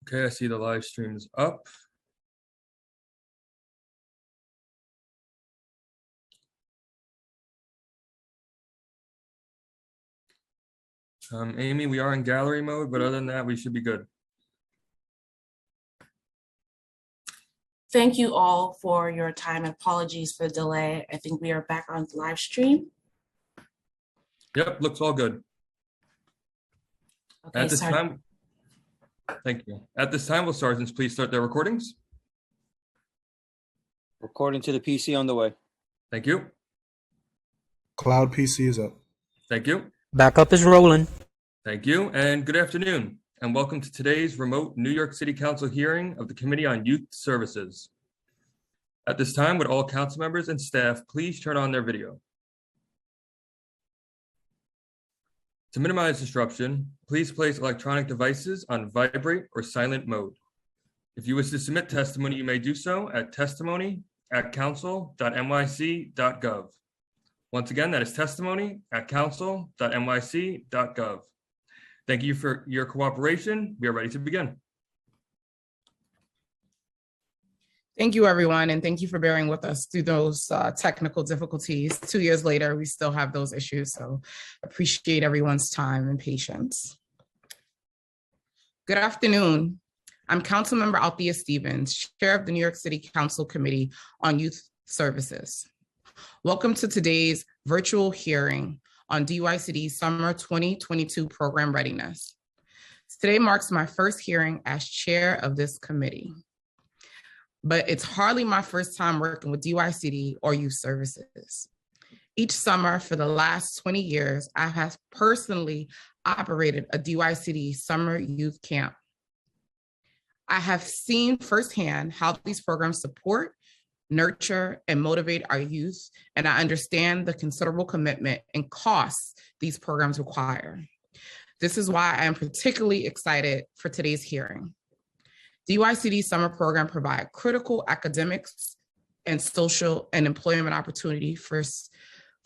Okay, I see the live stream is up. Amy, we are in gallery mode, but other than that, we should be good. Thank you all for your time and apologies for the delay. I think we are back on live stream. Yep, looks all good. Okay, At this time, thank you. At this time, will sergeants please start their recordings? Recording to the PC on the way. Thank you. Cloud PC is up. Thank you. Backup is rolling. Thank you, and good afternoon, and welcome to today's remote New York City Council hearing of the Committee on Youth Services. At this time, would all council members and staff please turn on their video? To minimize disruption, please place electronic devices on vibrate or silent mode. If you wish to submit testimony, you may do so at testimony@council.nyc.gov. Once again, that is testimony@council.nyc.gov. Thank you for your cooperation. We are ready to begin. Thank you, everyone, and thank you for bearing with us through those technical difficulties. 2 years later, we still have those issues, so appreciate everyone's time and patience. Good afternoon. I'm Councilmember Althea Stevens, Chair of the New York City Council Committee on Youth Services. Welcome to today's virtual hearing on DYCD's Summer 2022 Program Readiness. Today marks my first hearing as chair of this committee, but it's hardly my first time working with DYCD or Youth Services. Each summer for the last 20 years, I have personally operated a DYCD summer youth camp. I have seen firsthand how these programs support, nurture, and motivate our youth, and I understand the considerable commitment and costs these programs require. This is why I am particularly excited for today's hearing. DYCD summer program provide critical academics and social and employment opportunity for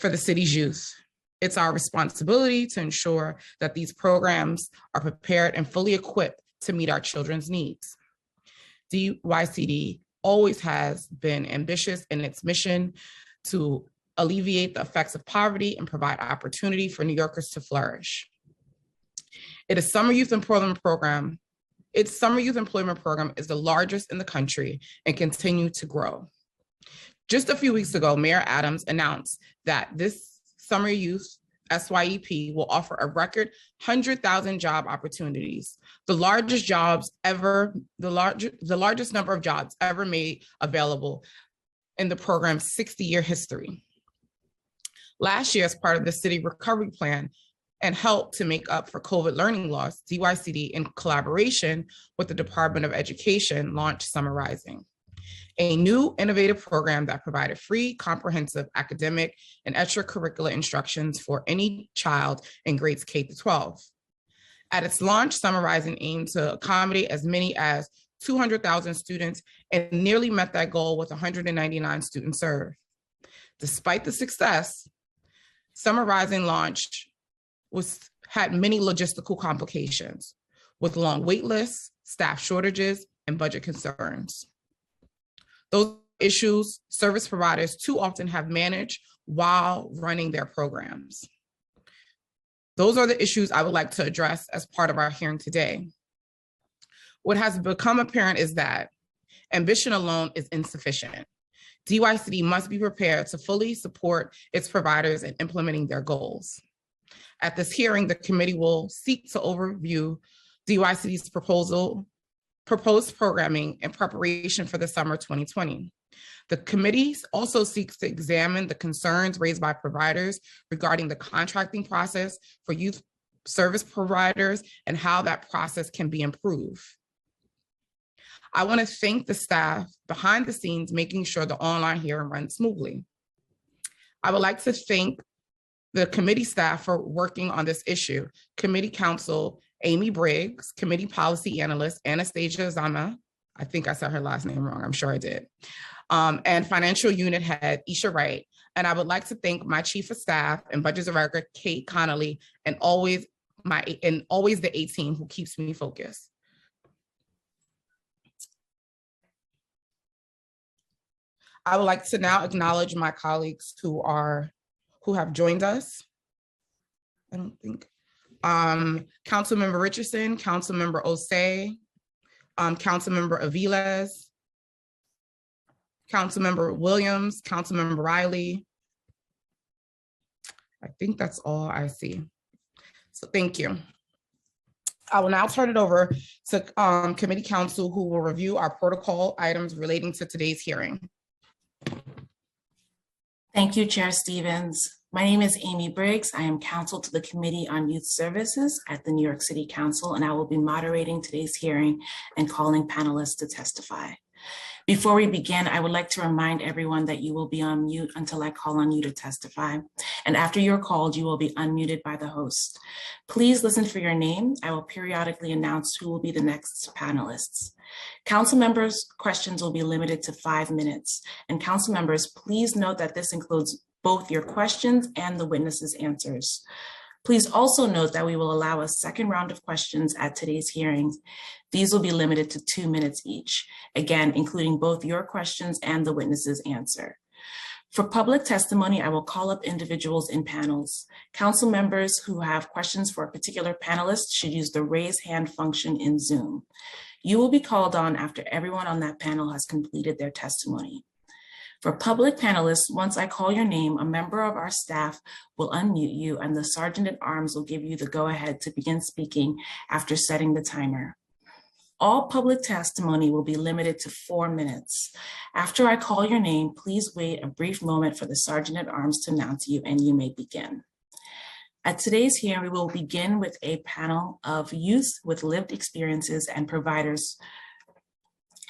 the city's youth. It's our responsibility to ensure that these programs are prepared and fully equipped to meet our children's needs. DYCD always has been ambitious in its mission to alleviate the effects of poverty and provide opportunity for New Yorkers to flourish. Its summer youth employment program is the largest in the country and continue to grow. Just a few weeks ago, Mayor Adams announced that this summer youth SYEP will offer a record 100,000 job opportunities, the largest number of jobs ever made available in the program's 60-year history. Last year, as part of the city recovery plan and help to make up for COVID learning loss, DYCD, in collaboration with the Department of Education, launched Summer Rising, a new innovative program that provided free, comprehensive academic and extracurricular instructions for any child in grades K to 12. At its launch, Summer Rising aimed to accommodate as many as 200,000 students and nearly met that goal with 199 students served. Despite the success, Summer Rising launch had many logistical complications with long wait lists, staff shortages, and budget concerns. Those issues service providers too often have managed while running their programs. Those are the issues I would like to address as part of our hearing today. What has become apparent is that ambition alone is insufficient. DYCD must be prepared to fully support its providers in implementing their goals. At this hearing, the committee will seek to overview DYCD's proposed programming in preparation for the summer 2020. The committee also seeks to examine the concerns raised by providers regarding the contracting process for youth service providers and how that process can be improved. I want to thank the staff behind the scenes making sure the online hearing runs smoothly. I would like to thank the committee staff for working on this issue. Committee counsel Amy Briggs, committee policy analyst Anastasia Zama, I think I said her last name wrong, I'm sure I did, and financial unit head Isha Wright. And I would like to thank my chief of staff and budget director Kate Connolly, and always the A team who keeps me focused. I would like to now acknowledge my colleagues who have joined us. I don't think. Councilmember Richardson, Councilmember Osei, Councilmember Aviles, Councilmember Williams, Councilmember Riley. I think that's all I see. So thank you. I will now turn it over to committee counsel who will review our protocol items relating to today's hearing. Thank you, Chair Stevens. My name is Amy Briggs. I am counsel to the Committee on Youth Services at the New York City Council, and I will be moderating today's hearing and calling panelists to testify. Before we begin, I would like to remind everyone that you will be on mute until I call on you to testify. And after you're called, you will be unmuted by the host. Please listen for your name. I will periodically announce who will be the next panelists. Council members' questions will be limited to 5 minutes. And council members, please note that this includes both your questions and the witnesses' answers. Please also note that we will allow a second round of questions at today's hearings. These will be limited to 2 minutes each, again, including both your questions and the witness's answer. For public testimony, I will call up individuals in panels. Council members who have questions for a particular panelist should use the raise hand function in Zoom. You will be called on after everyone on that panel has completed their testimony. For public panelists, once I call your name, a member of our staff will unmute you and the Sergeant at Arms will give you the go-ahead to begin speaking after setting the timer. All public testimony will be limited to 4 minutes. After I call your name, please wait a brief moment for the Sergeant at Arms to announce you and you may begin. At today's hearing, we will begin with a panel of youth with lived experiences and providers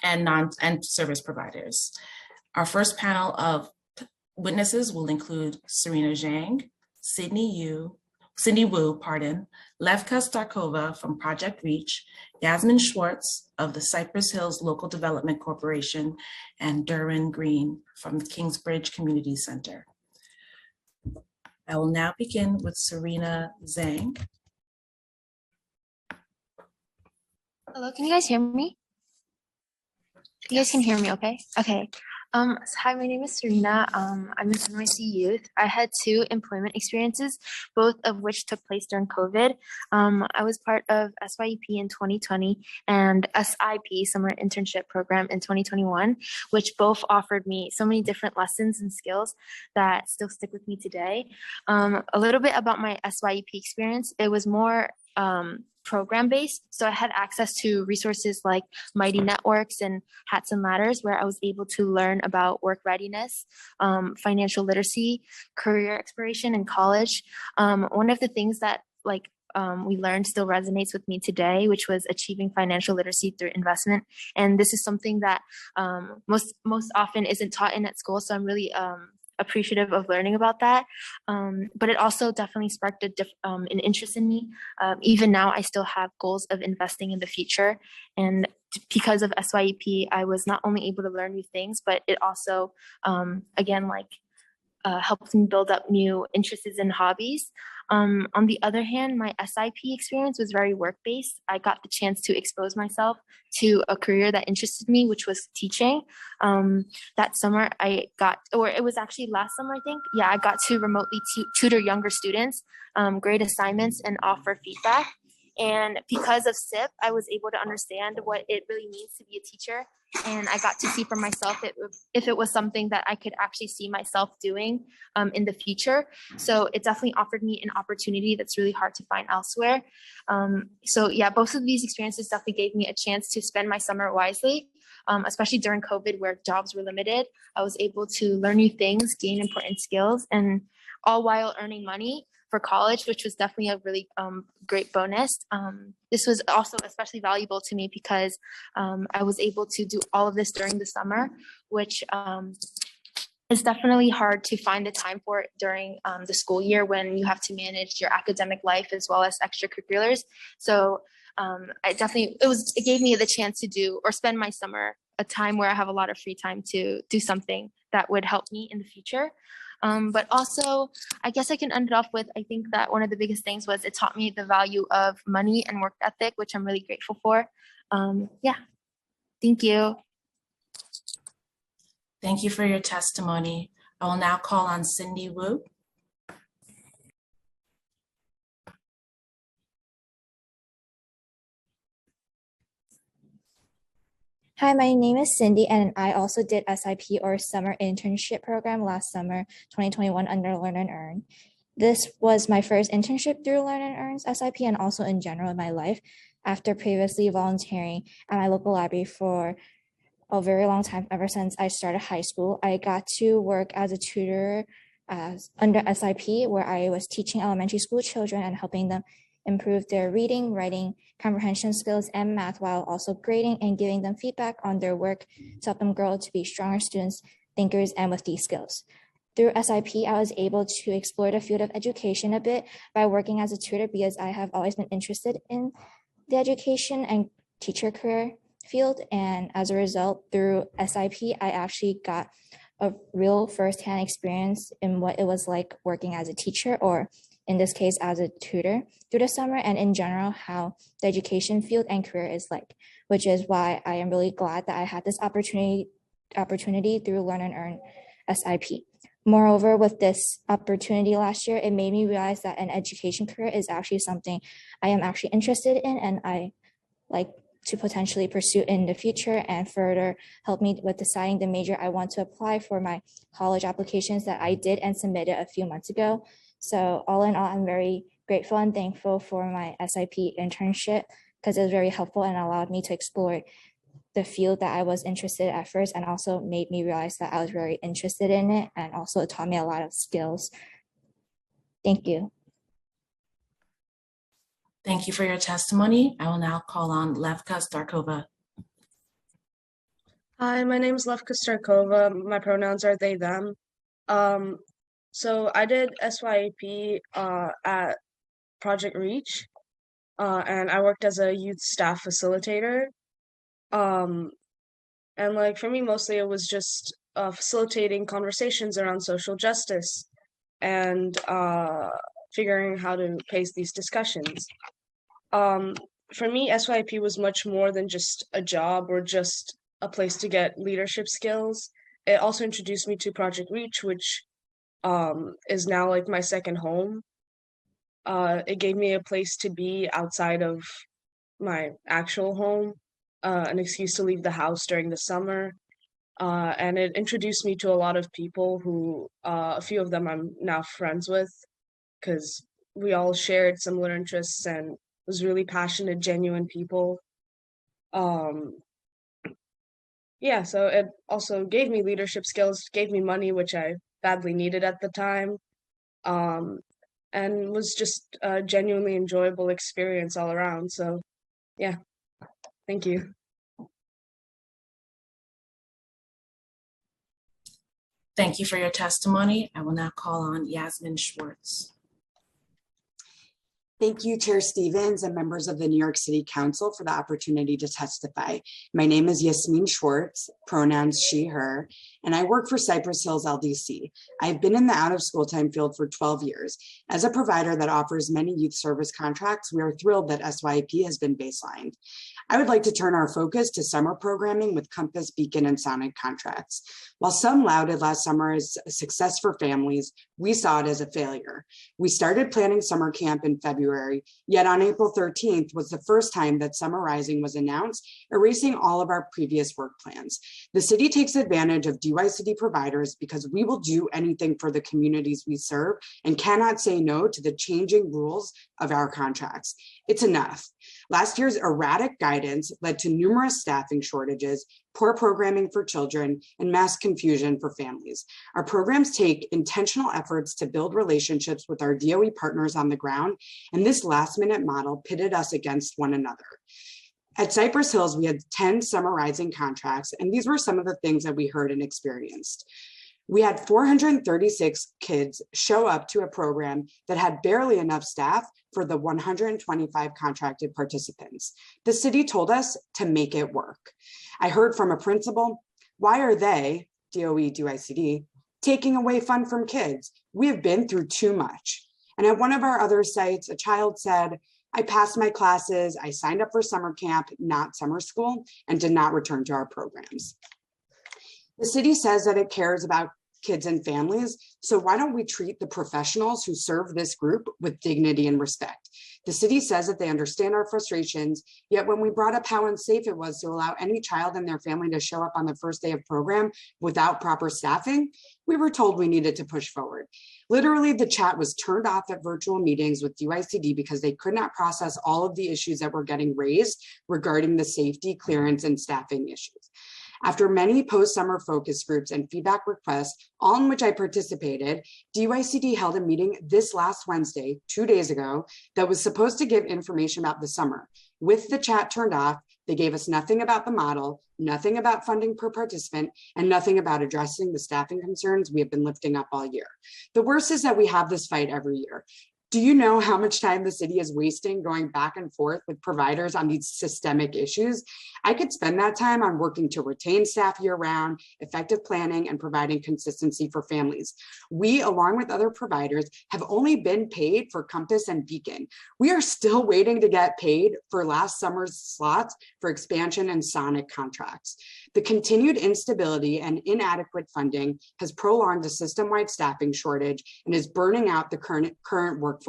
and service providers. Our first panel of witnesses will include Serena Zhang, Cindy Wu, Levka Starkova from Project Reach, Yasmin Schwartz of the Cypress Hills Local Development Corporation, and Durin Green from the Kingsbridge Community Center. I will now begin with Serena Zhang. Hello, can you guys hear me? You guys can hear me, okay? Okay. Hi, my name is Serena. I'm in NYC Youth. I had 2 employment experiences, both of which took place during COVID. I was part of SYEP in 2020 and SIP, Summer Internship Program, in 2021, which both offered me so many different lessons and skills that still stick with me today. A little bit about my SYEP experience. It was more program based. So I had access to resources like Mighty Networks and Hats and Ladders, where I was able to learn about work readiness, financial literacy, career exploration in college. One of the things that we learned still resonates with me today, which was achieving financial literacy through investment. And this is something that most often isn't taught in at school. So I'm really appreciative of learning about that. But it also definitely sparked an interest in me. Even now, I still have goals of investing in the future. And because of SYEP, I was not only able to learn new things, but it also, helped me build up new interests and hobbies. On the other hand, my SIP experience was very work-based. I got the chance to expose myself to a career that interested me, which was teaching. That summer it was actually last summer, I think. Yeah, I got to remotely tutor younger students, grade assignments, and offer feedback. And because of SIP, I was able to understand what it really means to be a teacher. And I got to see for myself if it was something that I could actually see myself doing in the future. So it definitely offered me an opportunity that's really hard to find elsewhere. So yeah, both of these experiences definitely gave me a chance to spend my summer wisely, especially during COVID where jobs were limited. I was able to learn new things, gain important skills, and all while earning money for college, which was definitely a really great bonus. This was also especially valuable to me because I was able to do all of this during the summer, which is definitely hard to find the time for it during the school year when you have to manage your academic life as well as extracurriculars. So it gave me the chance to do or spend my summer, a time where I have a lot of free time to do something that would help me in the future. But also, I guess I can end it off with, I think that one of the biggest things was it taught me the value of money and work ethic, which I'm really grateful for. Yeah, thank you. Thank you for your testimony. I will now call on Cindy Wu. Hi, my name is Cindy, and I also did SIP or Summer Internship Program last summer, 2021 under Learn and Earn. This was my first internship through Learn and Earn's SIP and also in general in my life after previously volunteering at my local library for a very long time, ever since I started high school. I got to work as a tutor under SIP, where I was teaching elementary school children and helping them improve their reading, writing, comprehension skills, and math, while also grading and giving them feedback on their work to help them grow to be stronger students, thinkers, and with these skills. Through SIP, I was able to explore the field of education a bit by working as a tutor, because I have always been interested in the education and teacher career field. And as a result, through SIP, I actually got a real firsthand experience in what it was like working as a teacher, or in this case, as a tutor through the summer, and in general, how the education field and career is like, which is why I am really glad that I had this opportunity through Learn and Earn SIP. Moreover, with this opportunity last year, it made me realize that an education career is actually something I am actually interested in, and I like to potentially pursue in the future, and further help me with deciding the major I want to apply for my college applications that I did and submitted a few months ago. So all in all, I'm very grateful and thankful for my SIP internship, because it was very helpful and allowed me to explore the field that I was interested in at first, and also made me realize that I was very interested in it, and also it taught me a lot of skills. Thank you. Thank you for your testimony. I will now call on Levka Starkova. Hi, my name is Levka Starkova. My pronouns are they, them. So I did SYAP at Project Reach, and I worked as a youth staff facilitator. And like for me, mostly it was just facilitating conversations around social justice and figuring how to pace these discussions. For me, SYP was much more than just a job or just a place to get leadership skills. It also introduced me to Project Reach, which is now like my second home. It gave me a place to be outside of my actual home, an excuse to leave the house during the summer. And it introduced me to a lot of people who, a few of them I'm now friends with, because we all shared similar interests and was really passionate, genuine people. Yeah, so it also gave me leadership skills, gave me money, which I badly needed at the time, and was just a genuinely enjoyable experience all around. So yeah, thank you. Thank you for your testimony. I will now call on Yasmin Schwartz. Thank you, Chair Stevens and members of the New York City Council for the opportunity to testify. My name is Yasmin Schwartz, pronouns she, her, and I work for Cypress Hills LDC. I've been in the out-of-school time field for 12 years. As a provider that offers many youth service contracts, we are thrilled that SYP has been baselined. I would like to turn our focus to summer programming with Compass, Beacon, and Sonic contracts. While some lauded last summer as a success for families, we saw it as a failure. We started planning summer camp in February, yet on April 13th was the first time that Summer Rising was announced, erasing all of our previous work plans. The city takes advantage of DYCD providers because we will do anything for the communities we serve and cannot say no to the changing rules of our contracts. It's enough. Last year's erratic guidance led to numerous staffing shortages, poor programming for children, and mass confusion for families. Our programs take intentional efforts to build relationships with our DOE partners on the ground, and this last-minute model pitted us against one another. At Cypress Hills, we had 10 Summer Rising contracts, and these were some of the things that we heard and experienced. We had 436 kids show up to a program that had barely enough staff for the 125 contracted participants. The city told us to make it work. I heard from a principal, why are they, DOE, DYCD, taking away fun from kids? We have been through too much. And at one of our other sites, a child said, I passed my classes, I signed up for summer camp, not summer school, and did not return to our programs. The city says that it cares about kids and families, so why don't we treat the professionals who serve this group with dignity and respect? The city says that they understand our frustrations, yet when we brought up how unsafe it was to allow any child and their family to show up on the first day of program without proper staffing, we were told we needed to push forward. Literally, the chat was turned off at virtual meetings with UICD because they could not process all of the issues that were getting raised regarding the safety, clearance, and staffing issues. After many post-summer focus groups and feedback requests, all in which I participated, DYCD held a meeting this last Wednesday, 2 days ago, that was supposed to give information about the summer. With the chat turned off, they gave us nothing about the model, nothing about funding per participant, and nothing about addressing the staffing concerns we have been lifting up all year. The worst is that we have this fight every year. Do you know how much time the city is wasting going back and forth with providers on these systemic issues? I could spend that time on working to retain staff year-round, effective planning, and providing consistency for families. We, along with other providers, have only been paid for Compass and Beacon. We are still waiting to get paid for last summer's slots for expansion and Sonic contracts. The continued instability and inadequate funding has prolonged a system-wide staffing shortage and is burning out the current workforce.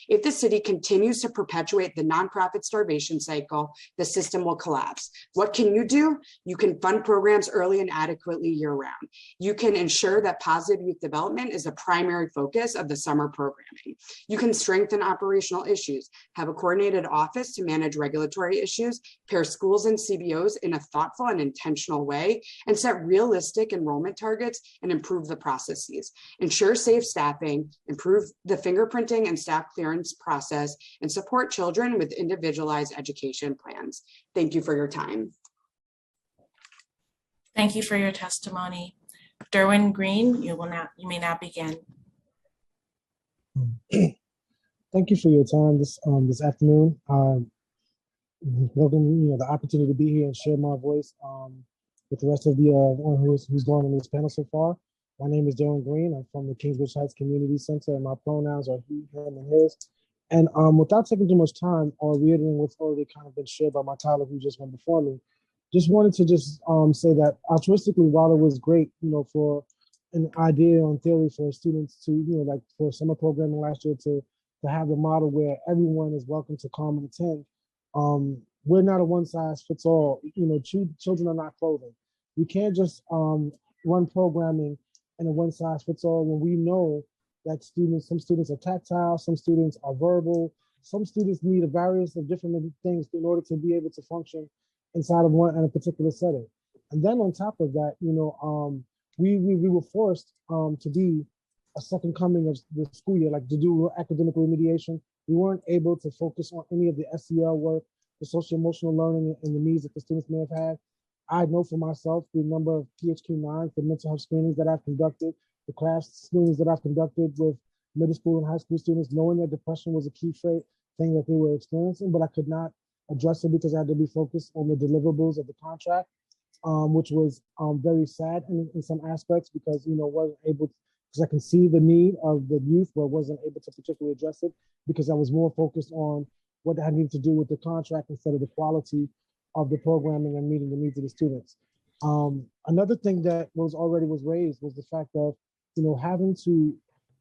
If the city continues to perpetuate the nonprofit starvation cycle, the system will collapse. What can you do? You can fund programs early and adequately year-round. You can ensure that positive youth development is a primary focus of the summer programming. You can strengthen operational issues, have a coordinated office to manage regulatory issues, pair schools and CBOs in a thoughtful and intentional way, and set realistic enrollment targets and improve the processes. Ensure safe staffing, improve the fingerprinting and staff clearance process, and support children with individualized education plans. Thank you for your time. Thank you for your testimony. Derwin Green, you may now begin. Thank you for your time this afternoon. Welcome, the opportunity to be here and share my voice with the rest of the one who's going on this panel so far. My name is Darren Green. I'm from the Kingsbridge Heights Community Center, and my pronouns are he, him, and his. And without taking too much time or reiterating what's already kind of been shared by my colleague who just went before me, just wanted to say that altruistically, while it was great, for an idea on theory for students to, like for summer programming last year to have the model where everyone is welcome to come and attend. We're not a one size fits all. Children are not clothing. We can't just run programming in a one size fits all when we know that some students are tactile, some students are verbal, some students need a various of different things in order to be able to function inside of one and a particular setting. And then on top of that, we were forced to be a second coming of the school year, like to do academic remediation. We weren't able to focus on any of the SEL work, the social emotional learning and the needs that the students may have had. I know for myself the number of PHQ-9, the mental health screenings that I've conducted, the class screenings that I've conducted with middle school and high school students, knowing that depression was a key trait thing that they were experiencing, but I could not address it because I had to be focused on the deliverables of the contract, which was very sad in some aspects because, wasn't able to, because I can see the need of the youth, but wasn't able to particularly address it because I was more focused on what I needed to do with the contract instead of the quality of the programming and meeting the needs of the students. Another thing that was raised was the fact of, having to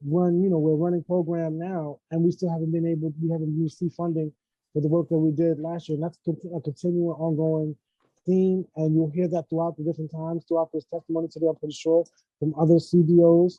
run, we're running program now, and we haven't received funding for the work that we did last year. And that's a continuing, ongoing theme. And you'll hear that throughout the different times, throughout this testimony today, I'm pretty sure, from other CBOs.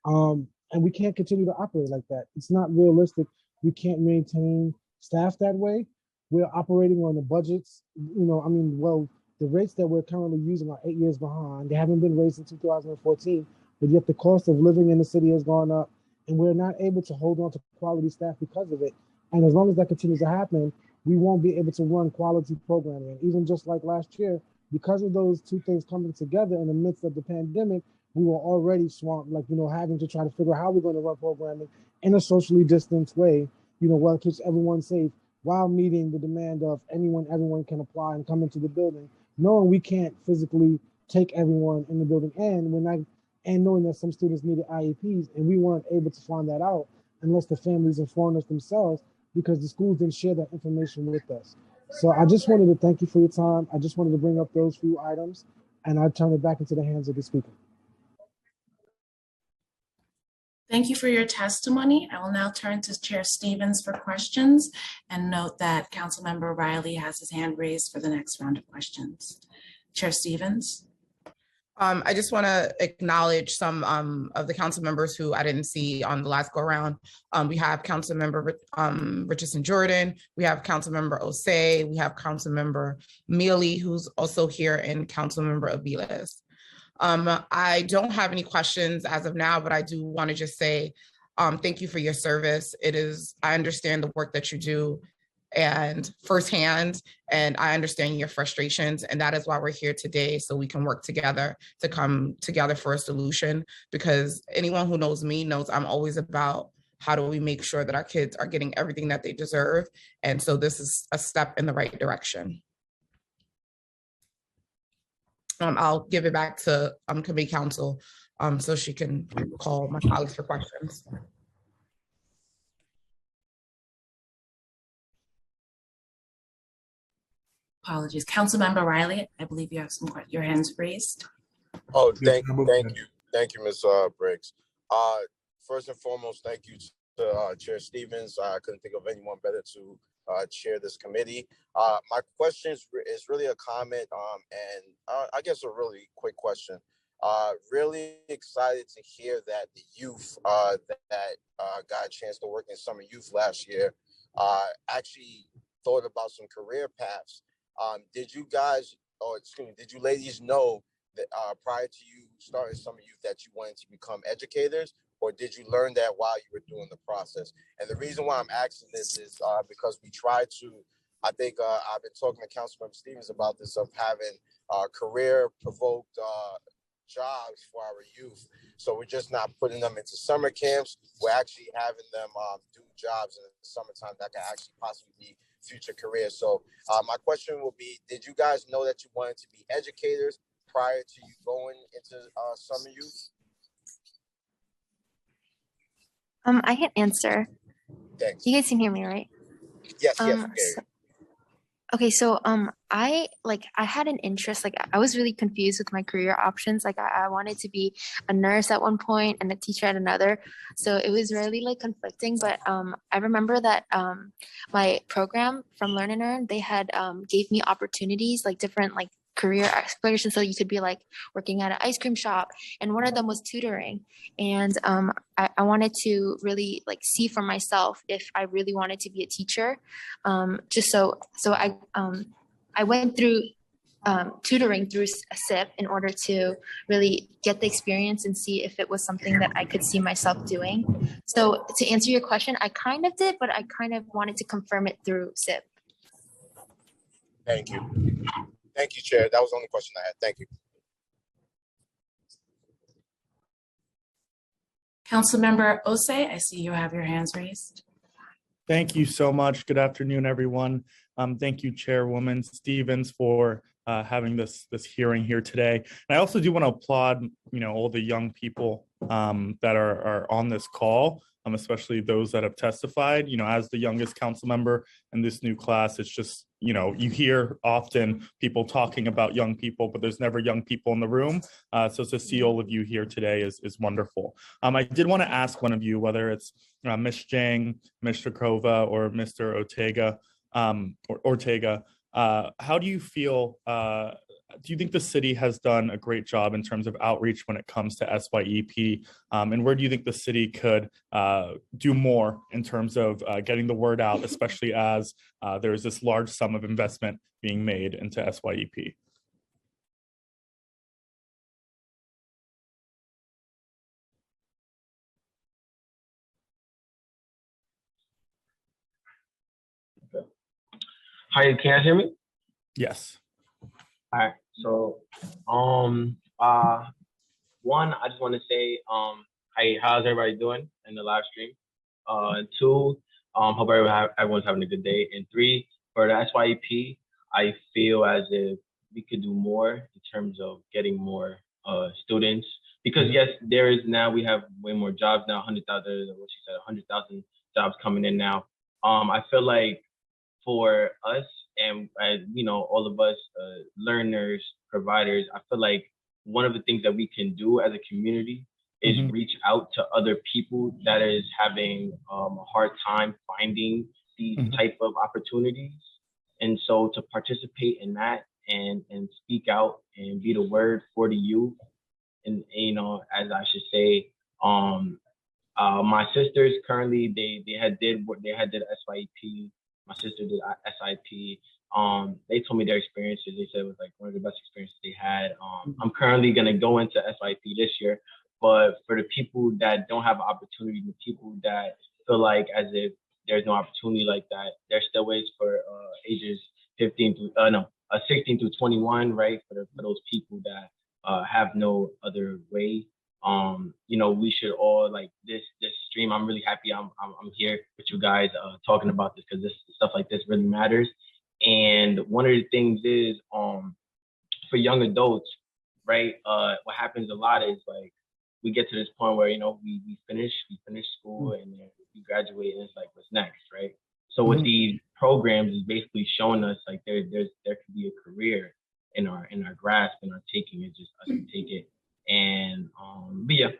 And we can't continue to operate like that. It's not realistic. We can't maintain staff that way. We're operating on the budgets, the rates that we're currently using are 8 years behind. They haven't been raised in 2014, but yet the cost of living in the city has gone up and we're not able to hold on to quality staff because of it. And as long as that continues to happen, we won't be able to run quality programming. And even just like last year, because of those two things coming together in the midst of the pandemic, we were already swamped, having to try to figure out how we're going to run programming in a socially distanced way, while it keeps everyone safe, while meeting the demand of everyone can apply and come into the building, knowing we can't physically take everyone in the building and knowing that some students needed IEPs, and we weren't able to find that out unless the families informed us themselves because the schools didn't share that information with us. So I just wanted to thank you for your time. I just wanted to bring up those few items. and I turn it back into the hands of the speaker. Thank you for your testimony. I will now turn to Chair Stevens for questions and note that Councilmember Riley has his hand raised for the next round of questions. Chair Stevens. I just want to acknowledge some of the council members who I didn't see on the last go around. We have Councilmember Richardson Jordan, we have Councilmember Osei, we have Councilmember Mealy, who's also here, and Councilmember Aviles. I don't have any questions as of now, but I do want to just say thank you for your service. I understand the work that you do and firsthand, and I understand your frustrations, and that is why we're here today, so we can work together to come together for a solution, because anyone who knows me knows I'm always about how do we make sure that our kids are getting everything that they deserve, and so this is a step in the right direction. I'll give it back to committee counsel so she can call my colleagues for questions. Apologies. Councilmember Riley, I believe you have your hands raised. Oh, thank you, Ms. Briggs. First and foremost, thank you to Chair Stevens. I couldn't think of anyone better to chair this committee. My question is really a comment and I guess a really quick question. Really excited to hear that the youth that got a chance to work in summer youth last year actually thought about some career paths. Did you ladies know that prior to you starting summer youth that you wanted to become educators, or did you learn that while you were doing the process? And the reason why I'm asking this is because we try to, I think I've been talking to Councilmember Stevens about this, of having career-provoked jobs for our youth. So we're just not putting them into summer camps. We're actually having them do jobs in the summertime that can actually possibly be future careers. So my question will be, did you guys know that you wanted to be educators prior to you going into summer youth? I can answer. Thanks. You guys can hear me, right? Yes, Okay, so I had an interest, I was really confused with my career options. I wanted to be a nurse at one point and a teacher at another. So it was really conflicting, but I remember that my program from Learn and Earn, they had gave me opportunities, different career exploration. So you could be working at an ice cream shop, and one of them was tutoring. And I wanted to really see for myself if I really wanted to be a teacher. So I went through tutoring through a SIP in order to really get the experience and see if it was something that I could see myself doing. So to answer your question, I kind of did, but I kind of wanted to confirm it through SIP. Thank you. Thank you, Chair. That was the only question I had. Thank you. Councilmember Osei, I see you have your hands raised. Thank you so much. Good afternoon, everyone. Thank you, Chairwoman Stevens, for having this hearing here today. And I also do want to applaud, all the young people that are on this call, especially those that have testified. As the youngest council member in this new class, it's just, you hear often people talking about young people, but there's never young people in the room. So to see all of you here today is wonderful. I did want to ask one of you, whether it's Ms. Jang, Mr. Kova, or Mr. Ortega, how do you feel? Do you think the city has done a great job in terms of outreach when it comes to SYEP? And where do you think the city could do more in terms of getting the word out, especially as there's this large sum of investment being made into SYEP? Hi, can you guys hear me? Yes. All right. So, one, I just want to say, hey, how's everybody doing in the live stream? And two, hope everyone's having a good day. And three, for the SYEP, I feel as if we could do more in terms of getting more students, because yes, we have way more jobs now, 100,000 jobs coming in now. I feel like for us and you know, all of us learners, providers, I feel like one of the things that we can do as a community is reach out to other people that is having a hard time finding these type of opportunities. And so to participate in that and speak out and be the word for the youth. And you know, as I should say, my sisters currently they had did SYEP. My sister did SIP. They told me their experiences. They said it was like one of the best experiences they had. I'm currently gonna go into SIP this year, but for the people that don't have opportunity, the people that feel like as if there's no opportunity like that, there still is for ages 16 to 21, right? For those people that have no other way. You know, we should all like this stream. I'm really happy I'm here with you guys talking about this, because this stuff like this really matters. And one of the things is for young adults, right? What happens a lot is like we get to this point where, you know, we finish school and then we graduate, and it's like, what's next, right? So with these programs is basically showing us like there could be a career in our grasp and our taking. It's just us to take it. And but yeah.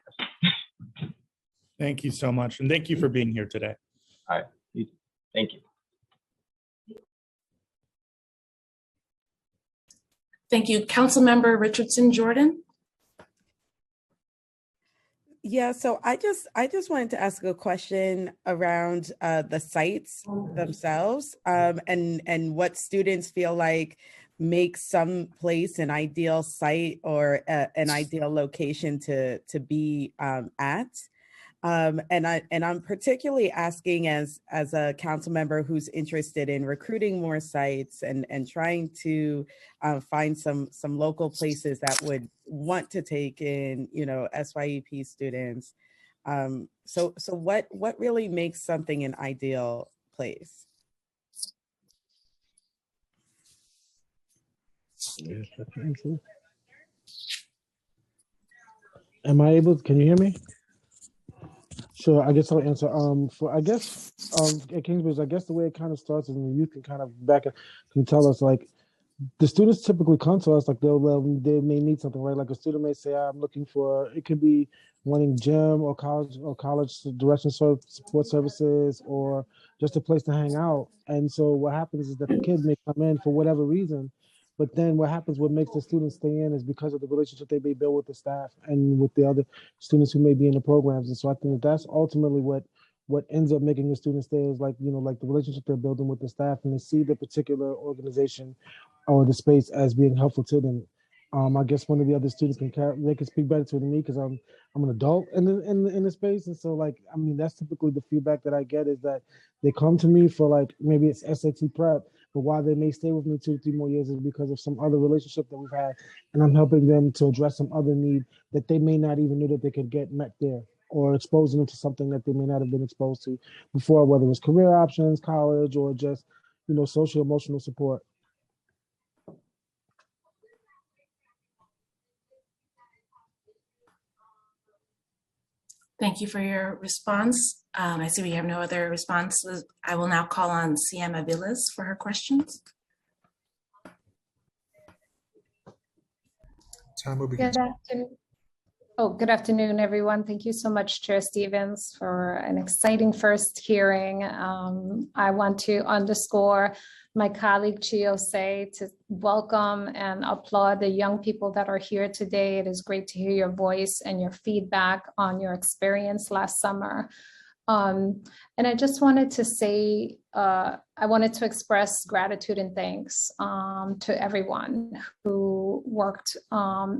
Thank you so much, and thank you for being here today. All right, thank you. Thank you. Councilmember Richardson Jordan. Yeah, so I just wanted to ask a question around the sites themselves, and what students feel like makes some place an ideal site or an ideal location to be at. And I'm particularly asking as a council member who's interested in recruiting more sites and trying to find some local places that would want to take in, you know, SYEP students. So what really makes something an ideal place? Am I able? Can you hear me? Sure, I guess I'll answer. At Kingsbridge, I guess the way it kind of starts is, and the youth can kind of can tell us, like, the students typically come to us like they may need something, right? Like a student may say, I'm looking for, it could be wanting gym or college direction support services, or just a place to hang out. And so what happens is that the kid may come in for whatever reason, but then what makes the students stay in is because of the relationship they may build with the staff and with the other students who may be in the programs. And so I think that's ultimately what ends up making the students stay is, like, you know, like the relationship they're building with the staff, and they see the particular organization or the space as being helpful to them. I guess one of the other students can speak better to it than me, because I'm an adult in the space, and so, like, I mean, that's typically the feedback that I get, is that they come to me for, like, maybe it's SAT prep, but why they may stay with me 2 or 3 more years is because of some other relationship that we've had, and I'm helping them to address some other need that they may not even know that they could get met there, or exposing them to something that they may not have been exposed to before, whether it's career options, college, or just, you know, social emotional support. Thank you for your response. I see we have no other responses. I will now call on CM Aviles for her questions. Time will begin. Good afternoon. Oh, good afternoon, everyone. Thank you so much, Chair Stevens, for an exciting first hearing. I want to underscore my colleague Chiose to welcome and applaud the young people that are here today. It is great to hear your voice and your feedback on your experience last summer. And I just wanted to say, I wanted to express gratitude and thanks to everyone who worked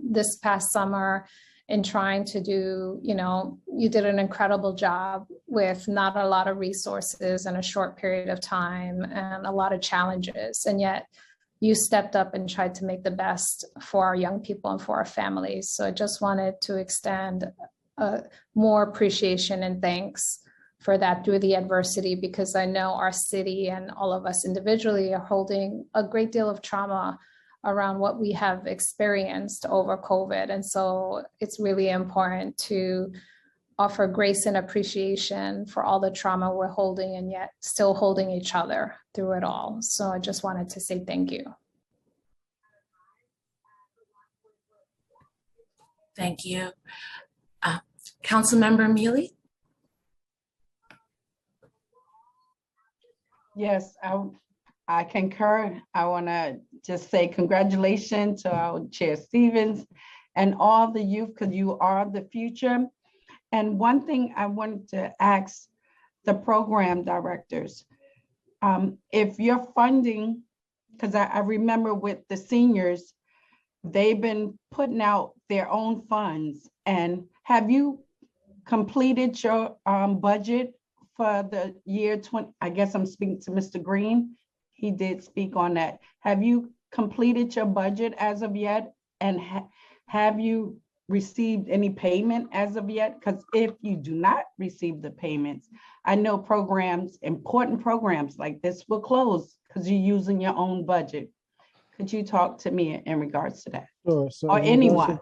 this past summer in trying to do, you know, you did an incredible job with not a lot of resources in a short period of time and a lot of challenges. And yet you stepped up and tried to make the best for our young people and for our families. So I just wanted to extend more appreciation and thanks for that through the adversity, because I know our city and all of us individually are holding a great deal of trauma around what we have experienced over COVID. And so it's really important to offer grace and appreciation for all the trauma we're holding and yet still holding each other through it all. So I just wanted to say thank you. Thank you. Councilmember Mealy? Yes, I concur. I want to just say congratulations to our Chair Stevens and all the youth, because you are the future. And one thing I wanted to ask the program directors, if you're funding, because I remember with the seniors, they've been putting out their own funds. And have you completed your budget for the year 20? I guess I'm speaking to Mr. Green. He did speak on that. Have you completed your budget as of yet? And have you received any payment as of yet? Because if you do not receive the payments, I know programs, important programs like this will close because you're using your own budget. Could you talk to me in regards to that? Sure. So or anyone?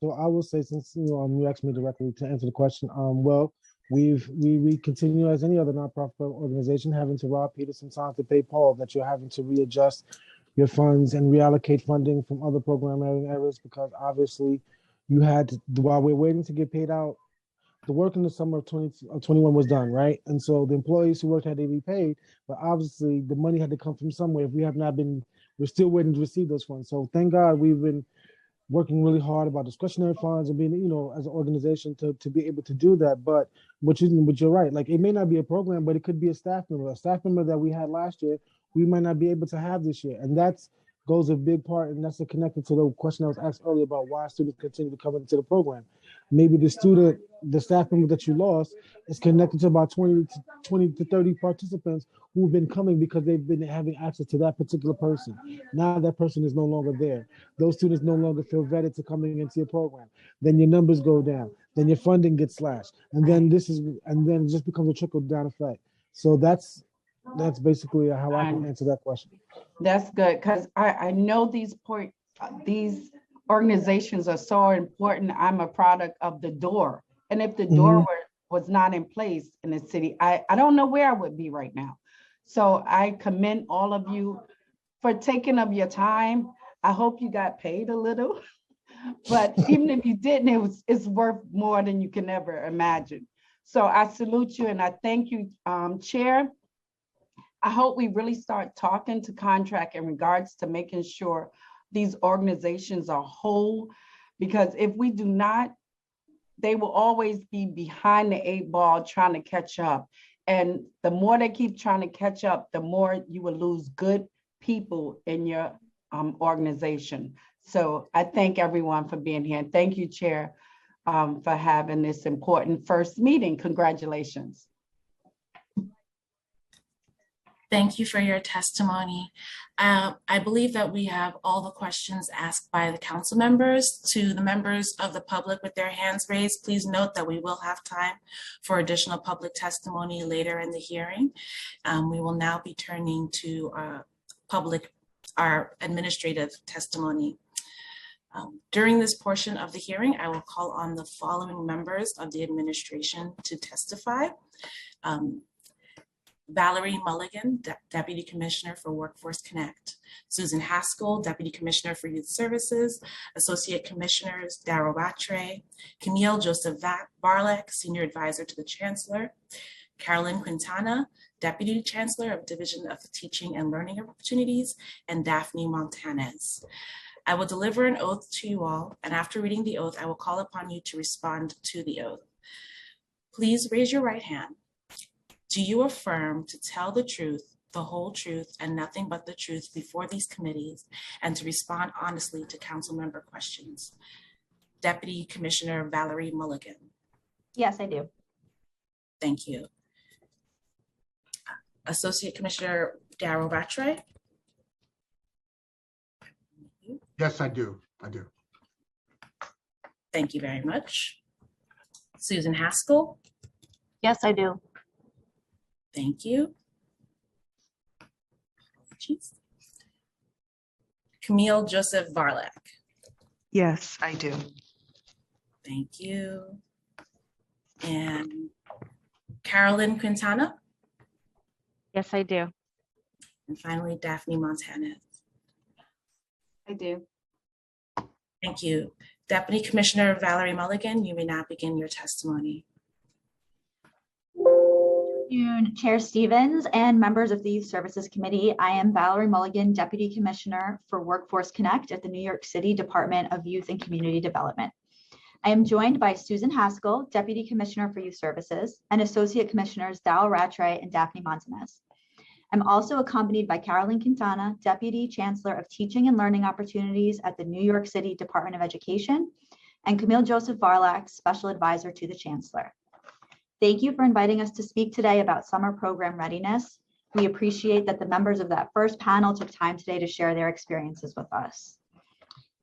So I will say, since you asked me directly to answer the question, well, we continue as any other nonprofit organization having to rob Peter some time to pay Paul, that you're having to readjust your funds and reallocate funding from other programming areas, because obviously you had to, while we're waiting to get paid out, the work in the summer of 2021 was done, right? And so the employees who worked had to be paid, but obviously the money had to come from somewhere. If we have not been, we're still waiting to receive those funds. So thank God we've been working really hard about discretionary funds and being, as an organization to be able to do that. But you're right. Like, it may not be a program, but it could be a staff member that we had last year, we might not be able to have this year. And that's goes a big part, and that's connected to the question I was asked earlier about why students continue to come into the program. Maybe the staff member that you lost is connected to about 20 to 30 participants who've been coming because they've been having access to that particular person. Now that person is no longer there. Those students no longer feel vetted to coming into your program. Then your numbers go down. Then your funding gets slashed. And then it just becomes a trickle down effect. So that's basically how I can answer that question. That's good, because I know these organizations are so important. I'm a product of the door. And if the door was not in place in the city, I don't know where I would be right now. So I commend all of you for taking up your time. I hope you got paid a little, but even if you didn't, it's worth more than you can ever imagine. So I salute you and I thank you, Chair. I hope we really start talking to contract in regards to making sure these organizations are whole, because if we do not, they will always be behind the 8 ball trying to catch up. And the more they keep trying to catch up, the more you will lose good people in your organization. So I thank everyone for being here. And thank you, Chair, for having this important first meeting. Congratulations. Thank you for your testimony. I believe that we have all the questions asked by the council members. To the members of the public with their hands raised, please note that we will have time for additional public testimony later in the hearing. We will now be turning to our administrative testimony. During this portion of the hearing, I will call on the following members of the administration to testify. Valerie Mulligan, Deputy Commissioner for Workforce Connect. Susan Haskell, Deputy Commissioner for Youth Services. Associate Commissioners Darryl Rattray, Camille Joseph Barlek, Senior Advisor to the Chancellor. Carolyn Quintana, Deputy Chancellor of Division of Teaching and Learning Opportunities, and Daphne Montanez. I will deliver an oath to you all, and after reading the oath, I will call upon you to respond to the oath. Please raise your right hand. Do you affirm to tell the truth, the whole truth, and nothing but the truth before these committees, and to respond honestly to council member questions? Deputy Commissioner Valerie Mulligan. Yes, I do. Thank you. Associate Commissioner Darryl Rattray. Yes, I do. Thank you very much. Susan Haskell. Yes, I do. Thank you. Jeez. Camille Joseph Varlak. Yes, I do. Thank you. And Carolyn Quintana. Yes, I do. And finally, Daphne Montana. I do. Thank you. Deputy Commissioner Valerie Mulligan, you may now begin your testimony. Chair Stevens and members of the Youth Services Committee, I am Valerie Mulligan, Deputy Commissioner for Workforce Connect at the New York City Department of Youth and Community Development. I am joined by Susan Haskell, Deputy Commissioner for Youth Services, and Associate Commissioners Dal Rattray and Daphne Montanez. I'm also accompanied by Carolyn Quintana, Deputy Chancellor of Teaching and Learning Opportunities at the New York City Department of Education, and Camille Joseph Varlak, Special Advisor to the Chancellor. Thank you for inviting us to speak today about summer program readiness. We appreciate that the members of that first panel took time today to share their experiences with us.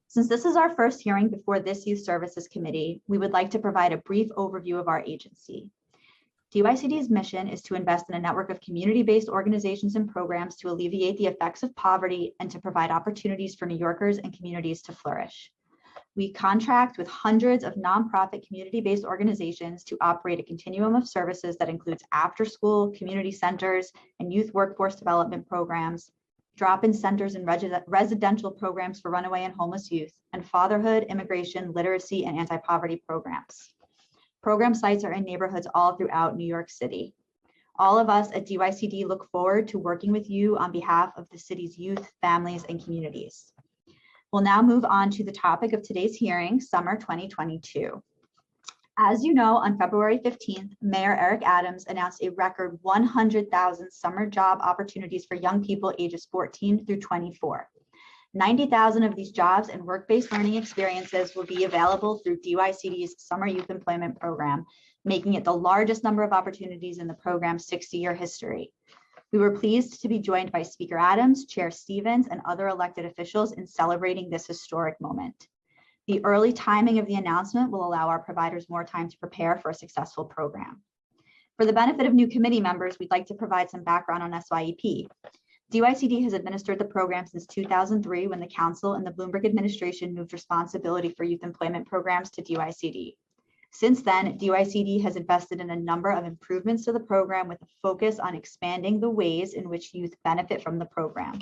Since this is our first hearing before this Youth Services Committee, we would like to provide a brief overview of our agency. DYCD's mission is to invest in a network of community-based organizations and programs to alleviate the effects of poverty and to provide opportunities for New Yorkers and communities to flourish. We contract with hundreds of nonprofit community-based organizations to operate a continuum of services that includes after-school, community centers, and youth workforce development programs, drop-in centers and residential programs for runaway and homeless youth, and fatherhood, immigration, literacy, and anti-poverty programs. Program sites are in neighborhoods all throughout New York City. All of us at DYCD look forward to working with you on behalf of the city's youth, families, and communities. We'll now move on to the topic of today's hearing, Summer 2022. As you know, on February 15th, Mayor Eric Adams announced a record 100,000 summer job opportunities for young people ages 14 through 24. 90,000 of these jobs and work-based learning experiences will be available through DYCD's Summer Youth Employment Program, making it the largest number of opportunities in the program's 60-year history. We were pleased to be joined by Speaker Adams, Chair Stevens, and other elected officials in celebrating this historic moment. The early timing of the announcement will allow our providers more time to prepare for a successful program. For the benefit of new committee members, we'd like to provide some background on SYEP. DYCD has administered the program since 2003 when the Council and the Bloomberg administration moved responsibility for youth employment programs to DYCD. Since then, DYCD has invested in a number of improvements to the program with a focus on expanding the ways in which youth benefit from the program.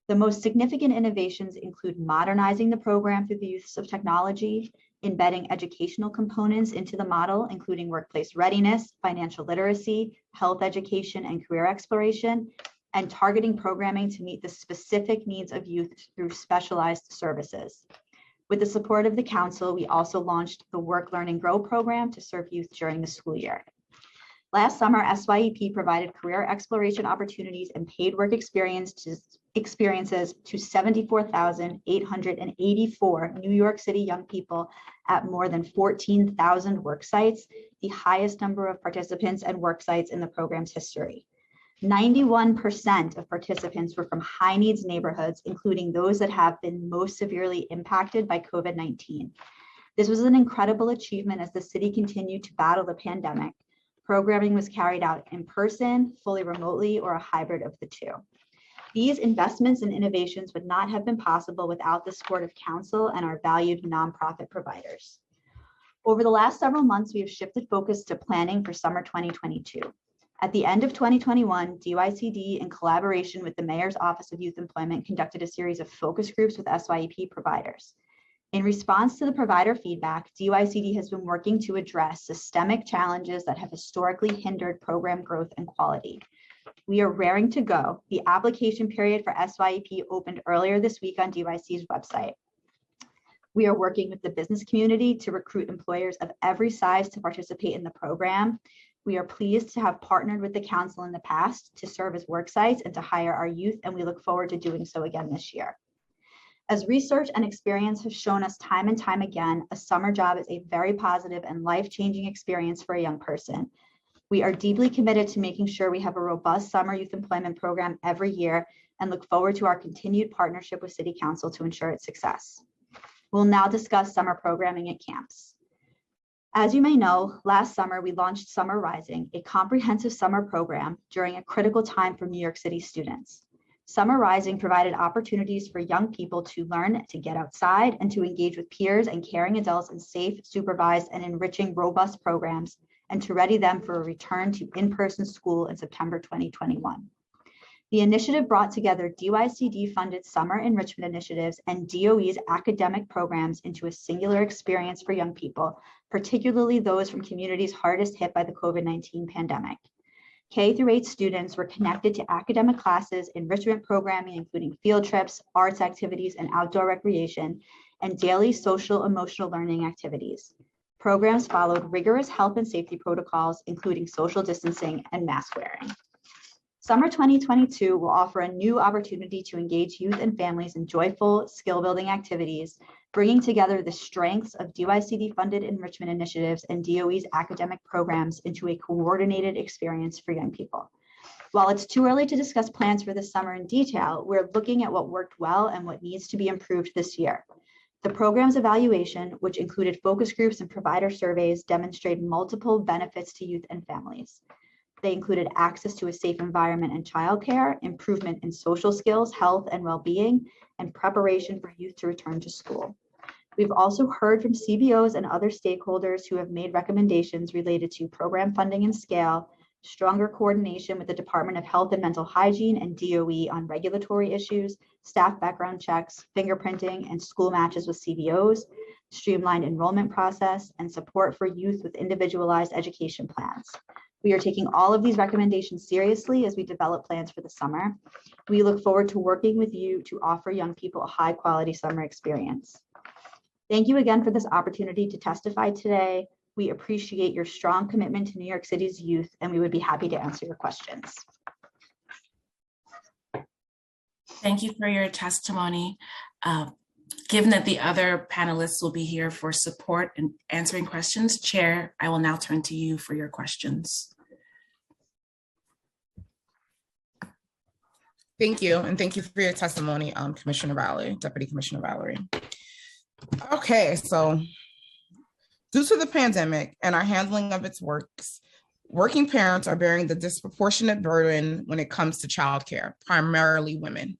The most significant innovations include modernizing the program through the use of technology, embedding educational components into the model, including workplace readiness, financial literacy, health education, and career exploration, and targeting programming to meet the specific needs of youth through specialized services. With the support of the Council, we also launched the Work, Learn, and Grow program to serve youth during the school year. Last summer, SYEP provided career exploration opportunities and paid work experiences to 74,884 New York City young people at more than 14,000 work sites, the highest number of participants and work sites in the program's history. 91% of participants were from high needs neighborhoods, including those that have been most severely impacted by COVID-19. This was an incredible achievement as the city continued to battle the pandemic. Programming was carried out in person, fully remotely, or a hybrid of the two. These investments and innovations would not have been possible without the support of Council and our valued nonprofit providers. Over the last several months, we have shifted focus to planning for summer 2022. At the end of 2021, DYCD, in collaboration with the Mayor's Office of Youth Employment, conducted a series of focus groups with SYEP providers. In response to the provider feedback, DYCD has been working to address systemic challenges that have historically hindered program growth and quality. We are raring to go. The application period for SYEP opened earlier this week on DYC's website. We are working with the business community to recruit employers of every size to participate in the program. We are pleased to have partnered with the Council in the past to serve as work sites and to hire our youth, and we look forward to doing so again this year. As research and experience have shown us time and time again, a summer job is a very positive and life-changing experience for a young person. We are deeply committed to making sure we have a robust summer youth employment program every year and look forward to our continued partnership with City Council to ensure its success. We'll now discuss summer programming at camps. As you may know, last summer we launched Summer Rising, a comprehensive summer program during a critical time for New York City students. Summer Rising provided opportunities for young people to learn to get outside and to engage with peers and caring adults in safe, supervised, and enriching, robust programs and to ready them for a return to in-person school in September 2021. The initiative brought together DYCD-funded summer enrichment initiatives and DOE's academic programs into a singular experience for young people, particularly those from communities hardest hit by the COVID-19 pandemic. K-8 students were connected to academic classes, enrichment programming, including field trips, arts activities, and outdoor recreation, and daily social emotional learning activities. Programs followed rigorous health and safety protocols, including social distancing and mask wearing. Summer 2022 will offer a new opportunity to engage youth and families in joyful, skill-building activities, bringing together the strengths of DYCD-funded enrichment initiatives and DOE's academic programs into a coordinated experience for young people. While it's too early to discuss plans for this summer in detail, we're looking at what worked well and what needs to be improved this year. The program's evaluation, which included focus groups and provider surveys, demonstrated multiple benefits to youth and families. They included access to a safe environment and childcare, improvement in social skills, health and well-being, and preparation for youth to return to school. We've also heard from CBOs and other stakeholders who have made recommendations related to program funding and scale, stronger coordination with the Department of Health and Mental Hygiene and DOE on regulatory issues, staff background checks, fingerprinting, and school matches with CBOs, streamlined enrollment process, and support for youth with individualized education plans. We are taking all of these recommendations seriously as we develop plans for the summer. We look forward to working with you to offer young people a high-quality summer experience. Thank you again for this opportunity to testify today. We appreciate your strong commitment to New York City's youth, and we would be happy to answer your questions. Thank you for your testimony. Given that the other panelists will be here for support and answering questions, Chair, I will now turn to you for your questions. Thank you, and thank you for your testimony, Commissioner Valerie, Deputy Commissioner Valerie. Okay, so due to the pandemic and our handling of its works, working parents are bearing the disproportionate burden when it comes to childcare, primarily women.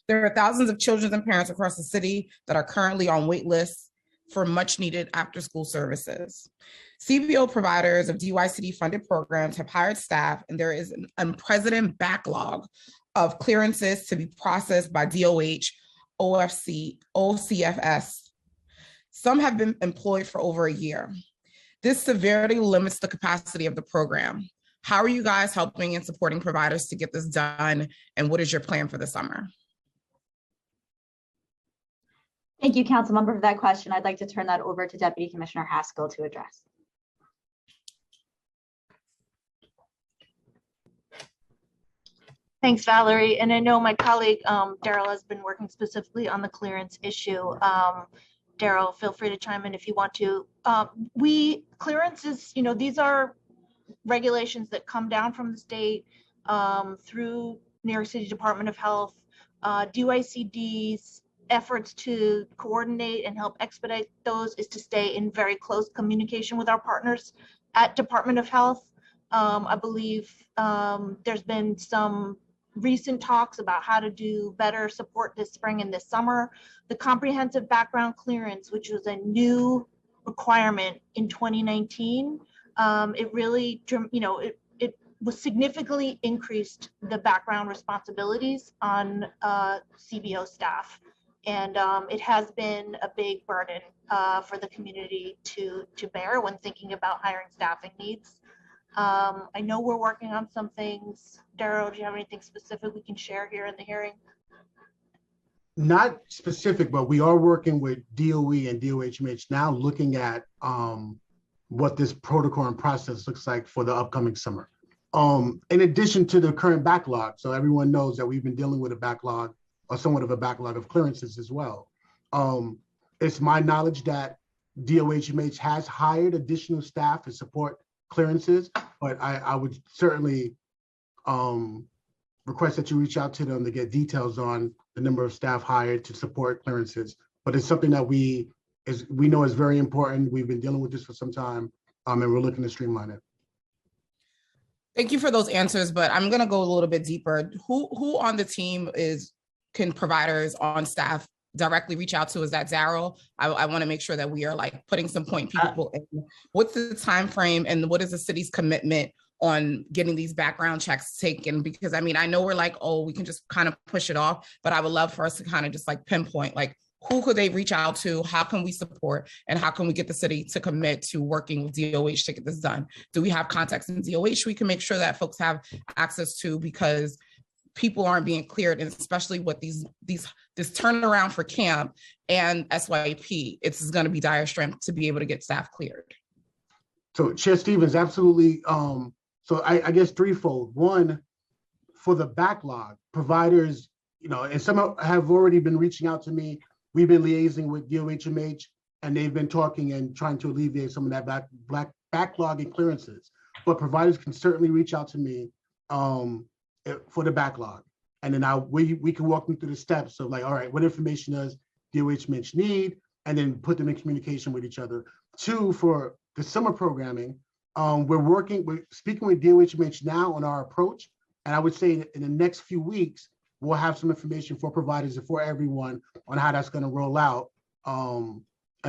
There are thousands of children and parents across the city that are currently on wait lists for much needed after-school services. CBO providers of DYCD funded programs have hired staff, and there is an unprecedented backlog of clearances to be processed by DOH, OFC, OCFS. Some have been employed for over a year. This severely limits the capacity of the program. How are you guys helping and supporting providers to get this done? And what is your plan for the summer? Thank you, Councilmember, for that question. I'd like to turn that over to Deputy Commissioner Haskell to address. Thanks, Valerie. And I know my colleague, Daryl, has been working specifically on the clearance issue. Daryl, feel free to chime in if you want to. Clearances, these are regulations that come down from the state through New York City Department of Health, DYCD's efforts to coordinate and help expedite those is to stay in very close communication with our partners at Department of Health. I believe there's been some recent talks about how to do better support this spring and this summer. The comprehensive background clearance, which was a new requirement in 2019, it really, it was significantly increased the background responsibilities on CBO staff. And it has been a big burden for the community to bear when thinking about hiring staffing needs. I know we're working on some things. Daryl, do you have anything specific we can share here in the hearing? Not specific, but we are working with DOE and DOHMH now looking at what this protocol and process looks like for the upcoming summer. In addition to the current backlog, so everyone knows that we've been dealing with a backlog or somewhat of a backlog of clearances as well. It's my knowledge that DOHMH has hired additional staff to support clearances, but I would certainly request that you reach out to them to get details on the number of staff hired to support clearances. But it's something that we know is very important. We've been dealing with this for some time, and we're looking to streamline it. Thank you for those answers, but I'm gonna go a little bit deeper. Who on the team can providers on staff directly reach out to is that Daryl. I want to make sure that we are like putting some point people in. What's the time frame and what is the city's commitment on getting these background checks taken? Because I mean, I know we're like, oh, we can just kind of push it off, but I would love for us to kind of just like pinpoint, like, who could they reach out to? How can we support? And how can we get the city to commit to working with DOH to get this done? Do we have contacts in DOH we can make sure that folks have access to, because people aren't being cleared, and especially with this turnaround for camp and SYP, it's going to be dire strength to be able to get staff cleared. So Chair Stevens, absolutely. So I guess threefold. One, for the backlog, providers, and some have already been reaching out to me. We've been liaising with DOHMH, and they've been talking and trying to alleviate some of that backlog and clearances. But providers can certainly reach out to me for the backlog. And then we can walk them through the steps of like, all right, what information does DOHMH need? And then put them in communication with each other. Two, for the summer programming, we're speaking with DOHMH now on our approach. And I would say in the next few weeks, we'll have some information for providers and for everyone on how that's going to roll out and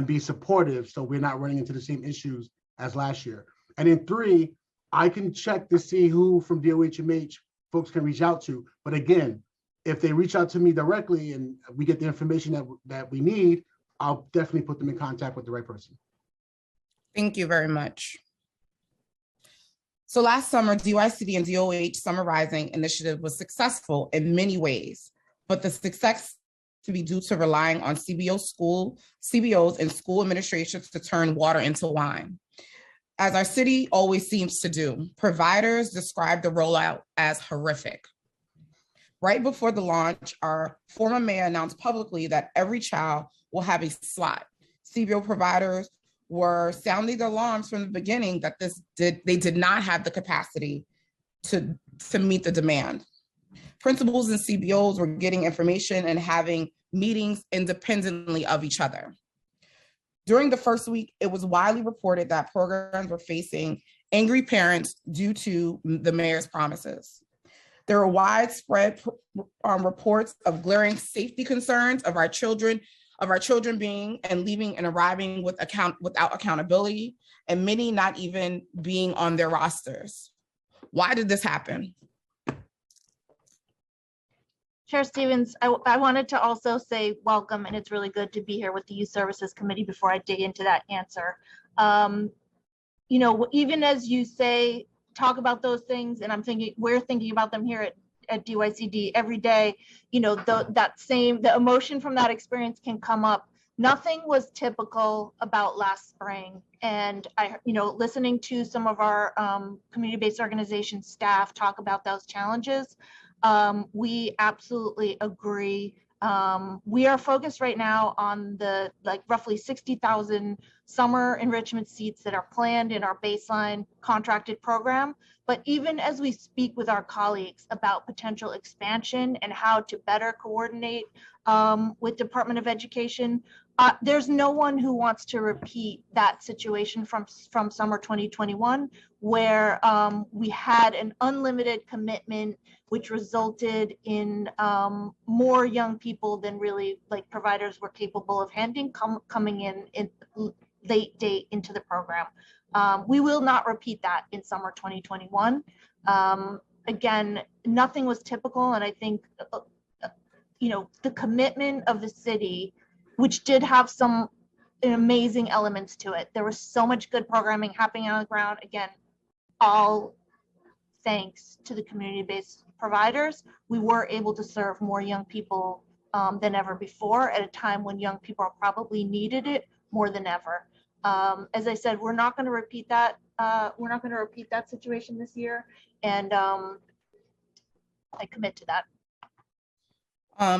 be supportive, so we're not running into the same issues as last year. And then three, I can check to see who from DOHMH folks can reach out to. But again, if they reach out to me directly and we get the information that we need, I'll definitely put them in contact with the right person. Thank you very much. So last summer, DYCD and DOH Summer Rising initiative was successful in many ways, but the success to be due to relying on CBOs and school administrations to turn water into wine. As our city always seems to do, providers described the rollout as horrific. Right before the launch, our former mayor announced publicly that every child will have a slot. CBO providers were sounding the alarms from the beginning that they did not have the capacity to meet the demand. Principals and CBOs were getting information and having meetings independently of each other. During the first week, it was widely reported that programs were facing angry parents due to the mayor's promises. There were widespread reports of glaring safety concerns of our children being and leaving and arriving without accountability, and many not even being on their rosters. Why did this happen? Chair Stevens, I wanted to also say welcome, and it's really good to be here with the Youth Services Committee before I dig into that answer. Even as you say, talk about those things, and we're thinking about them here at DYCD every day. The emotion from that experience can come up. Nothing was typical about last spring, and listening to some of our community-based organization staff talk about those challenges, we absolutely agree. We are focused right now on the roughly 60,000 summer enrichment seats that are planned in our baseline contracted program. But even as we speak with our colleagues about potential expansion and how to better coordinate with Department of Education, there's no one who wants to repeat that situation from summer 2021, where we had an unlimited commitment, which resulted in more young people than really providers were capable of handling coming in late date into the program. We will not repeat that in summer 2021. Again, nothing was typical, and I think the commitment of the city, which did have some amazing elements to it. There was so much good programming happening on the ground. Again, all thanks to the community-based providers, we were able to serve more young people than ever before at a time when young people probably needed it more than ever. As I said, we're not going to repeat that. We're not going to repeat that situation this year, and I commit to that.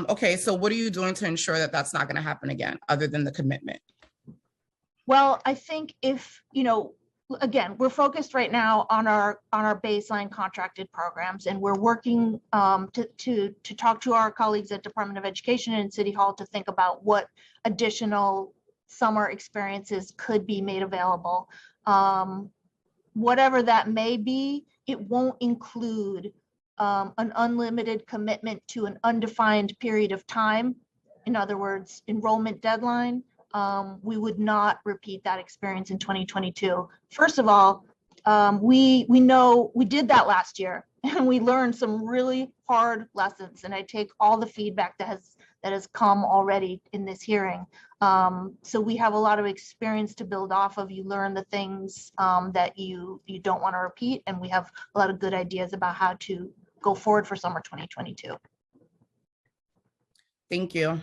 Okay, so what are you doing to ensure that that's not going to happen again, other than the commitment? Well, I think again, we're focused right now on our baseline contracted programs, and we're working to talk to our colleagues at Department of Education and City Hall to think about what additional summer experiences could be made available. Whatever that may be, it won't include an unlimited commitment to an undefined period of time in other words, enrollment deadline, we would not repeat that experience in 2022. First of all, we know we did that last year and we learned some really hard lessons, and I take all the feedback that has come already in this hearing. So we have a lot of experience to build off of. You learn the things that you don't want to repeat, and we have a lot of good ideas about how to go forward for summer 2022. Thank you.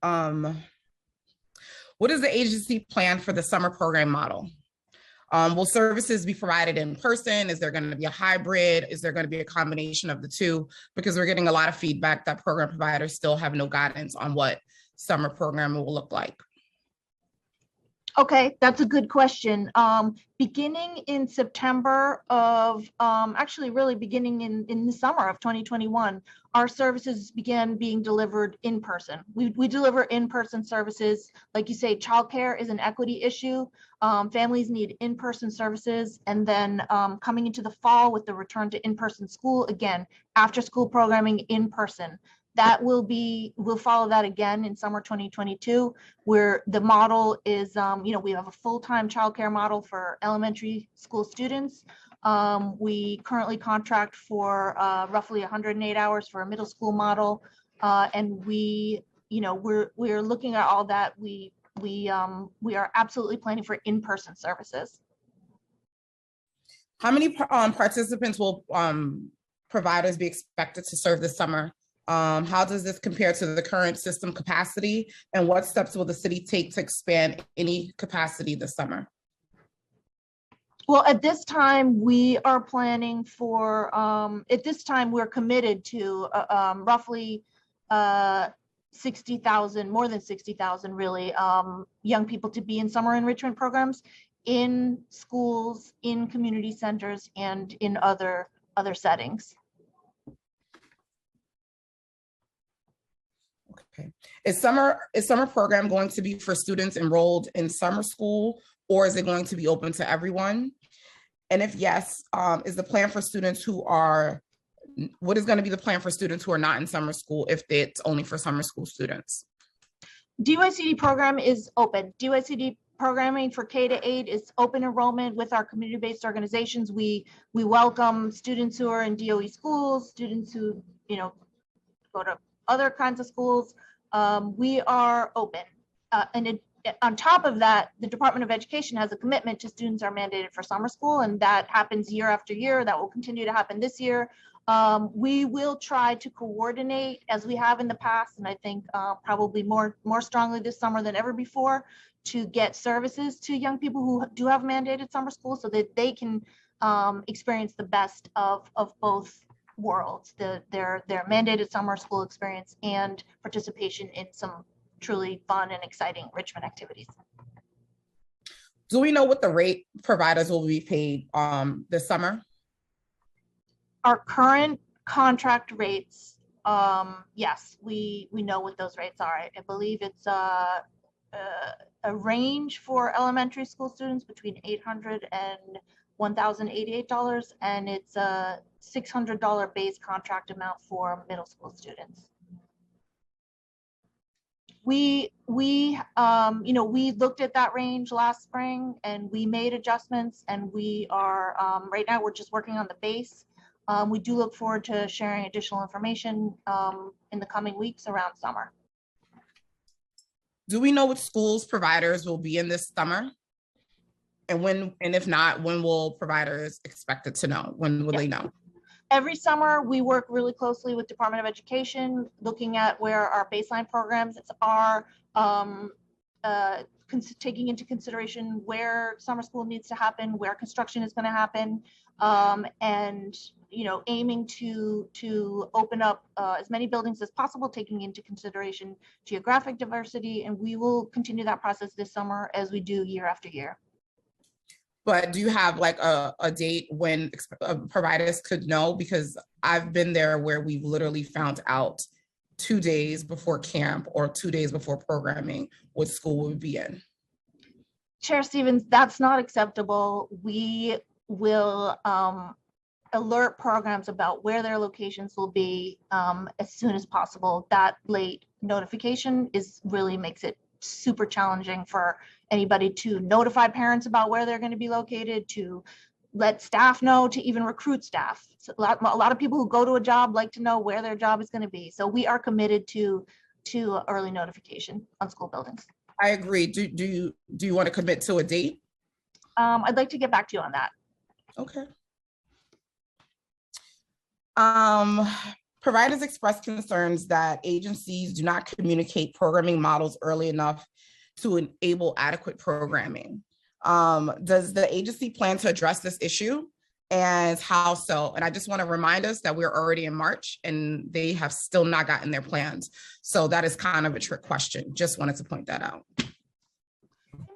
What is the agency plan for the summer program model? Will services be provided in person? Is there going to be a hybrid? Is there going to be a combination of the two? Because we're getting a lot of feedback that program providers still have no guidance on what summer programming will look like. Okay, that's a good question. Beginning in September of, actually really beginning in the summer of 2021, our services began being delivered in person. We deliver in-person services. Like you say, childcare is an equity issue. Families need in-person services. And then coming into the fall with the return to in-person school, again, after school programming in person. That we'll follow that again in summer 2022, where the model is, we have a full-time childcare model for elementary school students. We currently contract for roughly 108 hours for a middle school model. And we're looking at all that. We are absolutely planning for in-person services. How many participants will providers be expected to serve this summer? How does this compare to the current system capacity, and what steps will the city take to expand any capacity this summer? Well, at this time, we are planning for, at this time, we're committed to roughly 60,000, more than 60,000 really, young people to be in summer enrichment programs in schools, in community centers, and in other settings. Okay. Is summer program going to be for students enrolled in summer school, or is it going to be open to everyone? And if yes, is the plan for students who are, what is going to be the plan for students who are not in summer school if it's only for summer school students? DYCD program is open. DYCD programming for K-8 is open enrollment with our community-based organizations. We welcome students who are in DOE schools, students who go to other kinds of schools. We are open. And on top of that, the Department of Education has a commitment to students are mandated for summer school, and that happens year after year. That will continue to happen this year. We will try to coordinate as we have in the past, and I think probably more strongly this summer than ever before, to get services to young people who do have mandated summer school so that they can experience the best of both worlds, their mandated summer school experience and participation in some truly fun and exciting enrichment activities. Do we know what the rate providers will be paid this summer? Our current contract rates, yes, we know what those rates are. I believe it's a range for elementary school students between $800 and $1,088, and it's a $600 base contract amount for middle school students. We looked at that range last spring and we made adjustments, and we are right now we're just working on the base. We do look forward to sharing additional information in the coming weeks around summer. Do we know which schools providers will be in this summer? And when, and if not, when will providers expect it to know? When will they know? Every summer, we work really closely with Department of Education, looking at where our baseline programs are, taking into consideration where summer school needs to happen, where construction is going to happen, and aiming to open up as many buildings as possible, taking into consideration geographic diversity, and we will continue that process this summer as we do year after year. But do you have like a date when providers could know? Because I've been there where we've literally found out 2 days before camp or 2 days before programming what school would be in. Chair Stevens, that's not acceptable. We will alert programs about where their locations will be as soon as possible, that late notification really makes it super challenging for anybody to notify parents about where they're going to be located, to let staff know, to even recruit staff. So a lot of people who go to a job like to know where their job is going to be. So we are committed to early notification on school buildings. I agree. Do you want to commit to a date? I'd like to get back to you on that. Okay. Providers express concerns that agencies do not communicate programming models early enough to enable adequate programming. Does the agency plan to address this issue, and how so? And I just want to remind us that we're already in March and they have still not gotten their plans. So that is kind of a trick question. Just wanted to point that out. I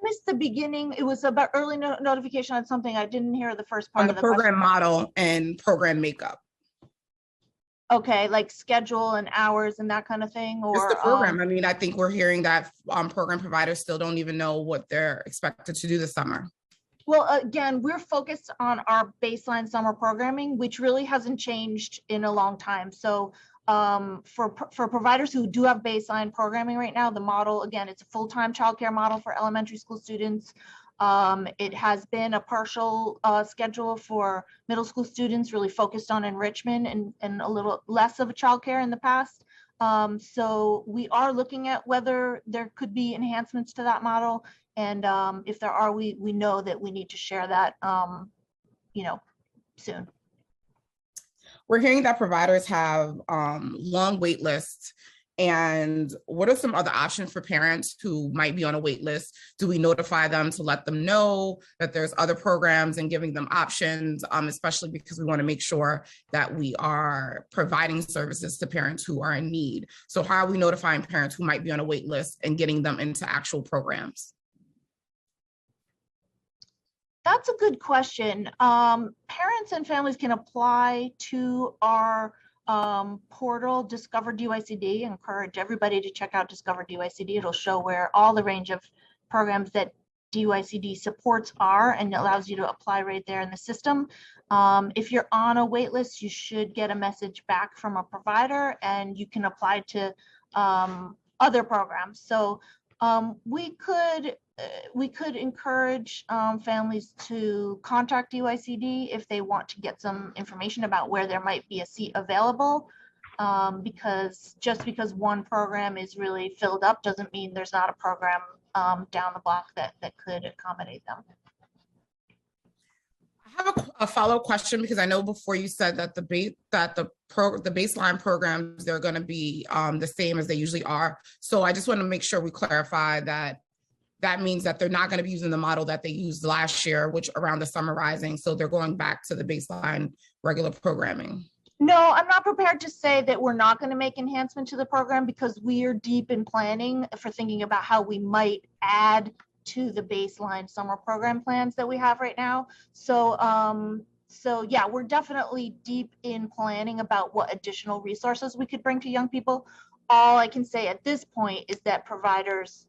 missed the beginning. It was about early notification on something. I didn't hear the first part On of the the program question. model and program makeup. Okay, like schedule and hours and that kind of thing, or Just the program. I mean, I think we're hearing that program providers still don't even know what they're expected to do this summer. Well, again, we're focused on our baseline summer programming, which really hasn't changed in a long time. So for providers who do have baseline programming right now, the model, again, it's a full-time childcare model for elementary school students. It has been a partial schedule for middle school students, really focused on enrichment and a little less of a childcare in the past. So we are looking at whether there could be enhancements to that model. And if there are, we know that we need to share that, soon. We're hearing that providers have long wait lists. And what are some other options for parents who might be on a wait list? Do we notify them to let them know that there's other programs and giving them options, especially because we want to make sure that we are providing services to parents who are in need? So how are we notifying parents who might be on a wait list and getting them into actual programs? That's a good question. Parents and families can apply to our portal, Discover DYCD. Encourage everybody to check out Discover DYCD. It'll show where all the range of programs that DYCD supports are, and it allows you to apply right there in the system. If you're on a wait list, you should get a message back from a provider and you can apply to other programs. So we could encourage families to contact DYCD if they want to get some information about where there might be a seat available, because just because one program is really filled up doesn't mean there's not a program down the block that could accommodate them. I have a follow-up question, because I know before you said that the baseline programs, they're going to be the same as they usually are. So I just want to make sure we clarify that that means that they're not going to be using the model that they used last year, which around the summer rising. So they're going back to the baseline regular programming. No, I'm not prepared to say that we're not going to make enhancement to the program, because we are deep in planning for thinking about how we might add to the baseline summer program plans that we have right now. So yeah, we're definitely deep in planning about what additional resources we could bring to young people. All I can say at this point is that providers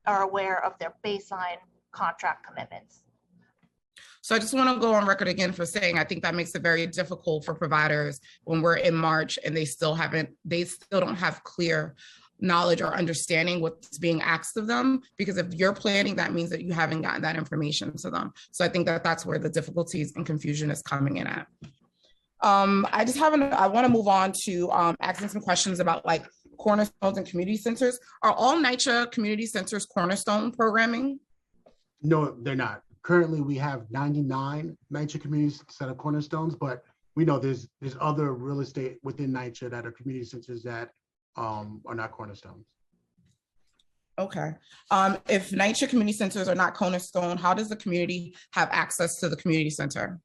are aware of their baseline contract commitments. So I just want to go on record again for saying I think that makes it very difficult for providers when we're in March and they still don't have clear knowledge or understanding what's being asked of them, because if you're planning, that means that you haven't gotten that information to them. So I think that that's where the difficulties and confusion is coming in at. I want to move on to asking some questions about like cornerstones and community centers. Are all NYCHA community centers cornerstone programming? No, they're not. Currently, we have 99 NYCHA community centers that are cornerstones, but we know there's other real estate within NYCHA that are community centers that are not cornerstones. Okay. If NYCHA community centers are not cornerstone, how does the community have access to the community center?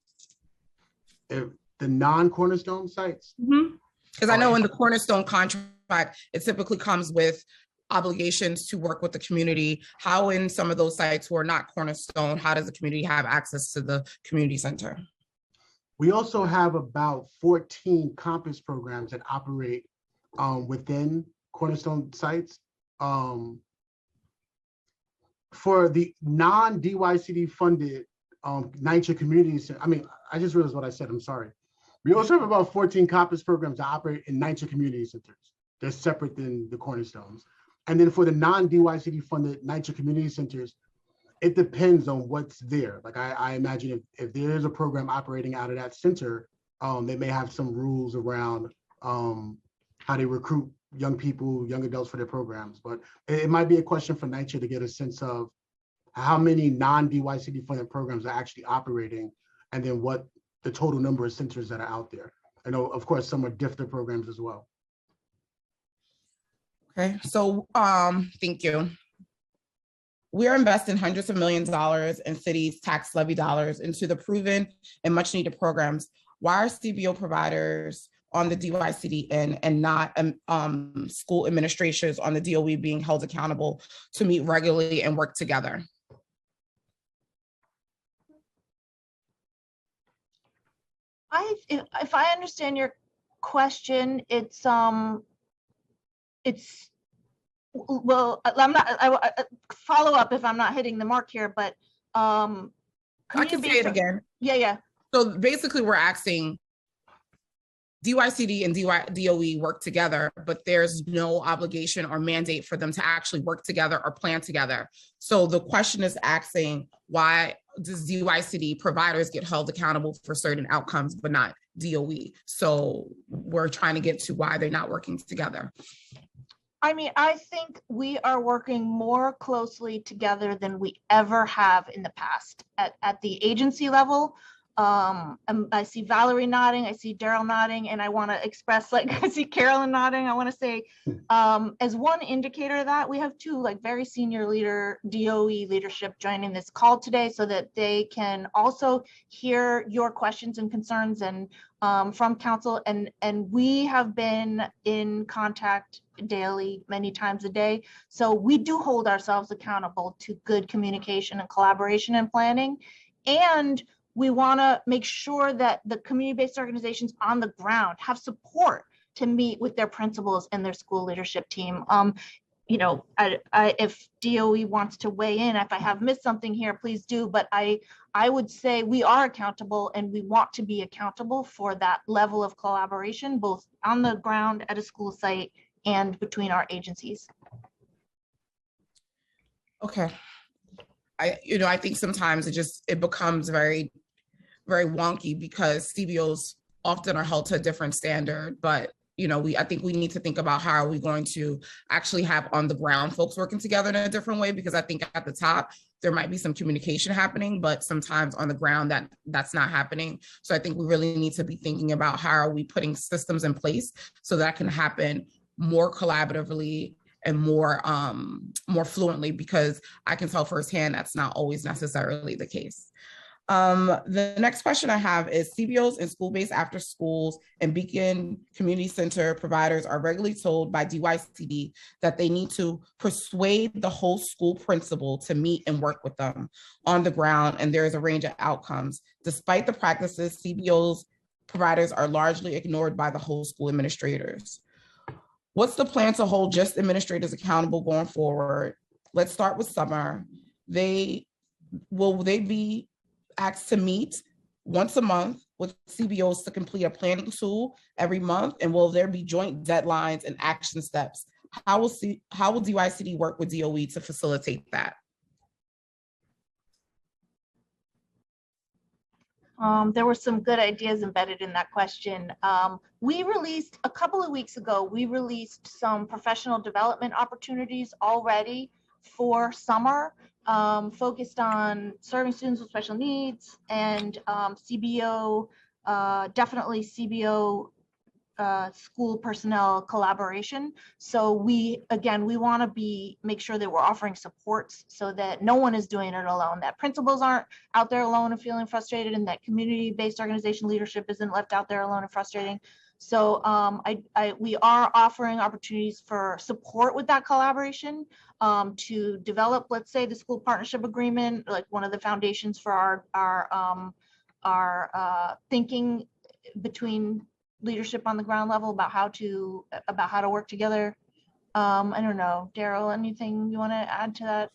If the non-cornerstone sites? Because I know in the cornerstone contract, it typically comes with obligations to work with the community. How in some of those sites who are not cornerstone, how does the community have access to the community center? We also have about 14 campus programs that operate within cornerstone sites. For the non-DYCD funded NYCHA communities, I just realized what I said, I'm sorry. We also have about 14 campus programs that operate in NYCHA community centers. They're separate than the cornerstones. And then for the non-DYCD funded NYCHA community centers, it depends on what's there. Like I imagine if there is a program operating out of that center, they may have some rules around how they recruit young people, young adults for their programs. But it might be a question for NYCHA to get a sense of how many non-DYCD funded programs are actually operating, and then what the total number of centers that are out there. I know, of course, some are DFTA programs as well. Okay, so thank you. We are investing hundreds of millions of dollars in cities' tax levy dollars into the proven and much needed programs. Why are CBO providers on the DYCD end and not school administrators on the DOE being held accountable to meet regularly and work together? If I understand your question, it's well, I follow up if I'm not hitting the mark here, but I can say it again. Yeah. So basically we're asking DYCD and DOE work together, but there's no obligation or mandate for them to actually work together or plan together. So the question is asking, why does DYCD providers get held accountable for certain outcomes, but not DOE? So we're trying to get to why they're not working together. I mean, I think we are working more closely together than we ever have in the past at the agency level. I see Valerie nodding, I see Daryl nodding, and I want to express, like, I see Carolyn nodding. I want to say, as one indicator of that, we have two very senior DOE leadership joining this call today so that they can also hear your questions and concerns and from council. And we have been in contact daily, many times a day. So we do hold ourselves accountable to good communication and collaboration and planning. And we want to make sure that the community-based organizations on the ground have support to meet with their principals and their school leadership team. If DOE wants to weigh in, if I have missed something here, please do. But I would say we are accountable, and we want to be accountable for that level of collaboration, both on the ground at a school site and between our agencies. Okay. I think sometimes it becomes very, very wonky because CBOs often are held to a different standard, but I think we need to think about how are we going to actually have on the ground folks working together in a different way, because I think at the top there might be some communication happening, but sometimes on the ground that's not happening. So I think we really need to be thinking about how are we putting systems in place so that can happen more collaboratively and more fluently, because I can tell firsthand that's not always necessarily the case. The next question I have is, CBOs and school-based after schools and Beacon Community Center providers are regularly told by DYCD that they need to persuade the whole school principal to meet and work with them on the ground, and there is a range of outcomes. Despite the practices, CBOs providers are largely ignored by the whole school administrators. What's the plan to hold just administrators accountable going forward? Let's start with Summer. Will they be asked to meet once a month with CBOs to complete a planning tool every month? And will there be joint deadlines and action steps? How will DYCD work with DOE to facilitate that? There were some good ideas embedded in that question. We released, a couple of weeks ago, we released some professional development opportunities already for summer, focused on serving students with special needs and CBO, definitely CBO school personnel collaboration. So we want to make sure that we're offering supports so that no one is doing it alone, that principals aren't out there alone and feeling frustrated, and that community-based organization leadership isn't left out there alone and frustrating. So we are offering opportunities for support with that collaboration to develop, let's say, the school partnership agreement, like one of the foundations for our thinking between leadership on the ground level about how to work together. I don't know, Daryl, anything you want to add to that?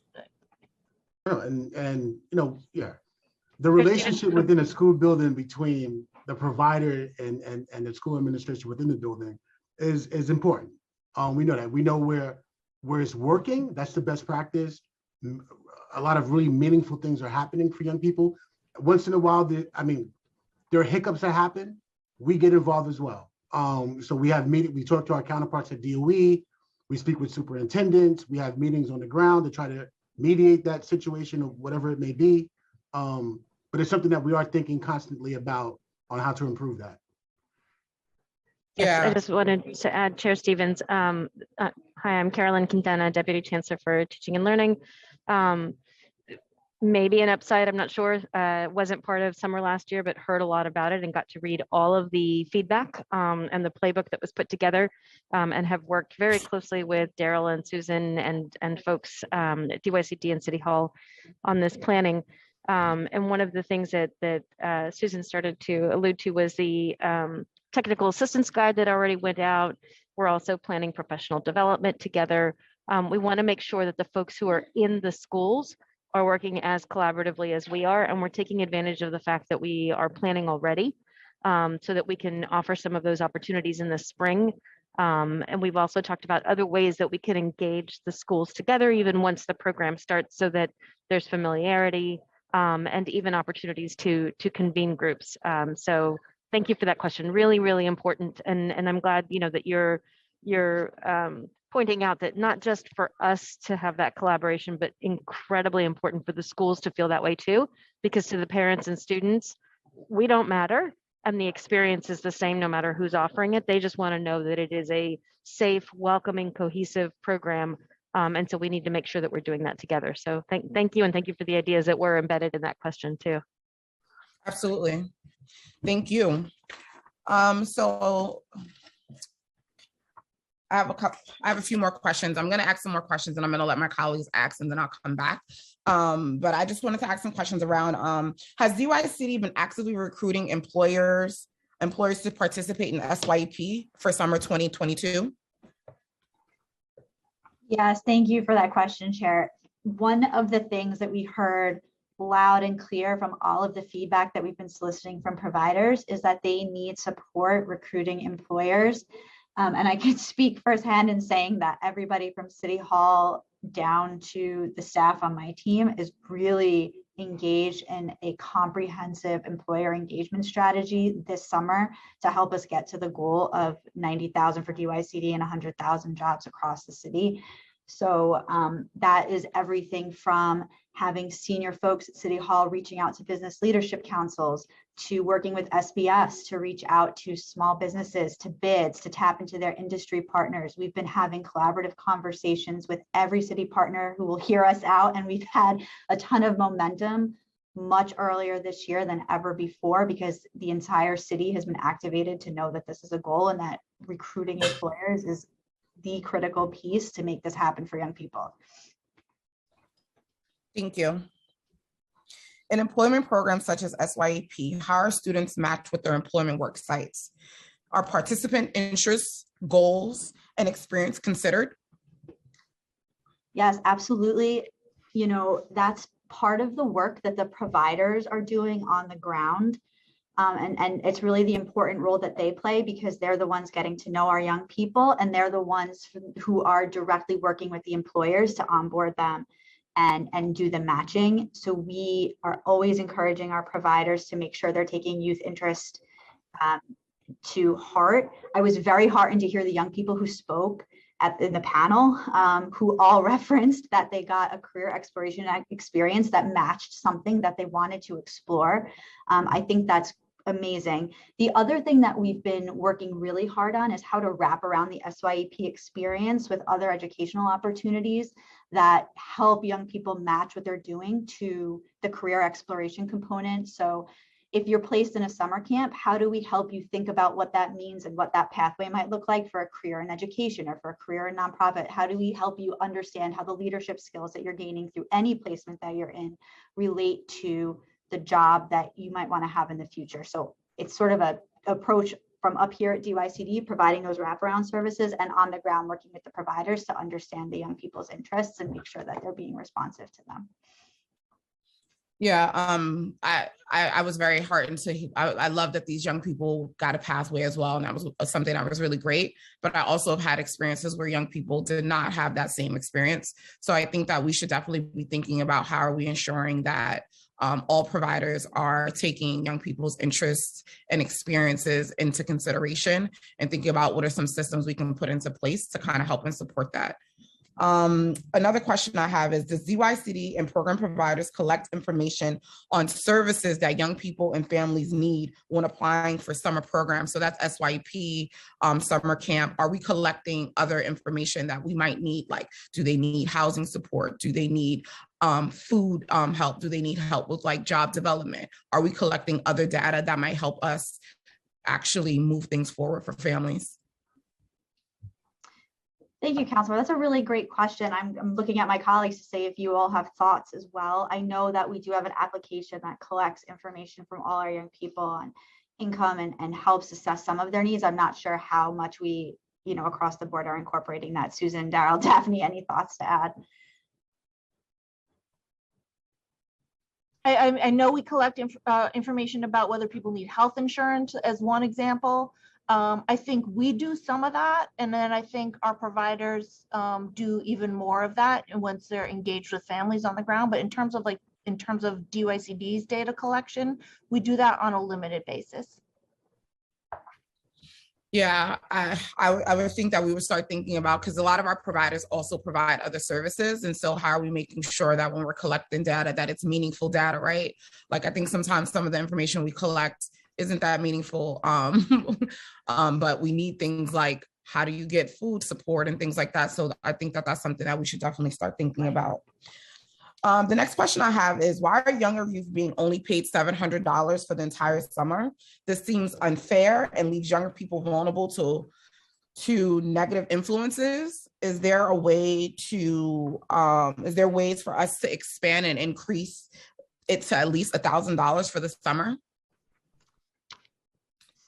The relationship within a school building between the provider and the school administration within the building is important. We know that. We know where it's working. That's the best practice. A lot of really meaningful things are happening for young people. Once in a while, there are hiccups that happen. We get involved as well. So we have meetings. We talk to our counterparts at DOE. We speak with superintendents. We have meetings on the ground to try to mediate that situation or whatever it may be. But it's something that we are thinking constantly about on how to improve that. Yes, I just wanted to add, Chair Stevens. Hi, I'm Carolyn Quintana, Deputy Chancellor for Teaching and Learning. Maybe an upside, I'm not sure. Wasn't part of summer last year, but heard a lot about it and got to read all of the feedback and the playbook that was put together, and have worked very closely with Daryl and Susan and folks at DYCD and City Hall on this planning. And one of the things that Susan started to allude to was the technical assistance guide that already went out. We're also planning professional development together. We want to make sure that the folks who are in the schools are working as collaboratively as we are, and we're taking advantage of the fact that we are planning already, so that we can offer some of those opportunities in the spring. And we've also talked about other ways that we can engage the schools together even once the program starts, so that there's familiarity and even opportunities to convene groups. So thank you for that question. Really, really important. And I'm glad, that you're pointing out that not just for us to have that collaboration, but incredibly important for the schools to feel that way too, because to the parents and students, we don't matter. And the experience is the same no matter who's offering it. They just want to know that it is a safe, welcoming, cohesive program. And so we need to make sure that we're doing that together. So thank you. And thank you for the ideas that were embedded in that question too. Absolutely. Thank you. So I have a few more questions. I'm going to ask some more questions and I'm going to let my colleagues ask and then I'll come back. But I just wanted to ask some questions around, has DYCD been actively recruiting employers to participate in SYP for summer 2022? Yes, thank you for that question, Chair. One of the things that we heard loud and clear from all of the feedback that we've been soliciting from providers is that they need support recruiting employers. And I can speak firsthand in saying that everybody from City Hall down to the staff on my team is really engaged in a comprehensive employer engagement strategy this summer to help us get to the goal of 90,000 for DYCD and 100,000 jobs across the city. So that is everything from having senior folks at City Hall reaching out to business leadership councils, to working with SBFs to reach out to small businesses, to bids, to tap into their industry partners. We've been having collaborative conversations with every city partner who will hear us out, and we've had a ton of momentum much earlier this year than ever before, because the entire city has been activated to know that this is a goal and that recruiting employers is the critical piece to make this happen for young people. Thank you. In employment programs such as SYEP, how are students matched with their employment work sites? Are participant interests, goals, and experience considered? Yes, absolutely. That's part of the work that the providers are doing on the ground. And it's really the important role that they play, because they're the ones getting to know our young people, and they're the ones who are directly working with the employers to onboard them and do the matching. So we are always encouraging our providers to make sure they're taking youth interest to heart. I was very heartened to hear the young people who spoke in the panel, who all referenced that they got a career exploration experience that matched something that they wanted to explore. I think that's amazing. The other thing that we've been working really hard on is how to wrap around the SYEP experience with other educational opportunities that help young people match what they're doing to the career exploration component. So if you're placed in a summer camp, how do we help you think about what that means and what that pathway might look like for a career in education or for a career in nonprofit? How do we help you understand how the leadership skills that you're gaining through any placement that you're in relate to the job that you might want to have in the future? So it's sort of a approach from up here at DYCD, providing those wraparound services, and on the ground working with the providers to understand the young people's interests and make sure that they're being responsive to them. Yeah, I was very heartened to, I love that these young people got a pathway as well. And that was something that was really great. But I also have had experiences where young people did not have that same experience. So I think that we should definitely be thinking about how are we ensuring that all providers are taking young people's interests and experiences into consideration and thinking about what are some systems we can put into place to kind of help and support that. Another question I have is, does DYCD and program providers collect information on services that young people and families need when applying for summer programs? So that's SYP, summer camp. Are we collecting other information that we might need? Like, do they need housing support? Do they need food help? Do they need help with like job development? Are we collecting other data that might help us actually move things forward for families? Thank you, Counselor. That's a really great question. I'm looking at my colleagues to say if you all have thoughts as well. I know that we do have an application that collects information from all our young people on income and helps assess some of their needs. I'm not sure how much we, across the board are incorporating that. Susan, Daryl, Daphne, any thoughts to add? I know we collect information about whether people need health insurance as one example. I think we do some of that, and then I think our providers do even more of that and once they're engaged with families on the ground. But in terms of DYCD's data collection, we do that on a limited basis. Yeah, I would think that we would start thinking about, because a lot of our providers also provide other services. And so how are we making sure that when we're collecting data, that it's meaningful data, right? Like, I think sometimes some of the information we collect isn't that meaningful, but we need things like, how do you get food support and things like that? So I think that that's something that we should definitely start thinking about. The next question I have is, why are younger youth being only paid $700 for the entire summer? This seems unfair and leaves younger people vulnerable to negative influences. Is there a way to, is there ways for us to expand and increase it to at least $1,000 for the summer?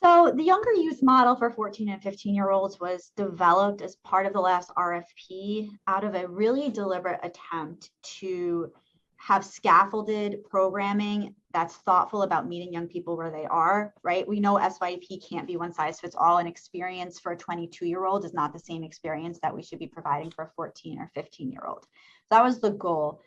So the younger youth model for 14 and 15-year-olds was developed as part of the last RFP out of a really deliberate attempt to have scaffolded programming that's thoughtful about meeting young people where they are, right? We know SYP can't be one size fits all, and experience for a 22-year-old is not the same experience that we should be providing for a 14 or 15-year-old. So that was the goal.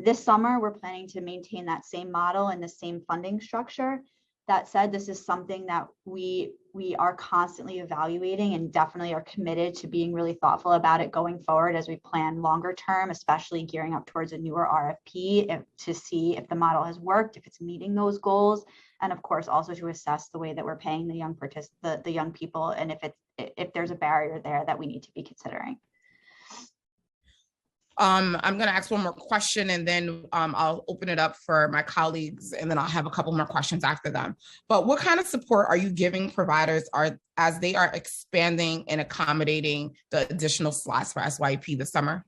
This summer, we're planning to maintain that same model and the same funding structure. That said, this is something that we are constantly evaluating and definitely are committed to being really thoughtful about it going forward as we plan longer term, especially gearing up towards a newer RFP to see if the model has worked, if it's meeting those goals, and of course also to assess the way that we're paying the young people, and if there's a barrier there that we need to be considering. I'm going to ask one more question, and then I'll open it up for my colleagues, and then I'll have a couple more questions after them. But what kind of support are you giving providers as they are expanding and accommodating the additional slots for SYP this summer?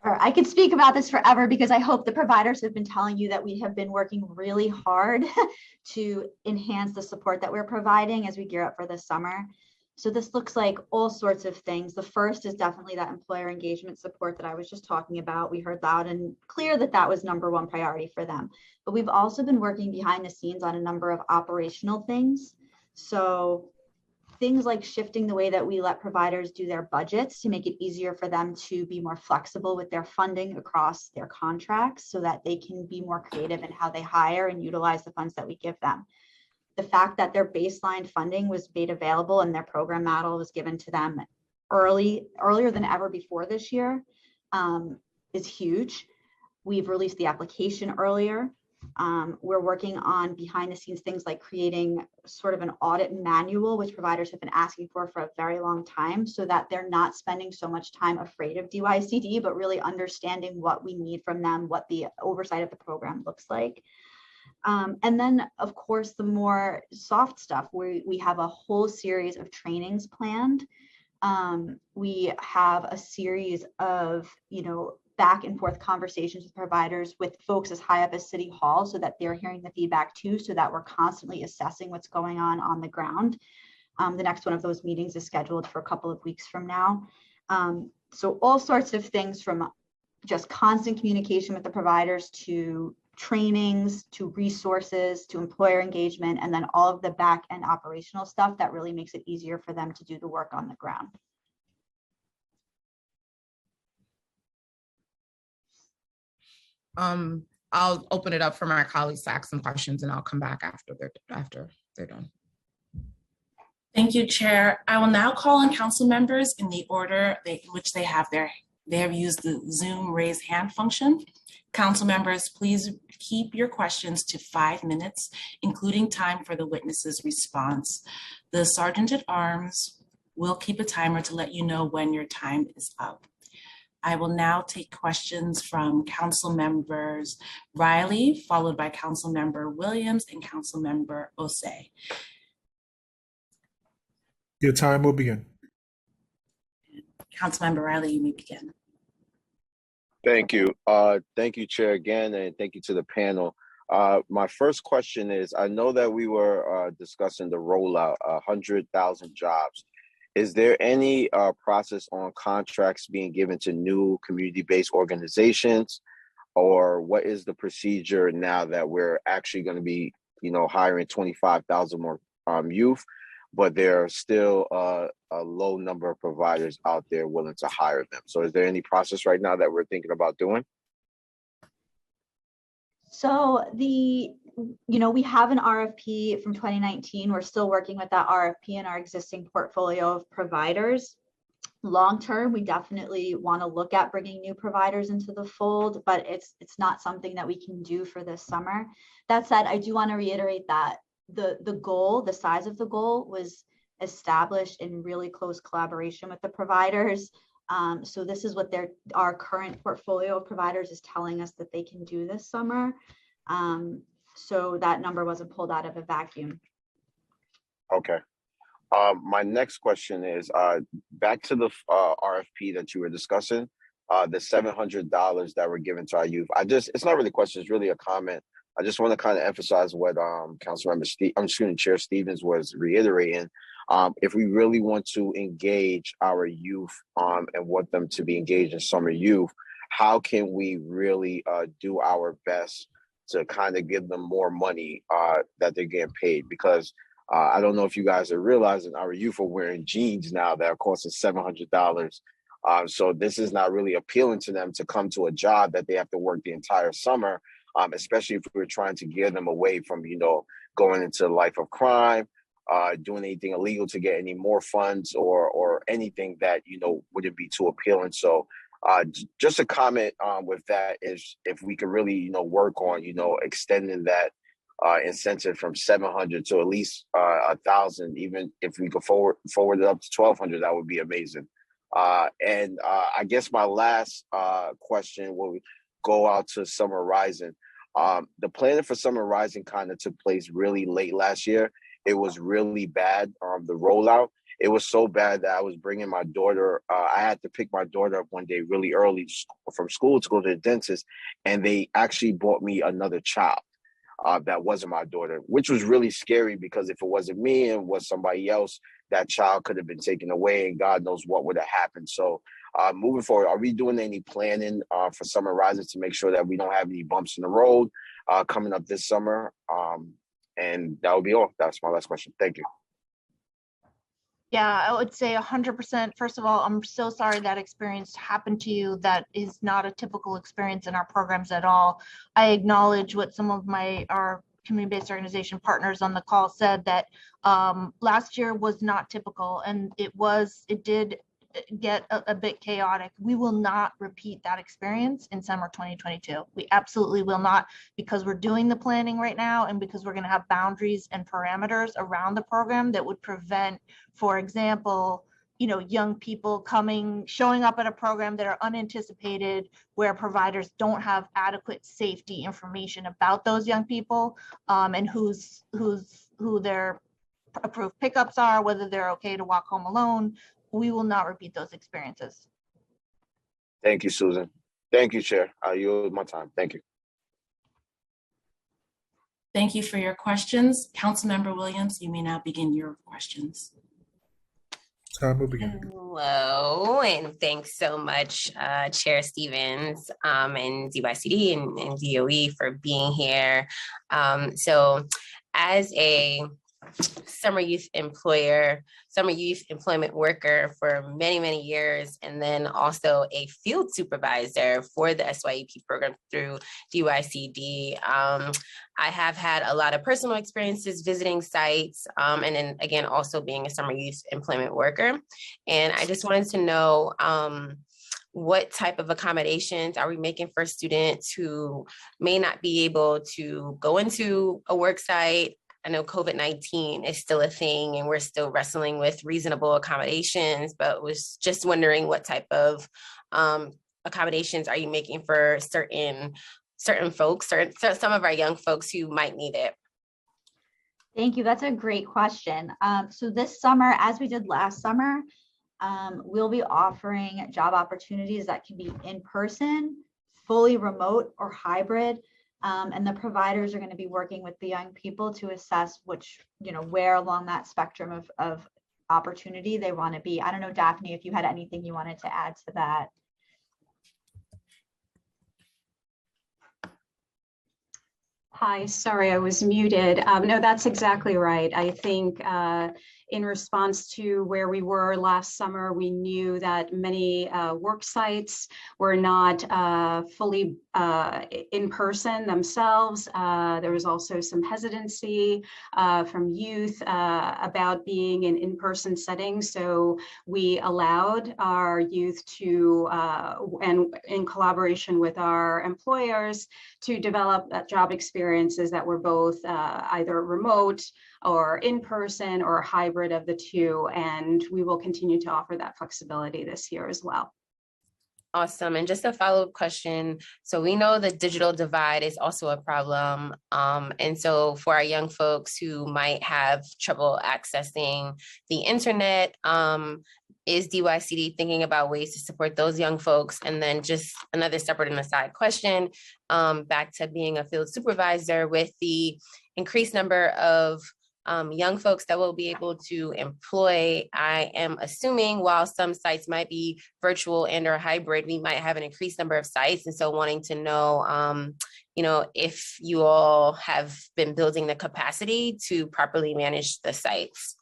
Sure. I could speak about this forever because I hope the providers have been telling you that we have been working really hard to enhance the support that we're providing as we gear up for this summer. So this looks like all sorts of things. The first is definitely that employer engagement support that I was just talking about. We heard loud and clear that that was #1 priority for them. But we've also been working behind the scenes on a number of operational things. So things like shifting the way that we let providers do their budgets to make it easier for them to be more flexible with their funding across their contracts so that they can be more creative in how they hire and utilize the funds that we give them. The fact that their baseline funding was made available and their program model was given to them earlier than ever before this year is huge. We've released the application earlier. We're working on behind the scenes things like creating sort of an audit manual, which providers have been asking for a very long time, so that they're not spending so much time afraid of DYCD, but really understanding what we need from them, what the oversight of the program looks like. And then, of course, the more soft stuff, we have a whole series of trainings planned. We have a series of, back and forth conversations with providers, with folks as high up as City Hall, so that they're hearing the feedback too, so that we're constantly assessing what's going on the ground. The next one of those meetings is scheduled for a couple of weeks from now. So all sorts of things, from just constant communication with the providers to trainings to resources to employer engagement, and then all of the back end operational stuff that really makes it easier for them to do the work on the ground. I'll open it up for my colleagues to ask some questions, and I'll come back after they're done. Thank you, Chair. I will now call on council members in the order in which they have used the Zoom raise hand function. Council members, please keep your questions to 5 minutes, including time for the witness's response. The Sergeant at Arms will keep a timer to let you know when your time is up. I will now take questions from Council Members Riley, followed by Council Member Williams and Council Member Osei. Your time will begin. Councilmember Riley, you may begin. Thank you. Thank you, Chair, again, and thank you to the panel. My first question is, I know that we were discussing the rollout, 100,000 jobs. Is there any process on contracts being given to new community-based organizations? Or what is the procedure now that we're actually going to be, hiring 25,000 more youth, but there are still a low number of providers out there willing to hire them? So is there any process right now that we're thinking about doing? So we have an RFP from 2019. We're still working with that RFP in our existing portfolio of providers. Long term, we definitely want to look at bringing new providers into the fold, but it's not something that we can do for this summer. That said, I do want to reiterate that the goal, the size of the goal, was established in really close collaboration with the providers. So this is what our current portfolio of providers is telling us that they can do this summer. So that number wasn't pulled out of a vacuum. Okay. My next question is back to the RFP that you were discussing, the $700 that were given to our youth. It's not really a question, it's really a comment. I just want to kind of emphasize what Chair Stevens was reiterating. If we really want to engage our youth and want them to be engaged in summer youth, how can we really do our best to kind of give them more money that they're getting paid? Because I don't know if you guys are realizing our youth are wearing jeans now that are costing $700. So this is not really appealing to them to come to a job that they have to work the entire summer, especially if we're trying to gear them away from, going into the life of crime, doing anything illegal to get any more funds or anything that, wouldn't be too appealing. So just a comment with that is if we could really, work on, extending that incentive from 700 to at least 1,000. Even if we could forward it up to 1,200, that would be amazing. And I guess my last question will go out to Summer Rising. The planning for Summer Rising kind of took place really late last year. It was really bad. The rollout, it was so bad that I was bringing my daughter. I had to pick my daughter up one day really early from school to go to the dentist, and they actually brought me another child. That wasn't my daughter, which was really scary because if it wasn't me and was somebody else, that child could have been taken away and God knows what would have happened. So moving forward, are we doing any planning for Summer Rising to make sure that we don't have any bumps in the road coming up this summer? And that would be all. That's my last question. Thank you. Yeah, I would say 100%. First of all, I'm so sorry that experience happened to you. That is not a typical experience in our programs at all. I acknowledge what some of our community-based organization partners on the call said, that last year was not typical, and it did get a bit chaotic. We will not repeat that experience in summer 2022. We absolutely will not, because we're doing the planning right now and because we're going to have boundaries and parameters around the program that would prevent, for example, young people showing up at a program that are unanticipated, where providers don't have adequate safety information about those young people, and who their approved pickups are, whether they're okay to walk home alone. We will not repeat those experiences. Thank you, Susan. Thank you, Chair. I yield my time. Thank you. Thank you for your questions. Councilmember Williams, you may now begin your questions. Time will begin. Hello, and thanks so much, Chair Stevens, and DYCD and DOE for being here. So as a summer youth employment worker for many, many years, and then also a field supervisor for the SYEP program through DYCD. I have had a lot of personal experiences visiting sites, and then again, also being a summer youth employment worker. And I just wanted to know what type of accommodations are we making for students who may not be able to go into a work site. I know COVID-19 is still a thing and we're still wrestling with reasonable accommodations, but was just wondering what type of accommodations are you making for certain folks, some of our young folks who might need it. Thank you. That's a great question. So this summer, as we did last summer, we'll be offering job opportunities that can be in person, fully remote, or hybrid. And the providers are going to be working with the young people to assess where along that spectrum of opportunity they want to be. I don't know, Daphne, if you had anything you wanted to add to that. Hi, sorry, I was muted. No, that's exactly right. I think in response to where we were last summer, we knew that many work sites were not fully in person themselves. There was also some hesitancy from youth about being in in-person settings. So we allowed our youth to, and in collaboration with our employers, to develop job experiences that were both either remote or in person or a hybrid of the two. And we will continue to offer that flexibility this year as well. Awesome. And just a follow-up question. So we know the digital divide is also a problem. And so for our young folks who might have trouble accessing the internet, is DYCD thinking about ways to support those young folks? And then just another separate and aside question, back to being a field supervisor, with the increased number of young folks that will be able to employ, I am assuming while some sites might be virtual and or hybrid, we might have an increased number of sites. And so wanting to know, if you all have been building the capacity to properly manage the sites.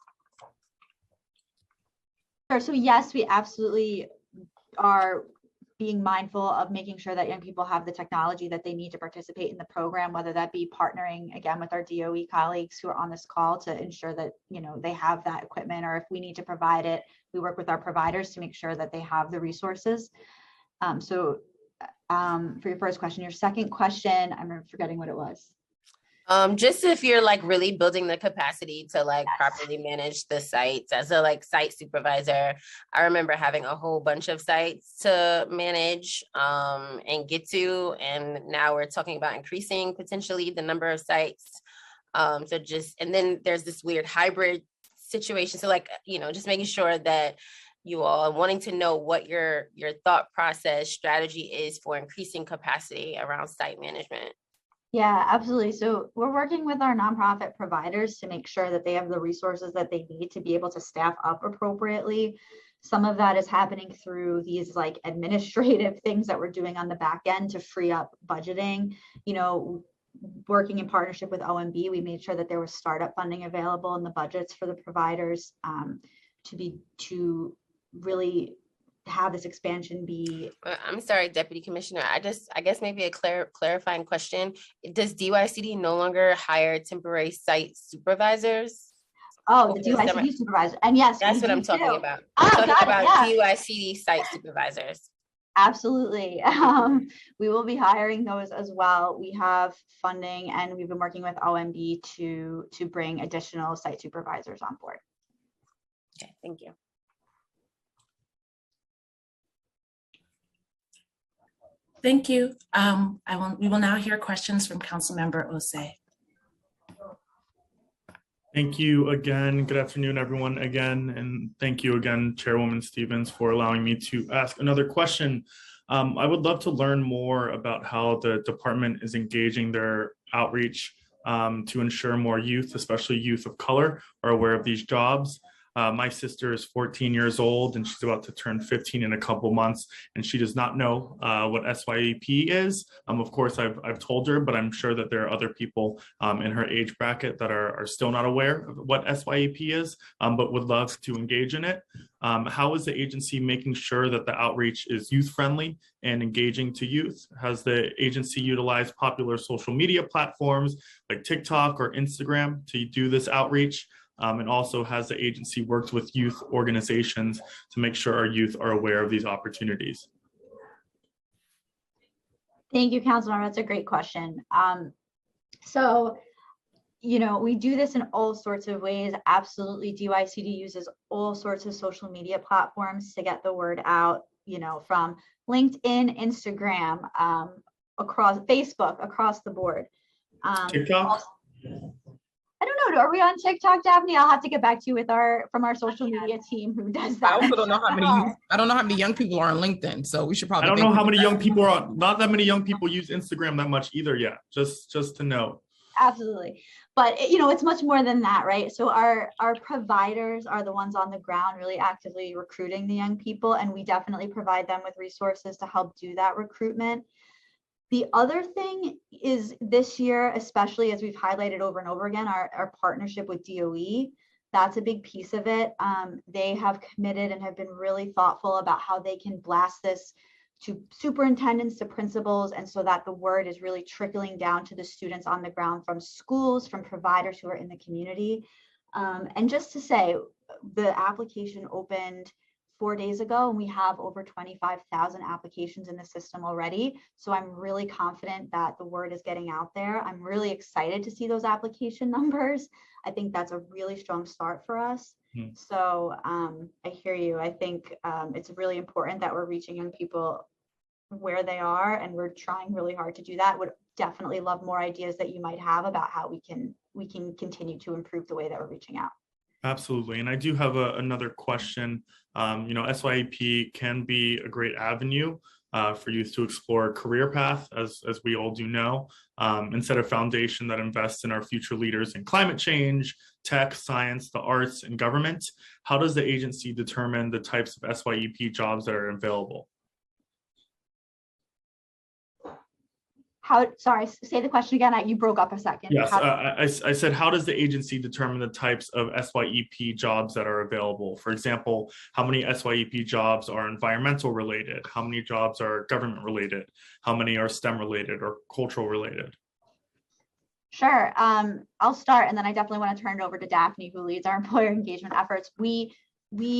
Sure. So yes, we absolutely are being mindful of making sure that young people have the technology that they need to participate in the program, whether that be partnering again with our DOE colleagues who are on this call to ensure that they have that equipment, or if we need to provide it, we work with our providers to make sure that they have the resources. For your first question, your second question, I'm forgetting what it was. Just if you're like really building the capacity to like properly manage the sites as a like site supervisor. I remember having a whole bunch of sites to manage and get to, and now we're talking about increasing potentially the number of sites. And then there's this weird hybrid situation. So like, just making sure that you all are wanting to know what your thought process strategy is for increasing capacity around site management. Yeah, absolutely. So we're working with our nonprofit providers to make sure that they have the resources that they need to be able to staff up appropriately. Some of that is happening through these like administrative things that we're doing on the back end to free up budgeting. Working in partnership with OMB, we made sure that there was startup funding available in the budgets for the providers to really have this expansion be. I'm sorry, Deputy Commissioner. I guess maybe a clarifying question. Does DYCD no longer hire temporary site supervisors? Oh, the DYCD supervisor. And yes, that's what I'm talking about. I'm talking about DYCD site supervisors. Absolutely. We will be hiring those as well. We have funding and we've been working with OMB to bring additional site supervisors on board. Okay, thank you. Thank you. We will now hear questions from Councilmember Osei. Thank you again. Good afternoon, everyone again. And thank you again, Chairwoman Stevens, for allowing me to ask another question. I would love to learn more about how the department is engaging their outreach to ensure more youth, especially youth of color, are aware of these jobs. My sister is 14 years old and she's about to turn 15 in a couple months, and she does not know what SYEP is. Of course, I've told her, but I'm sure that there are other people in her age bracket that are still not aware of what SYEP is, but would love to engage in it. How is the agency making sure that the outreach is youth-friendly and engaging to youth? Has the agency utilized popular social media platforms like TikTok or Instagram to do this outreach? And also, has the agency worked with youth organizations to make sure our youth are aware of these opportunities? Thank you, Councilmember. That's a great question. So, you know, we do this in all sorts of ways. Absolutely, DYCD uses all sorts of social media platforms to get the word out, you know, from LinkedIn, Instagram, across Facebook, across the board. TikTok? I don't know. Are we on TikTok, Daphne? I'll have to get back to you with from our social media team who does that. I also don't know how many young people are on LinkedIn, so we should probably. I don't know how many young people are on. Not that many young people use Instagram that much either yet. Just to know. Absolutely. But, you know, it's much more than that, right? So our providers are the ones on the ground really actively recruiting the young people, and we definitely provide them with resources to help do that recruitment. The other thing is this year, especially as we've highlighted over and over again, our partnership with DOE, that's a big piece of it. They have committed and have been really thoughtful about how they can blast this to superintendents, to principals, and so that the word is really trickling down to the students on the ground from schools, from providers who are in the community. And just to say, the application opened 4 days ago, and we have over 25,000 applications in the system already. So I'm really confident that the word is getting out there. I'm really excited to see those application numbers. I think that's a really strong start for us. So I hear you. I think it's really important that we're reaching young people where they are, and we're trying really hard to do that. Would definitely love more ideas that you might have about how we can continue to improve the way that we're reaching out. Absolutely. And I do have another question. You know, SYEP can be a great avenue for youth to explore a career path, as we all do know, and set a foundation that invests in our future leaders in climate change, tech, science, the arts, and government. How does the agency determine the types of SYEP jobs that are available? Sorry, say the question again. You broke up a second. Yes, I said, how does the agency determine the types of SYEP jobs that are available? For example, how many SYEP jobs are environmental related? How many jobs are government related? How many are STEM related or cultural related? Sure. I'll start, and then I definitely want to turn it over to Daphne, who leads our employer engagement efforts. We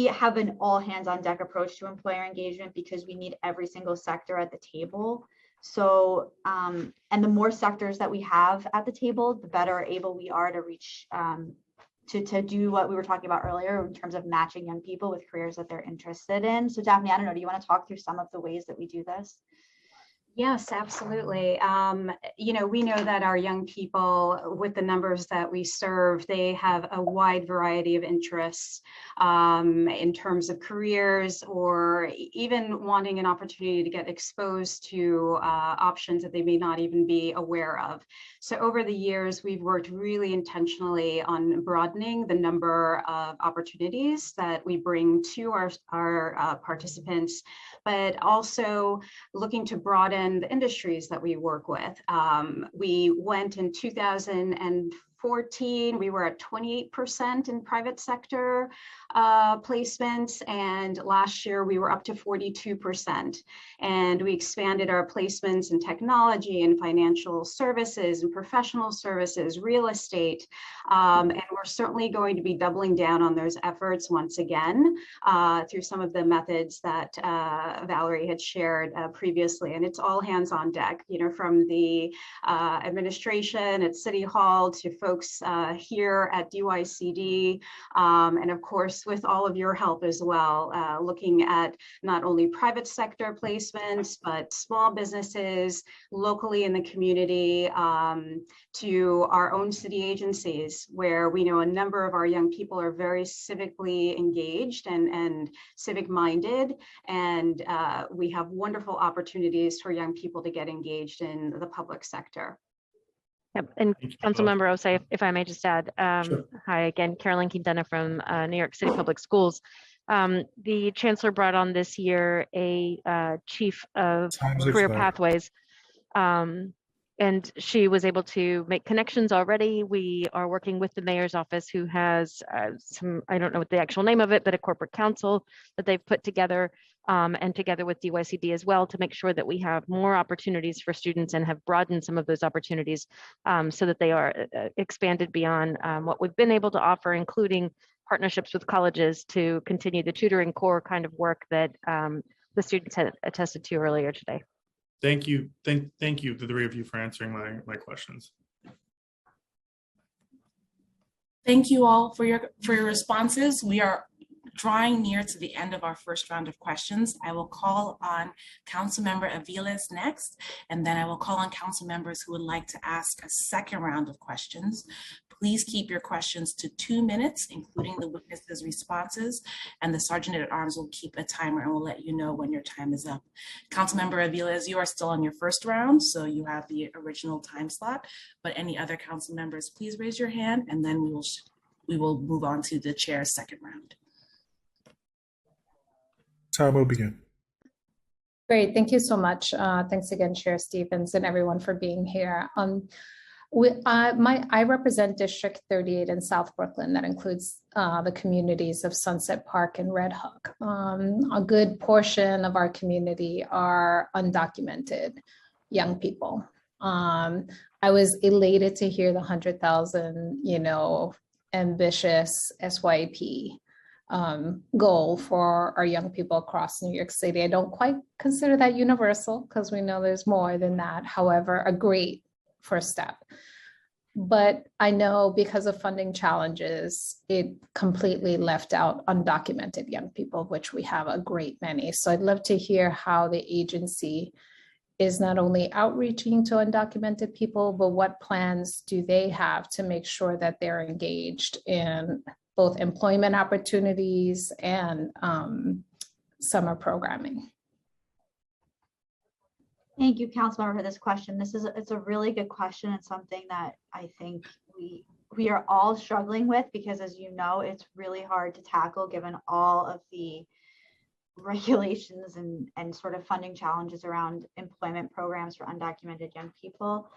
have an all hands on deck approach to employer engagement because we need every single sector at the table. So, and the more sectors that we have at the table, the better able we are to reach, to do what we were talking about earlier in terms of matching young people with careers that they're interested in. So Daphne, I don't know, do you want to talk through some of the ways that we do this? Yes, absolutely. You know, we know that our young people, with the numbers that we serve, they have a wide variety of interests in terms of careers, or even wanting an opportunity to get exposed to options that they may not even be aware of. So over the years, we've worked really intentionally on broadening the number of opportunities that we bring to our participants, but also looking to broaden the industries that we work with. We went in 2014, we were at 28% in private sector placements, and last year we were up to 42%. And we expanded our placements in technology and financial services and professional services, real estate, and we're certainly going to be doubling down on those efforts once again through some of the methods that Valerie had shared previously. And it's all hands on deck, you know, from the administration at City Hall to folks here at DYCD, and of course with all of your help as well, looking at not only private sector placements, but small businesses locally in the community, to our own city agencies, where we know a number of our young people are very civically engaged and civic minded, and we have wonderful opportunities for young people to get engaged in the public sector. Yep. And Thank you both. Councilmember Osei, if I may just add, hi again, Carolyn Quintana from New York City Public Schools. The chancellor brought on this year a chief of Time's career expired. pathways. And she was able to make connections already. We are working with the mayor's office, who has some, I don't know what the actual name of it, but a corporate council that they've put together, and together with DYCD as well, to make sure that we have more opportunities for students and have broadened some of those opportunities, so that they are expanded beyond what we've been able to offer, including partnerships with colleges to continue the tutoring core kind of work that the students had attested to earlier today. Thank you. Thank you, the three of you, for answering my questions. Thank you all for your responses. We are drawing near to the end of our first round of questions. I will call on Councilmember Aviles next, and then I will call on council members who would like to ask a second round of questions. Please keep your questions to 2 minutes, including the witnesses' responses, and the Sergeant at Arms will keep a timer and will let you know when your time is up. Councilmember Aviles, you are still on your first round, so you have the original time slot, but any other council members, please raise your hand, and then we will move on to the chair's second round. Time will begin. Great, thank you so much. Thanks again, Chair Stevens, and everyone for being here. I represent District 38 in South Brooklyn. That includes the communities of Sunset Park and Red Hook. A good portion of our community are undocumented young people. I was elated to hear the 100,000, ambitious SYP goal for our young people across New York City. I don't quite consider that universal because we know there's more than that. However, a great first step. But I know because of funding challenges, it completely left out undocumented young people, of which we have a great many. So I'd love to hear how the agency is not only outreaching to undocumented people, but what plans do they have to make sure that they're engaged in both employment opportunities and summer programming. Thank you, Councilmember, for this question. It's a really good question. It's something that I think we are all struggling with because, as you know, it's really hard to tackle given all of the regulations and sort of funding challenges around employment programs for undocumented young people.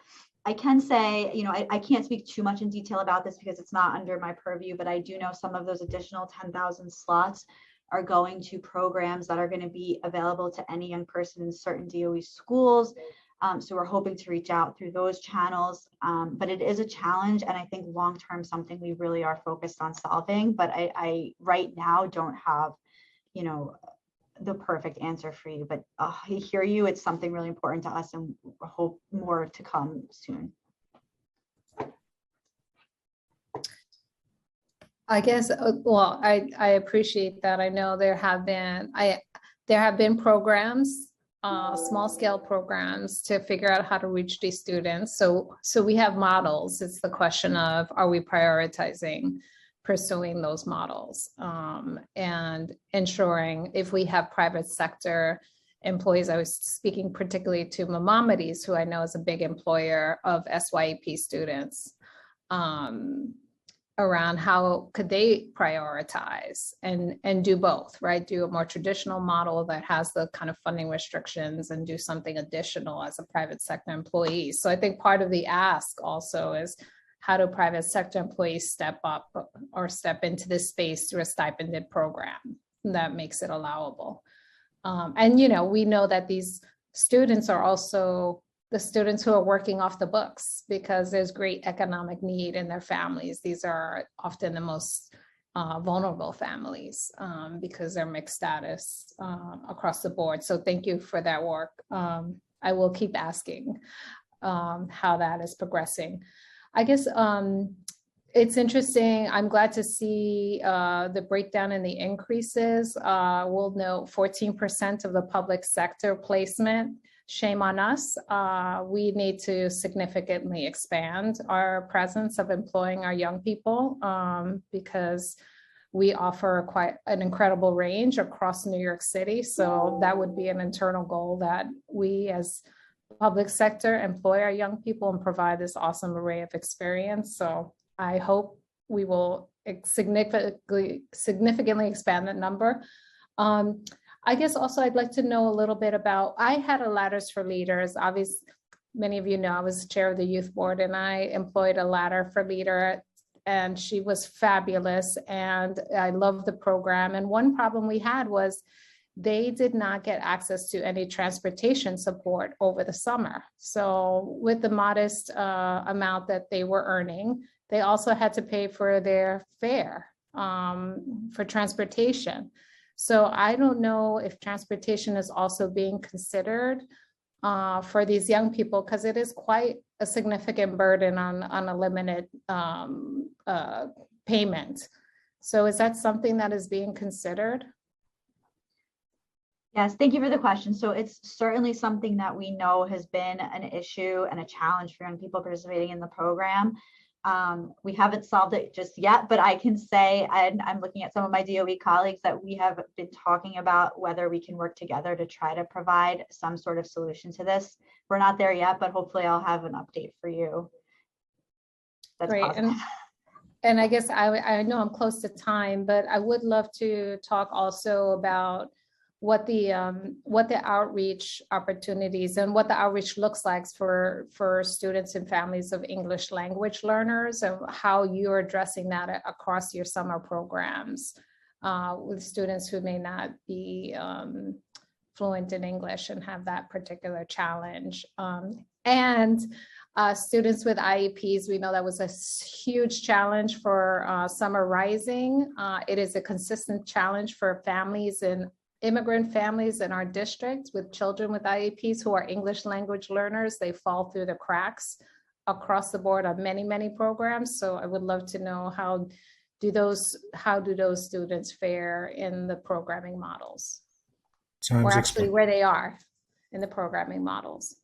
I can say, I can't speak too much in detail about this because it's not under my purview, but I do know some of those additional 10,000 slots are going to programs that are going to be available to any young person in certain DOE schools. So we're hoping to reach out through those channels, but it is a challenge. And I think long-term something we really are focused on solving, but I right now don't have, the perfect answer for you, but I hear you. It's something really important to us and hope more to come soon. I guess, well, I appreciate that. I know there have been programs, small scale programs to figure out how to reach these students. So we have models. It's the question of, are we prioritizing pursuing those models and ensuring if we have private sector employees. I was speaking particularly to Maimonides, who I know is a big employer of SYEP students, around how could they prioritize and do both, right? Do a more traditional model that has the kind of funding restrictions and do something additional as a private sector employee. So I think part of the ask also is, how do private sector employees step up or step into this space through a stipended program that makes it allowable? And, we know that these students are also the students who are working off the books because there's great economic need in their families. These are often the most vulnerable families because they're mixed status across the board. So thank you for that work. I will keep asking how that is progressing. I guess it's interesting. I'm glad to see the breakdown in the increases. We'll note 14% of the public sector placement. Shame on us. We need to significantly expand our presence of employing our young people because we offer quite an incredible range across New York City. So that would be an internal goal that we as public sector employ our young people and provide this awesome array of experience. So I hope we will significantly expand that number. I guess also I'd like to know a little bit about, I had a Ladders for Leaders. Obviously, many of you know I was chair of the youth board, and I employed a Ladder for Leader, and she was fabulous, and I loved the program. And one problem we had was they did not get access to any transportation support over the summer. So with the modest amount that they were earning, they also had to pay for their fare for transportation. So I don't know if transportation is also being considered for these young people, because it is quite a significant burden on a limited payment. So is that something that is being considered? Yes, thank you for the question. So it's certainly something that we know has been an issue and a challenge for young people participating in the program. We haven't solved it just yet, but I can say, and I'm looking at some of my DOE colleagues, that we have been talking about whether we can work together to try to provide some sort of solution to this. We're not there yet, but hopefully I'll have an update for you. That's great. positive. And I guess I know I'm close to time, but I would love to talk also about what the outreach opportunities and what the outreach looks like for students and families of English language learners, and how you're addressing that across your summer programs with students who may not be fluent in English and have that particular challenge. And students with IEPs, we know that was a huge challenge for Summer Rising. It is a consistent challenge for families and immigrant families in our district with children with IEPs who are English language learners. They fall through the cracks across the board on many, many programs. So I would love to know how do those students fare in the programming models? Or actually where they are in the programming models.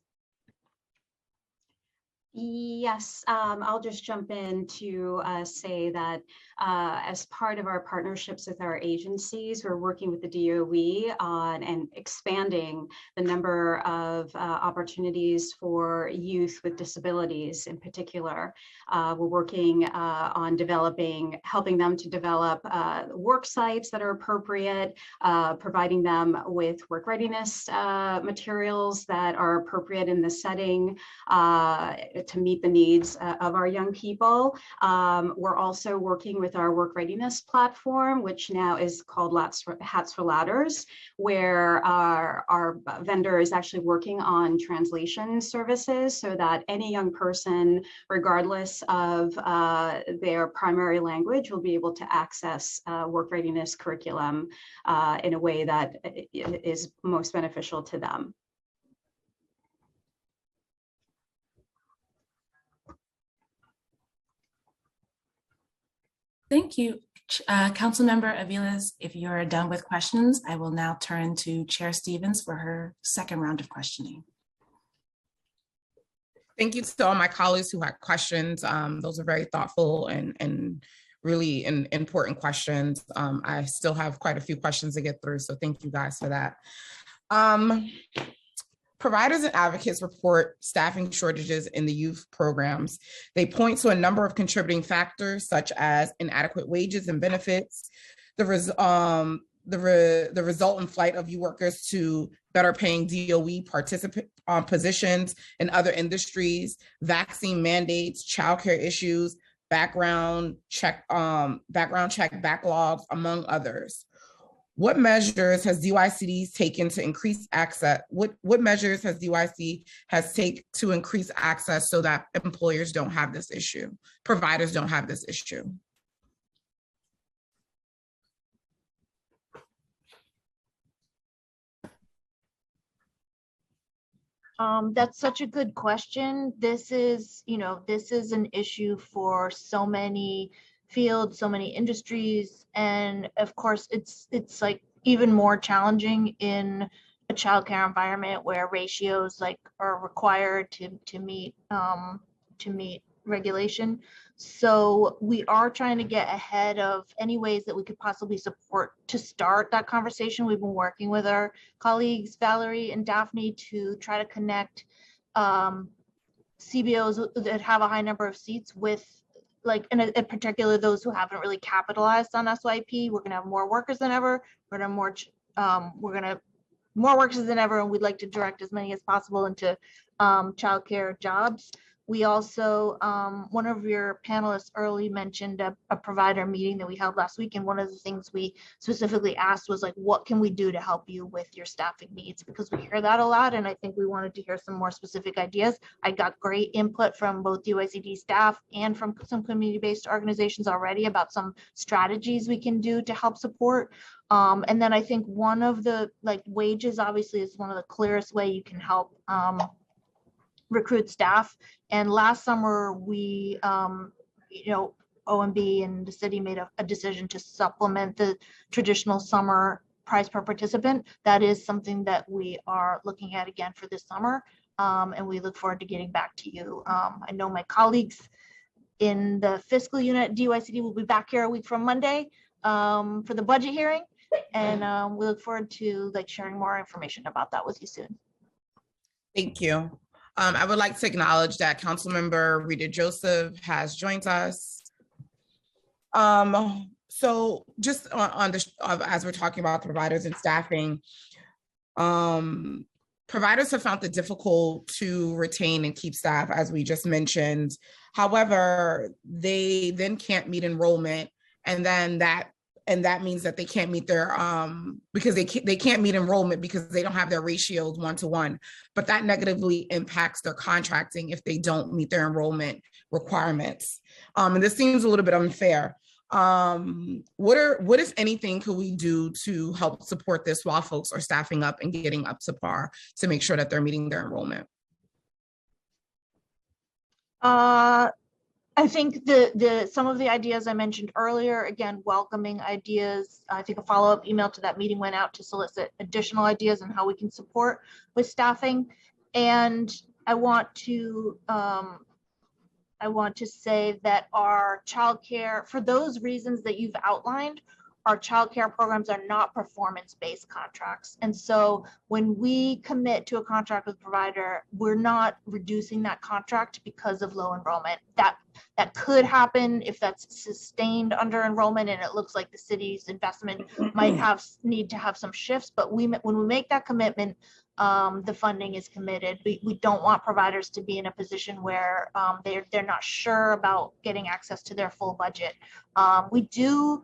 Yes, I'll just jump in to say that as part of our partnerships with our agencies, we're working with the DOE on and expanding the number of opportunities for youth with disabilities in particular. We're working on helping them to develop work sites that are appropriate, providing them with work readiness materials that are appropriate in the setting, to meet the needs of our young people. We're also working with our work readiness platform, which now is called Hats for Ladders, where our vendor is actually working on translation services so that any young person, regardless of their primary language, will be able to access work readiness curriculum in a way that is most beneficial to them. Thank you. Councilmember Aviles, if you're done with questions, I will now turn to Chair Stevens for her second round of questioning. Thank you to all my colleagues who had questions. Those are very thoughtful and really important questions. I still have quite a few questions to get through, so thank you guys for that. Providers and advocates report staffing shortages in the youth programs. They point to a number of contributing factors, such as inadequate wages and benefits, the resultant flight of youth workers to better paying DOE participant positions in other industries, vaccine mandates, childcare issues, background check backlogs, among others. What measures has DYCD taken to increase access? What measures has DYC taken to increase access so that employers don't have this issue, providers don't have this issue? That's such a good question. This is an issue for so many fields, so many industries, and of course it's like even more challenging in a childcare environment where ratios are required to meet regulation. So we are trying to get ahead of any ways that we could possibly support to start that conversation. We've been working with our colleagues Valerie and Daphne to try to connect CBOs that have a high number of seats with, like, in particular, those who haven't really capitalized on SYP. We're gonna have more workers than ever. We're gonna more workers than ever, and we'd like to direct as many as possible into childcare jobs. We also, one of your panelists early mentioned a provider meeting that we held last week. And one of the things we specifically asked was like, what can we do to help you with your staffing needs? Because we hear that a lot. And I think we wanted to hear some more specific ideas. I got great input from both UICD staff and from some community-based organizations already about some strategies we can do to help support. And then I think one of the, like, wages obviously is one of the clearest way you can help recruit staff. And last summer we, OMB and the city made a decision to supplement the traditional summer price per participant. That is something that we are looking at again for this summer. And we look forward to getting back to you. I know my colleagues in the fiscal unit at DYCD will be back here a week from Monday for the budget hearing. And we look forward to sharing more information about that with you soon. Thank you. I would like to acknowledge that Councilmember Rita Joseph has joined us. So just on the, as we're talking about providers and staffing, providers have found it difficult to retain and keep staff, as we just mentioned. However, they then can't meet enrollment, and then that means that they can't meet their because they can't meet enrollment because they don't have their ratios 1-to-1, but that negatively impacts their contracting if they don't meet their enrollment requirements. And this seems a little bit unfair. What if anything could we do to help support this while folks are staffing up and getting up to par to make sure that they're meeting their enrollment? I think some of the ideas I mentioned earlier, again, welcoming ideas. I think a follow-up email to that meeting went out to solicit additional ideas on how we can support with staffing. And I want to say that our childcare, for those reasons that you've outlined, our childcare programs are not performance-based contracts. And so when we commit to a contract with a provider, we're not reducing that contract because of low enrollment. That could happen if that's sustained under enrollment and it looks like the city's investment might need to have some shifts. But when we make that commitment, the funding is committed. We don't want providers to be in a position where they're not sure about getting access to their full budget. We do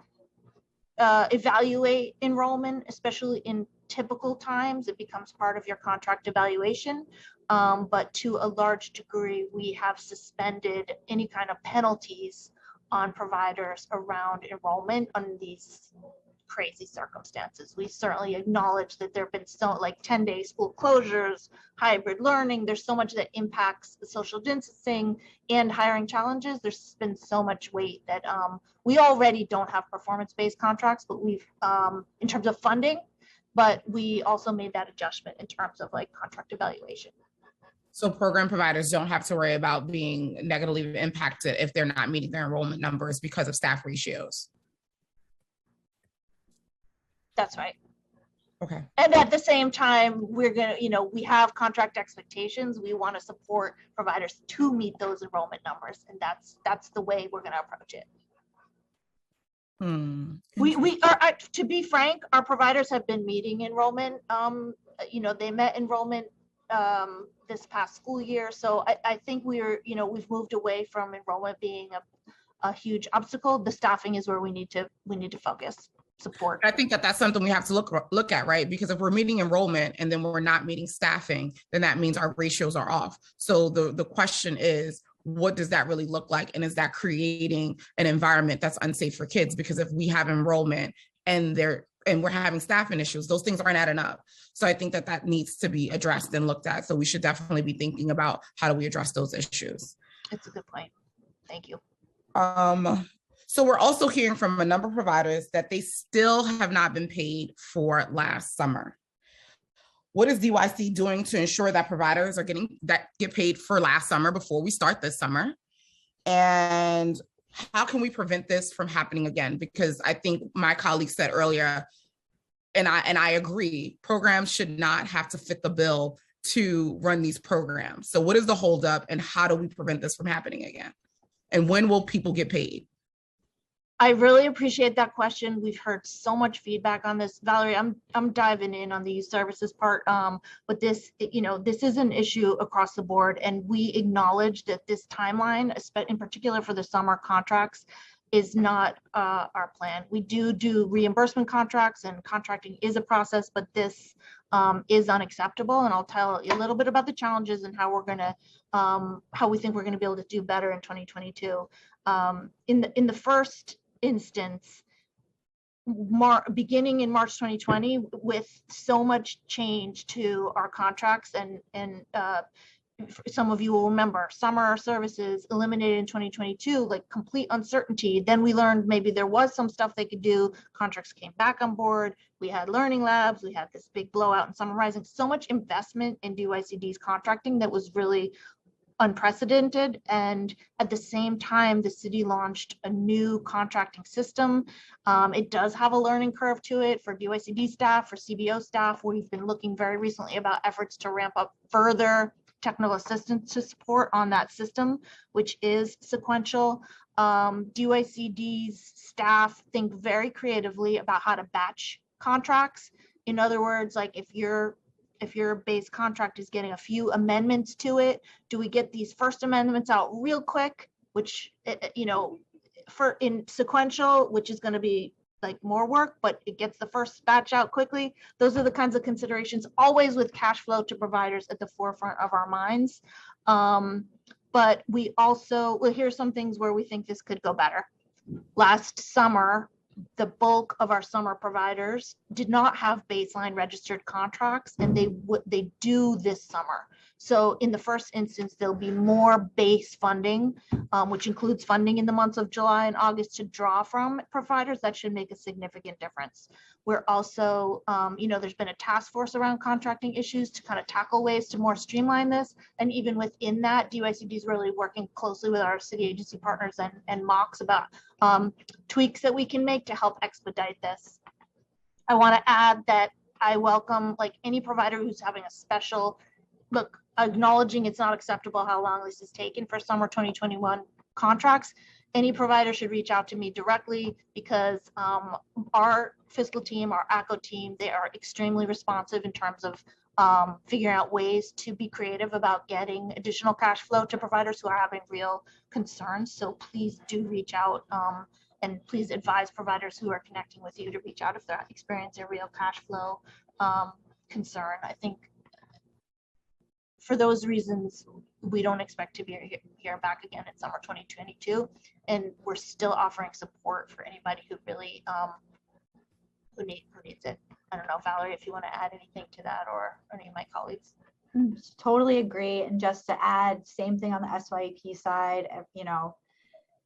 evaluate enrollment, especially in typical times. It becomes part of your contract evaluation. But to a large degree, we have suspended any kind of penalties on providers around enrollment on these crazy circumstances. We certainly acknowledge that there have been 10-day school closures, hybrid learning. There's so much that impacts the social distancing and hiring challenges. There's been so much weight that we already don't have performance-based contracts, but we've, in terms of funding, but we also made that adjustment in terms of contract evaluation. So program providers don't have to worry about being negatively impacted if they're not meeting their enrollment numbers because of staff ratios. That's right. Okay. And at the same time, we're going to, we have contract expectations. We want to support providers to meet those enrollment numbers. And that's the way we're going to approach it. We are, to be frank, our providers have been meeting enrollment. They met enrollment this past school year. So I think we've moved away from enrollment being a huge obstacle. The staffing is where we need to focus. Support. I think that's something we have to look at, right? Because if we're meeting enrollment and then we're not meeting staffing, then that means our ratios are off. So the question is, what does that really look like? And is that creating an environment that's unsafe for kids? Because if we have enrollment and we're having staffing issues, those things aren't adding up. So I think that needs to be addressed and looked at. So we should definitely be thinking about how do we address those issues. That's a good point. Thank you. So we're also hearing from a number of providers that they still have not been paid for last summer. What is DYC doing to ensure that providers are get paid for last summer before we start this summer? And how can we prevent this from happening again? Because I think my colleague said earlier, and I agree, programs should not have to fit the bill to run these programs. So what is the holdup and how do we prevent this from happening again? And when will people get paid? I really appreciate that question. We've heard so much feedback on this. Valerie, I'm diving in on the youth services part. But this, this is an issue across the board, and we acknowledge that this timeline, in particular for the summer contracts, is not our plan. We do reimbursement contracts, and contracting is a process, but this is unacceptable. And I'll tell you a little bit about the challenges and how we're gonna, how we think we're gonna be able to do better in 2022. In the first instance, beginning in March 2020, with so much change to our contracts, and some of you will remember summer services eliminated in 2022, like complete uncertainty. Then we learned maybe there was some stuff they could do. Contracts came back on board. We had learning labs. We had this big blowout in summer rising. So much investment in DYCD's contracting that was really unprecedented. And at the same time, the city launched a new contracting system. It does have a learning curve to it for DYCD staff, for CBO staff. We've been looking very recently about efforts to ramp up further technical assistance to support on that system, which is sequential. DYCD's staff think very creatively about how to batch contracts. In other words, like if your base contract is getting a few amendments to it, do we get these first amendments out real quick, which, for in sequential, which is going to be like more work, but it gets the first batch out quickly. Those are the kinds of considerations, always with cash flow to providers at the forefront of our minds. But we also, well, here's some things where we think this could go better. Last summer, the bulk of our summer providers did not have baseline registered contracts, and they do this summer. So in the first instance, there'll be more base funding, which includes funding in the months of July and August to draw from providers. That should make a significant difference. We're also, there's been a task force around contracting issues to kind of tackle ways to more streamline this. And even within that, DYCD is really working closely with our city agency partners and MOCs about tweaks that we can make to help expedite this. I want to add that I welcome like any provider who's having a special look, acknowledging it's not acceptable how long this has taken for summer 2021 contracts. Any provider should reach out to me directly, because our fiscal team, our ACO team, they are extremely responsive in terms of figuring out ways to be creative about getting additional cash flow to providers who are having real concerns. So please do reach out, and please advise providers who are connecting with you to reach out if they're experiencing a real cash flow concern. I think for those reasons, we don't expect to be here back again in summer 2022, and we're still offering support for anybody who really who needs it. I don't know, Valerie, if you want to add anything to that, or any of my colleagues. Totally agree. And just to add, same thing on the SYEP side,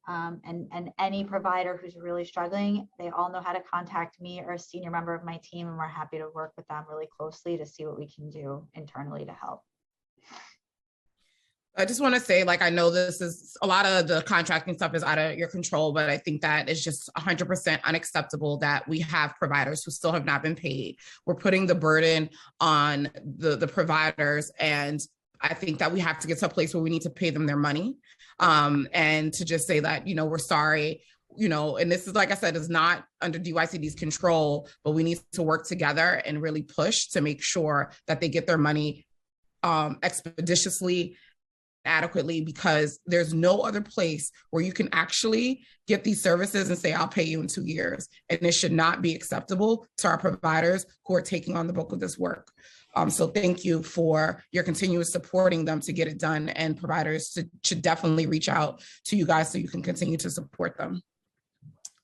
and any provider who's really struggling, they all know how to contact me or a senior member of my team, and we're happy to work with them really closely to see what we can do internally to help. I just want to say, like, I know this is a lot of the contracting stuff is out of your control, but I think that is just 100% unacceptable that we have providers who still have not been paid. We're putting the burden on the providers, and I think that we have to get to a place where we need to pay them their money, and to just say that, we're sorry, and this is, like I said, is not under DYCD's control, but we need to work together and really push to make sure that they get their money expeditiously, adequately, because there's no other place where you can actually get these services and say, I'll pay you in 2 years. And it should not be acceptable to our providers who are taking on the bulk of this work. So thank you for your continuous supporting them to get it done, and providers should definitely reach out to you guys so you can continue to support them.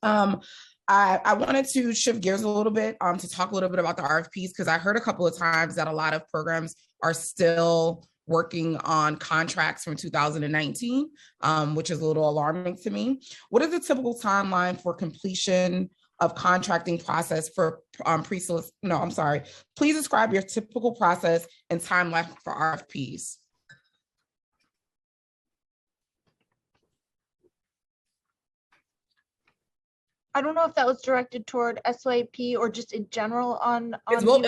I wanted to shift gears a little bit to talk a little bit about the RFPs, because I heard a couple of times that a lot of programs are still working on contracts from 2019, which is a little alarming to me. What is the typical timeline for completion of contracting process for please describe your typical process and timeline for RFPs. I don't know if that was directed toward SYP or just in general on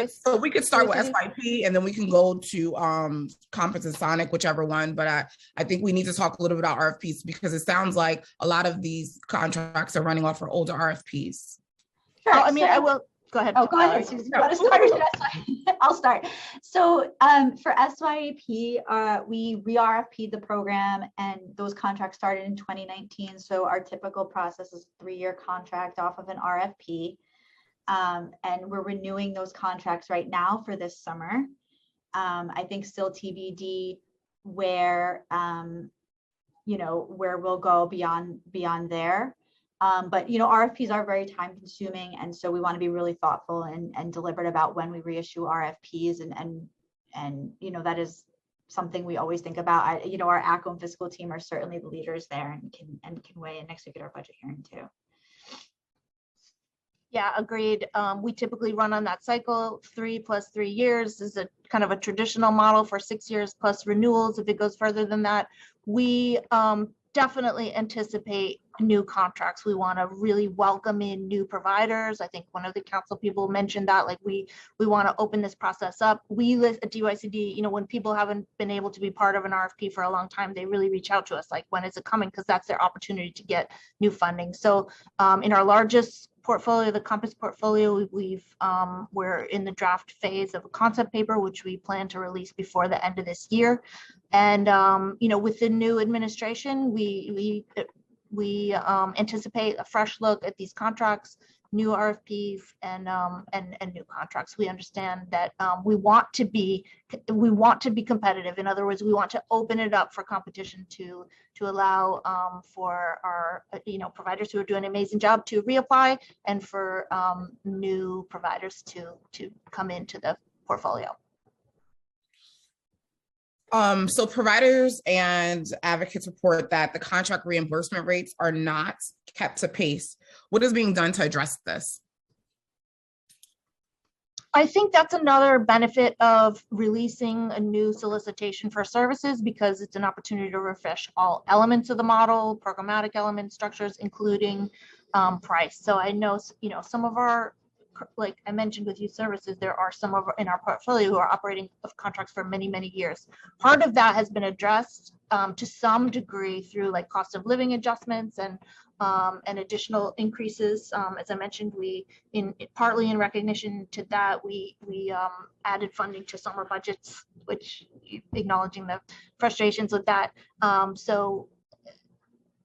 So we could start with UICD. SYP and then we can go to Compass and Sonic, whichever one. But I think we need to talk a little bit about RFPs because it sounds like a lot of these contracts are running off for older RFPs. Sure. I mean, I will go ahead. Oh, go ahead, Susan. You want to start or should I start? I'll start. So for SYAP, we re-RFP'd the program and those contracts started in 2019. So our typical process is a 3-year contract off of an RFP. And we're renewing those contracts right now for this summer. I think still TBD where, where we'll go beyond there. But RFPs are very time consuming, and so we want to be really thoughtful and deliberate about when we reissue RFPs, and that is something we always think about. Our ACO and fiscal team are certainly the leaders there and can weigh in next week at our budget hearing too. Yeah, agreed. We typically run on that cycle. 3 + 3 years is a kind of a traditional model for 6 years plus renewals. If it goes further than that, we definitely anticipate new contracts. We want to really welcome in new providers. I think one of the council people mentioned that, like we want to open this process up. We list at DYCD, when people haven't been able to be part of an RFP for a long time, they really reach out to us like, when is it coming? Because that's their opportunity to get new funding. So in our largest portfolio, the Compass portfolio, we're in the draft phase of a concept paper, which we plan to release before the end of this year. And with the new administration, we anticipate a fresh look at these contracts, new RFPs, and new contracts. We understand that we want to be competitive. In other words, we want to open it up for competition to allow for our providers who are doing an amazing job to reapply, and for new providers to come into the portfolio. So providers and advocates report that the contract reimbursement rates are not kept to pace. What is being done to address this? I think that's another benefit of releasing a new solicitation for services, because it's an opportunity to refresh all elements of the model, programmatic elements, structures, including price. So I know, some of our, like I mentioned with Youth Services, there are some of in our portfolio who are operating of contracts for many, many years. Part of that has been addressed to some degree through like cost of living adjustments and additional increases. As I mentioned, partly in recognition to that, we added funding to summer budgets, which acknowledging the frustrations with that. So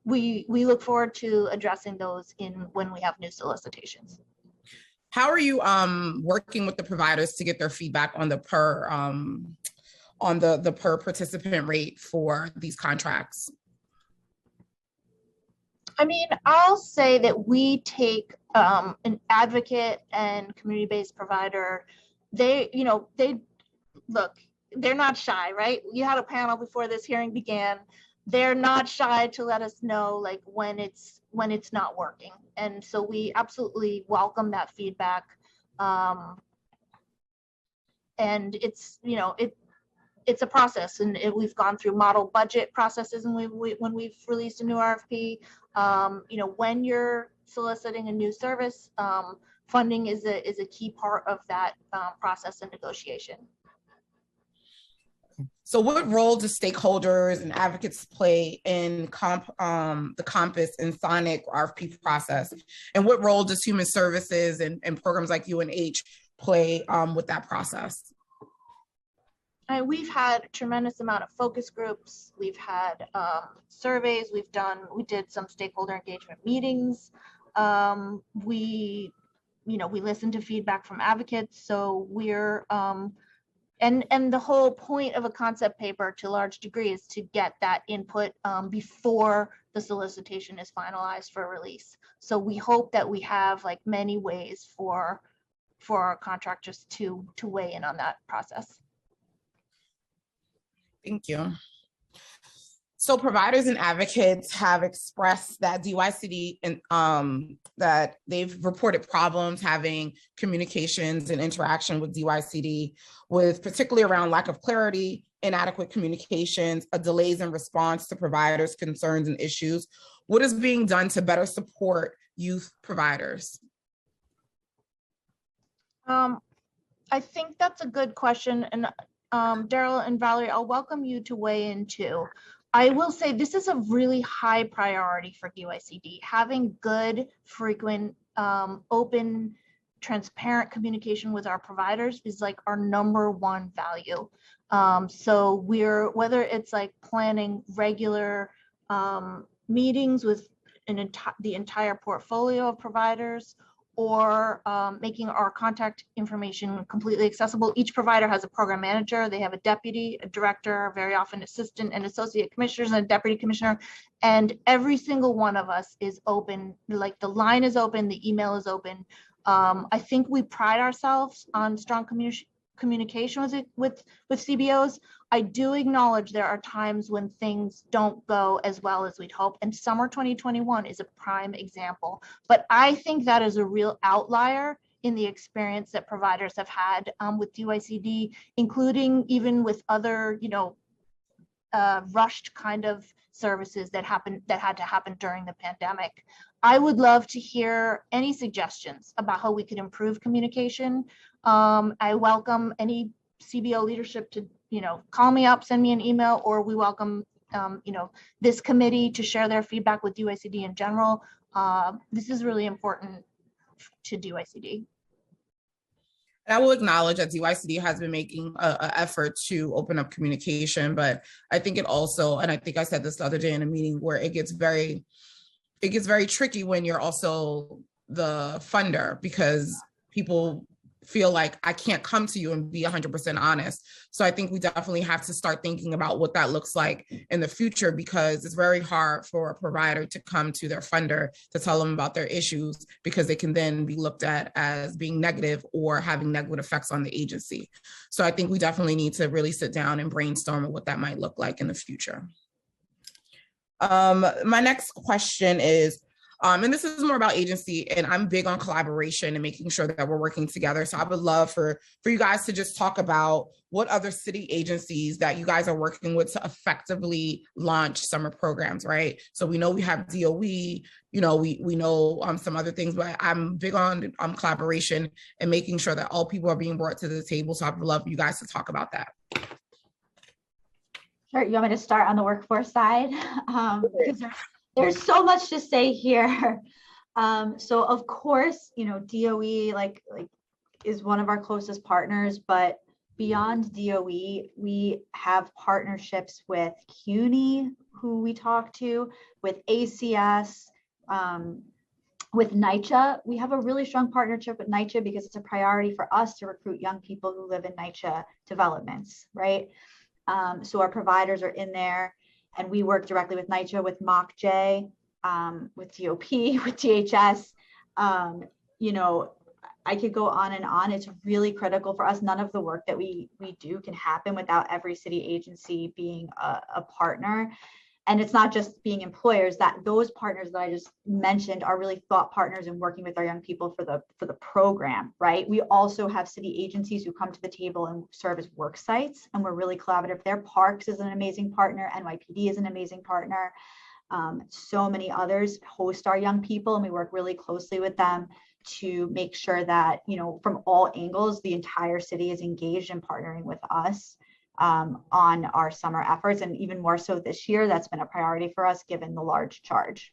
we look forward to addressing those when we have new solicitations. How are you working with the providers to get their feedback on the per participant rate for these contracts? I mean, I'll say that we take an advocate and community-based provider. They're not shy, right? You had a panel before this hearing began. They're not shy to let us know like when it's not working. And so we absolutely welcome that feedback. And it's a process, and we've gone through model budget processes, and when we've released a new RFP, when you're soliciting a new service, funding is a key part of that process and negotiation. So what role do stakeholders and advocates play in the Compass and Sonic RFP process? And what role does Human Services and programs like UNH play with that process? We've had a tremendous amount of focus groups. We've had surveys. We did some stakeholder engagement meetings. We listen to feedback from advocates. So we're and the whole point of a concept paper to a large degree is to get that input before the solicitation is finalized for release. So we hope that we have like many ways for our contractors to weigh in on that process. Thank you. So providers and advocates have expressed that DYCD and that they've reported problems having communications and interaction with DYCD, with particularly around lack of clarity, inadequate communications, delays in response to providers' concerns and issues. What is being done to better support youth providers? I think that's a good question. And Daryl and Valerie, I'll welcome you to weigh in too. I will say this is a really high priority for DYCD. Having good, frequent, open, transparent communication with our providers is like our #1 value. So whether it's like planning regular meetings with the entire portfolio of providers, or making our contact information completely accessible. Each provider has a program manager. They have a deputy, a director, very often assistant and associate commissioners, and a deputy commissioner. And every single one of us is open, like the line is open, the email is open. I think we pride ourselves on strong communication with CBOs. I do acknowledge there are times when things don't go as well as we'd hope, and summer 2021 is a prime example. But I think that is a real outlier in the experience that providers have had with DYCD, including even with other, rushed kind of services that had to happen during the pandemic. I would love to hear any suggestions about how we could improve communication. I welcome any CBO leadership to, call me up, send me an email, or we welcome, this committee to share their feedback with DYCD in general. This is really important to DYCD. And I will acknowledge that DYCD has been making an effort to open up communication, but I think it also, and I think I said this the other day in a meeting, where it gets very tricky when you're also the funder, because people feel like I can't come to you and be 100% honest. So I think we definitely have to start thinking about what that looks like in the future, because it's very hard for a provider to come to their funder to tell them about their issues, because they can then be looked at as being negative or having negative effects on the agency. So I think we definitely need to really sit down and brainstorm what that might look like in the future. My next question is, and this is more about agency, and I'm big on collaboration and making sure that we're working together. So I would love for you guys to just talk about what other city agencies that you guys are working with to effectively launch summer programs, right? So we know we have DOE, we know some other things, but I'm big on collaboration and making sure that all people are being brought to the table. So I would love you guys to talk about that. Sure, you want me to start on the workforce side? Because there's so much to say here. So of course, DOE is one of our closest partners, but beyond DOE, we have partnerships with CUNY, who we talk to, with ACS, with NYCHA. We have a really strong partnership with NYCHA because it's a priority for us to recruit young people who live in NYCHA developments, right? So our providers are in there. And we work directly with NYCHA, with MOCJ, with DOP, with DHS. I could go on and on. It's really critical for us. None of the work that we do can happen without every city agency being a partner. And it's not just being employers, that those partners that I just mentioned are really thought partners in working with our young people for the program, right? We also have city agencies who come to the table and serve as work sites, and we're really collaborative there. Parks is an amazing partner. NYPD is an amazing partner. So many others host our young people, and we work really closely with them to make sure that, from all angles, the entire city is engaged in partnering with us on our summer efforts, and even more so this year. That's been a priority for us given the large charge.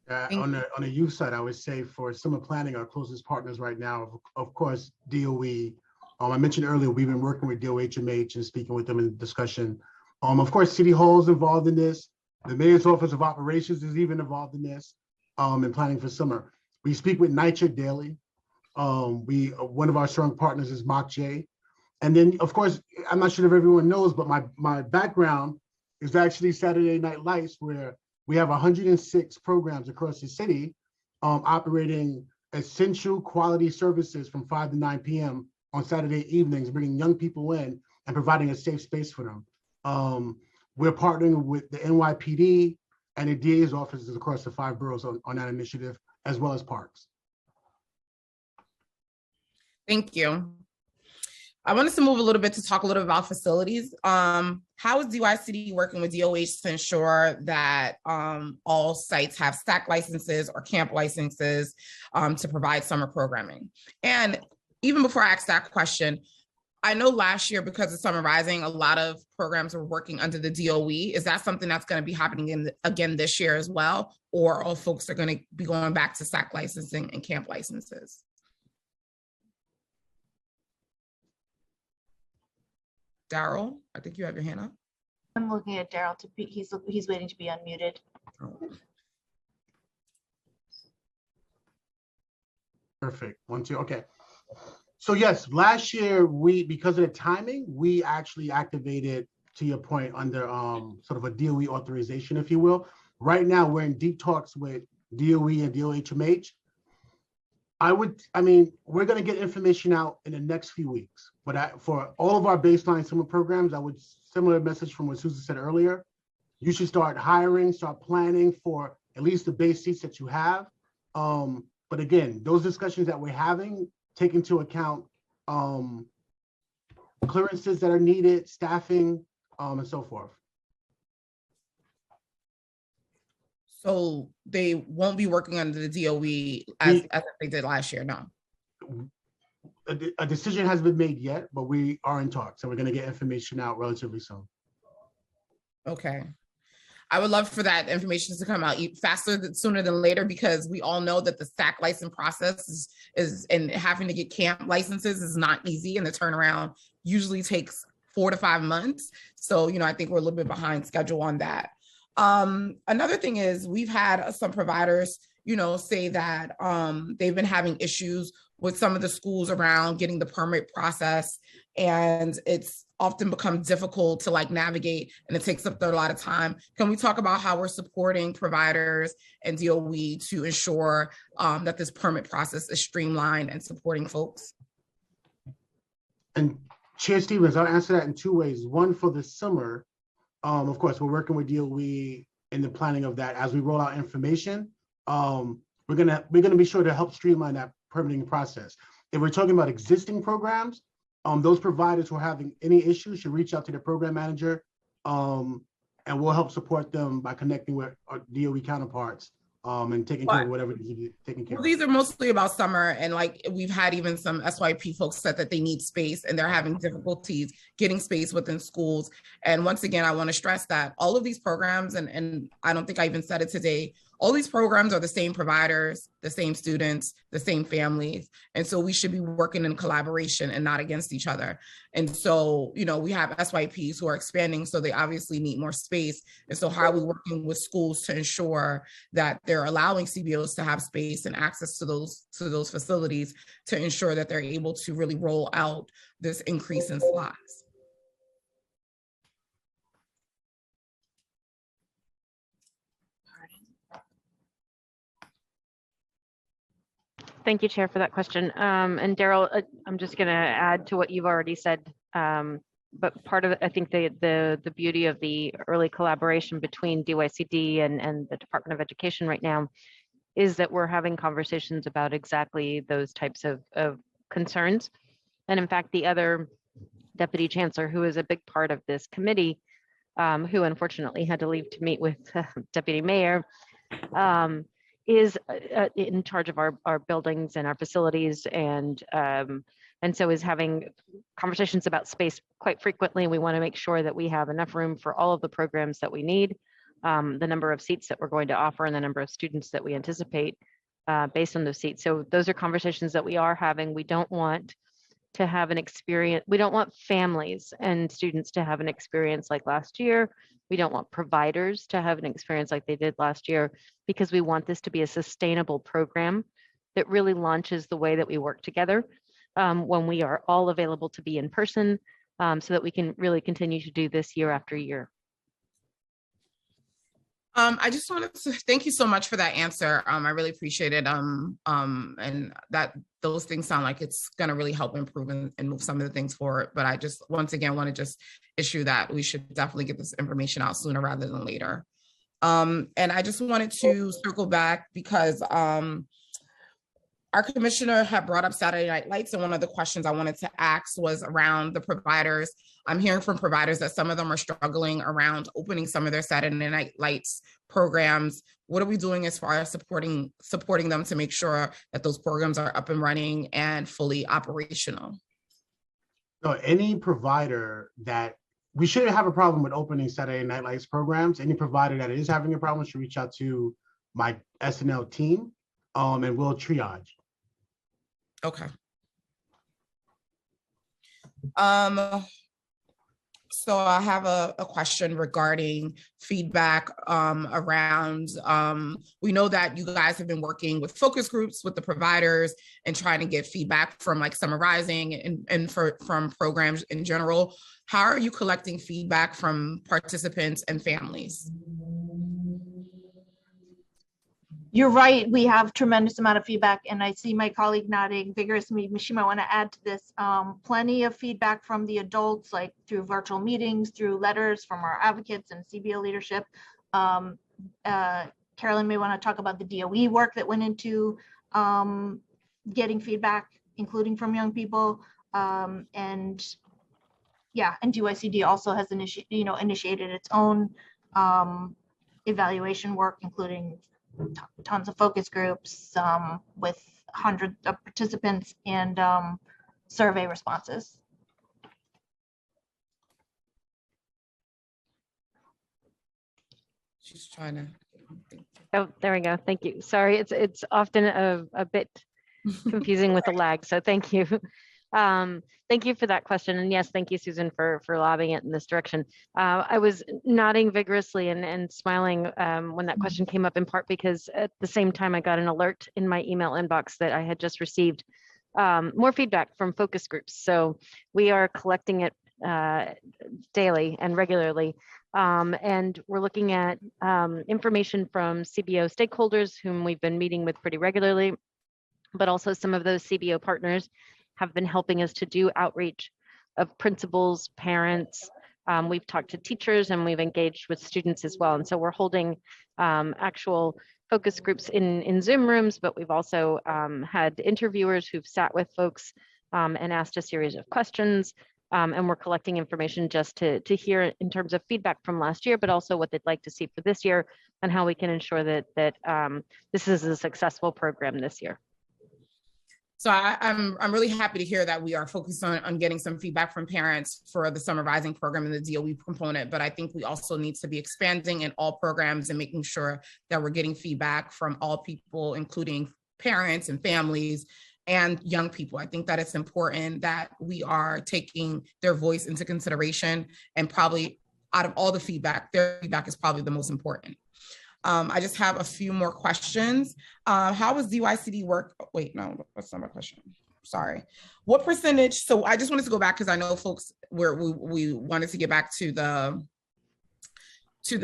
On the youth side, I would say for summer planning, our closest partners right now, of course, DOE. I mentioned earlier, we've been working with DOHMH and speaking with them in discussion. Of course, City Hall is involved in this. The Mayor's Office of Operations is even involved in this, in planning for summer. We speak with NYCHA daily. One of our strong partners is MOCJ. And then, of course, I'm not sure if everyone knows, but my background is actually Saturday Night Lights, where we have 106 programs across the city operating essential quality services from 5 to 9 p.m. on Saturday evenings, bringing young people in and providing a safe space for them. We're partnering with the NYPD and the DA's offices across the 5 boroughs on that initiative, as well as parks. Thank you. I want us to move a little bit to talk a little about facilities. How is DYCD working with DOH to ensure that all sites have SAC licenses or camp licenses to provide summer programming? And even before I ask that question, I know last year, because of Summer Rising, a lot of programs were working under the DOE. Is that something that's going to be happening again this year as well? Or all folks are going to be going back to SAC licensing and camp licenses? Daryl, I think you have your hand up. I'm looking at Daryl to be, he's waiting to be unmuted. Perfect. 1, 2, okay. So yes, last year because of the timing, we actually activated, to your point, under sort of a DOE authorization, if you will. Right now, we're in deep talks with DOE and DOHMH. We're going to get information out in the next few weeks. But for all of our baseline summer programs, similar message from what Susan said earlier, you should start hiring, start planning for at least the base seats that you have. But again, those discussions that we're having take into account clearances that are needed, staffing, and so forth. So they won't be working under the DOE as they did last year, no? A decision hasn't been made yet, but we are in talks, so we're going to get information out relatively soon. Okay. I would love for that information to come out sooner than later, because we all know that the SAC license process and having to get camp licenses is not easy, and the turnaround usually takes 4 to 5 months. So, I think we're a little bit behind schedule on that. Another thing is we've had some providers, say that they've been having issues with some of the schools around getting the permit process, and it's often become difficult to navigate, and it takes up a lot of time. Can we talk about how we're supporting providers and DOE to ensure that this permit process is streamlined and supporting folks? And Chair Stevens, I'll answer that in 2 ways. One, for the summer, of course, we're working with DOE in the planning of that. As we roll out information, we're gonna be sure to help streamline that permitting process. If we're talking about existing programs, those providers who are having any issues should reach out to the program manager, and we'll help support them by connecting with our DOE counterparts and taking care of whatever needs to be taken care of. These are mostly about summer, and we've had even some SYP folks said that they need space and they're having difficulties getting space within schools. And once again, I want to stress that all of these programs, and I don't think I even said it today, all these programs are the same providers, the same students, the same families. And so we should be working in collaboration and not against each other. And so, we have SYPs who are expanding, so they obviously need more space. And so how are we working with schools to ensure that they're allowing CBOs to have space and access to those facilities to ensure that they're able to really roll out this increase in slots? Thank you, Chair, for that question. And Daryl, I'm just going to add to what you've already said. But part of it, I think the beauty of the early collaboration between DYCD and the Department of Education right now is that we're having conversations about exactly those types of concerns. And in fact, the other Deputy Chancellor, who is a big part of this committee, who unfortunately had to leave to meet with Deputy Mayor, is in charge of our buildings and our facilities, and so is having conversations about space quite frequently. We want to make sure that we have enough room for all of the programs that we need, the number of seats that we're going to offer, and the number of students that we anticipate based on those seats. So those are conversations that we are having. We don't want to have an experience. We don't want families and students to have an experience like last year. We don't want providers to have an experience like they did last year, because we want this to be a sustainable program that really launches the way that we work together when we are all available to be in person, so that we can really continue to do this year after year. I just wanted to thank you so much for that answer. I really appreciate it. And that those things sound like it's going to really help improve and move some of the things forward. But I just, once again, want to just issue that we should definitely get this information out sooner rather than later. And I just wanted to circle back because our commissioner had brought up Saturday Night Lights, and one of the questions I wanted to ask was around the providers. I'm hearing from providers that some of them are struggling around opening some of their Saturday Night Lights programs. What are we doing as far as supporting them to make sure that those programs are up and running and fully operational? So any provider that, we shouldn't have a problem with opening Saturday Night Lights programs. Any provider that is having a problem should reach out to my SNL team, and we'll triage. Okay. So I have a question regarding feedback around, we know that you guys have been working with focus groups with the providers and trying to get feedback from like Summer Rising and from programs in general. How are you collecting feedback from participants and families? You're right. We have tremendous amount of feedback, and I see my colleague nodding vigorously. She might want to add to this. Plenty of feedback from the adults, like through virtual meetings, through letters from our advocates and CBO leadership. Carolyn may want to talk about the DOE work that went into getting feedback, including from young people. And DYCD also has initiated its own evaluation work, including tons of focus groups with hundreds of participants and survey responses. She's trying to. Oh, there we go. Thank you. Sorry, it's often a bit confusing with the lag. So thank you. Thank you for that question. And yes, thank you, Susan, for lobbing it in this direction. I was nodding vigorously and smiling when that question came up, in part because at the same time I got an alert in my email inbox that I had just received more feedback from focus groups. So we are collecting it daily and regularly. And we're looking at information from CBO stakeholders whom we've been meeting with pretty regularly, but also some of those CBO partners have been helping us to do outreach of principals, parents. We've talked to teachers and we've engaged with students as well. And so we're holding actual focus groups in Zoom rooms, but we've also had interviewers who've sat with folks and asked a series of questions. And we're collecting information just to hear in terms of feedback from last year, but also what they'd like to see for this year and how we can ensure that this is a successful program this year. So I'm really happy to hear that we are focused on getting some feedback from parents for the Summer Rising program and the DOE component, but I think we also need to be expanding in all programs and making sure that we're getting feedback from all people, including parents and families and young people. I think that it's important that we are taking their voice into consideration, and probably out of all the feedback, their feedback is probably the most important. I just have a few more questions. How was DYCD work? Wait, no, that's not my question. Sorry. What percentage? So I just wanted to go back because I know folks we wanted to get back to the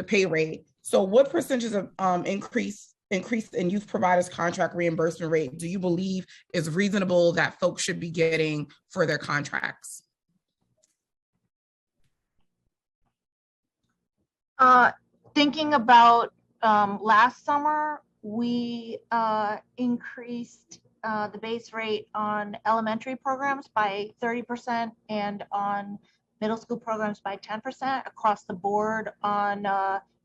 pay rate. So what percentage of increase in youth providers contract reimbursement rate do you believe is reasonable that folks should be getting for their contracts? Thinking about last summer, we increased the base rate on elementary programs by 30% and on middle school programs by 10% across the board on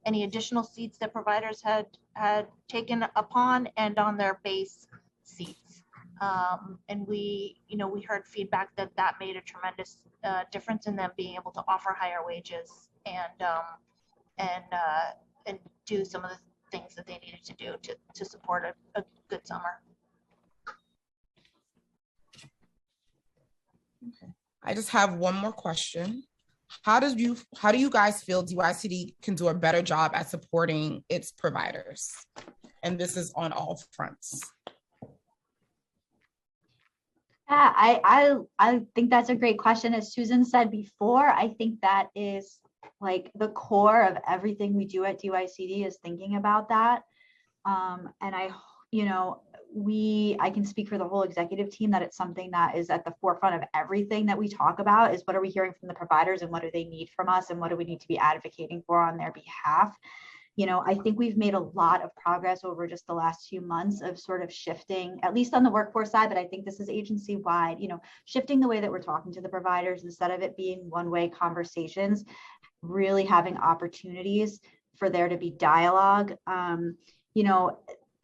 any additional seats that providers had taken upon and on their base seats. And we heard feedback that made a tremendous difference in them being able to offer higher wages and do some of the things that they needed to do to support a good summer. Okay. I just have one more question. How do you guys feel DYCD can do a better job at supporting its providers? And this is on all fronts. Yeah, I think that's a great question. As Susan said before, I think that is like the core of everything we do at DYCD is thinking about that. And I can speak for the whole executive team that it's something that is at the forefront of everything that we talk about is what are we hearing from the providers and what do they need from us and what do we need to be advocating for on their behalf. I think we've made a lot of progress over just the last few months of sort of shifting, at least on the workforce side, but I think this is agency wide, shifting the way that we're talking to the providers instead of it being one-way conversations, really having opportunities for there to be dialogue.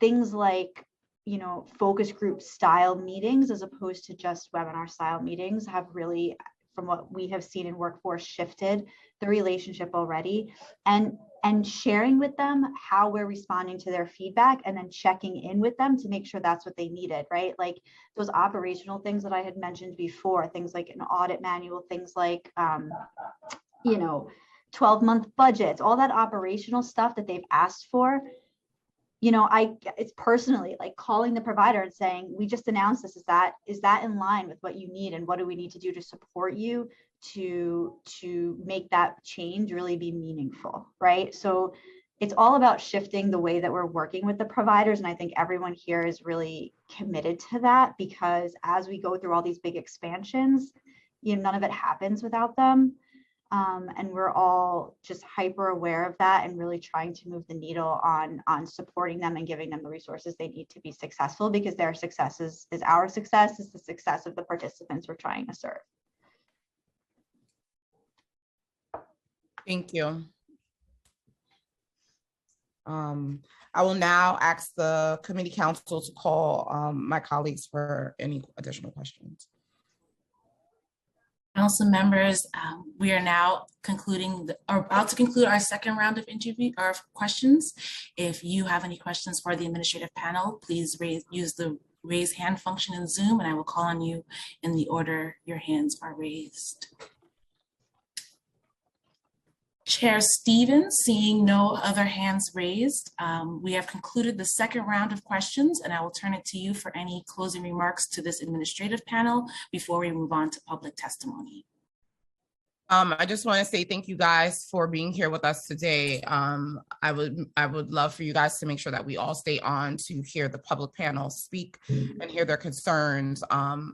Things like, focus group style meetings as opposed to just webinar style meetings have really, from what we have seen in workforce, shifted the relationship already. And sharing with them how we're responding to their feedback and then checking in with them to make sure that's what they needed, right? Like those operational things that I had mentioned before, things like an audit manual, things like, 12-month budgets, all that operational stuff that they've asked for. It's personally like calling the provider and saying, we just announced this. Is that in line with what you need? And what do we need to do to support you to make that change really be meaningful, right? So it's all about shifting the way that we're working with the providers. And I think everyone here is really committed to that because as we go through all these big expansions, none of it happens without them. And we're all just hyper aware of that and really trying to move the needle on supporting them and giving them the resources they need to be successful because their success is our success, is the success of the participants we're trying to serve. Thank you. I will now ask the committee council to call my colleagues for any additional questions. Council members, we are now about to conclude our second round of questions. If you have any questions for the administrative panel, please use the raise hand function in Zoom and I will call on you in the order your hands are raised. Chair Stevens, seeing no other hands raised, we have concluded the second round of questions and I will turn it to you for any closing remarks to this administrative panel before we move on to public testimony. I just want to say thank you guys for being here with us today. I would love for you guys to make sure that we all stay on to hear the public panel speak and hear their concerns.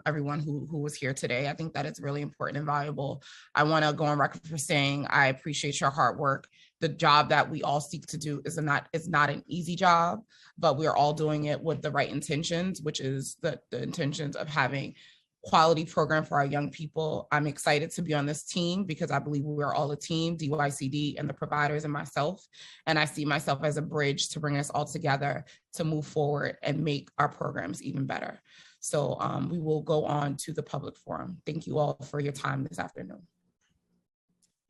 Everyone who was here today, I think that it's really important and valuable. I want to go on record for saying I appreciate your hard work. The job that we all seek to do is not an easy job, but we're all doing it with the right intentions, which is the intentions of having quality program for our young people. I'm excited to be on this team because I believe we're all a team, DYCD and the providers and myself. And I see myself as a bridge to bring us all together to move forward and make our programs even better. So we will go on to the public forum. Thank you all for your time this afternoon.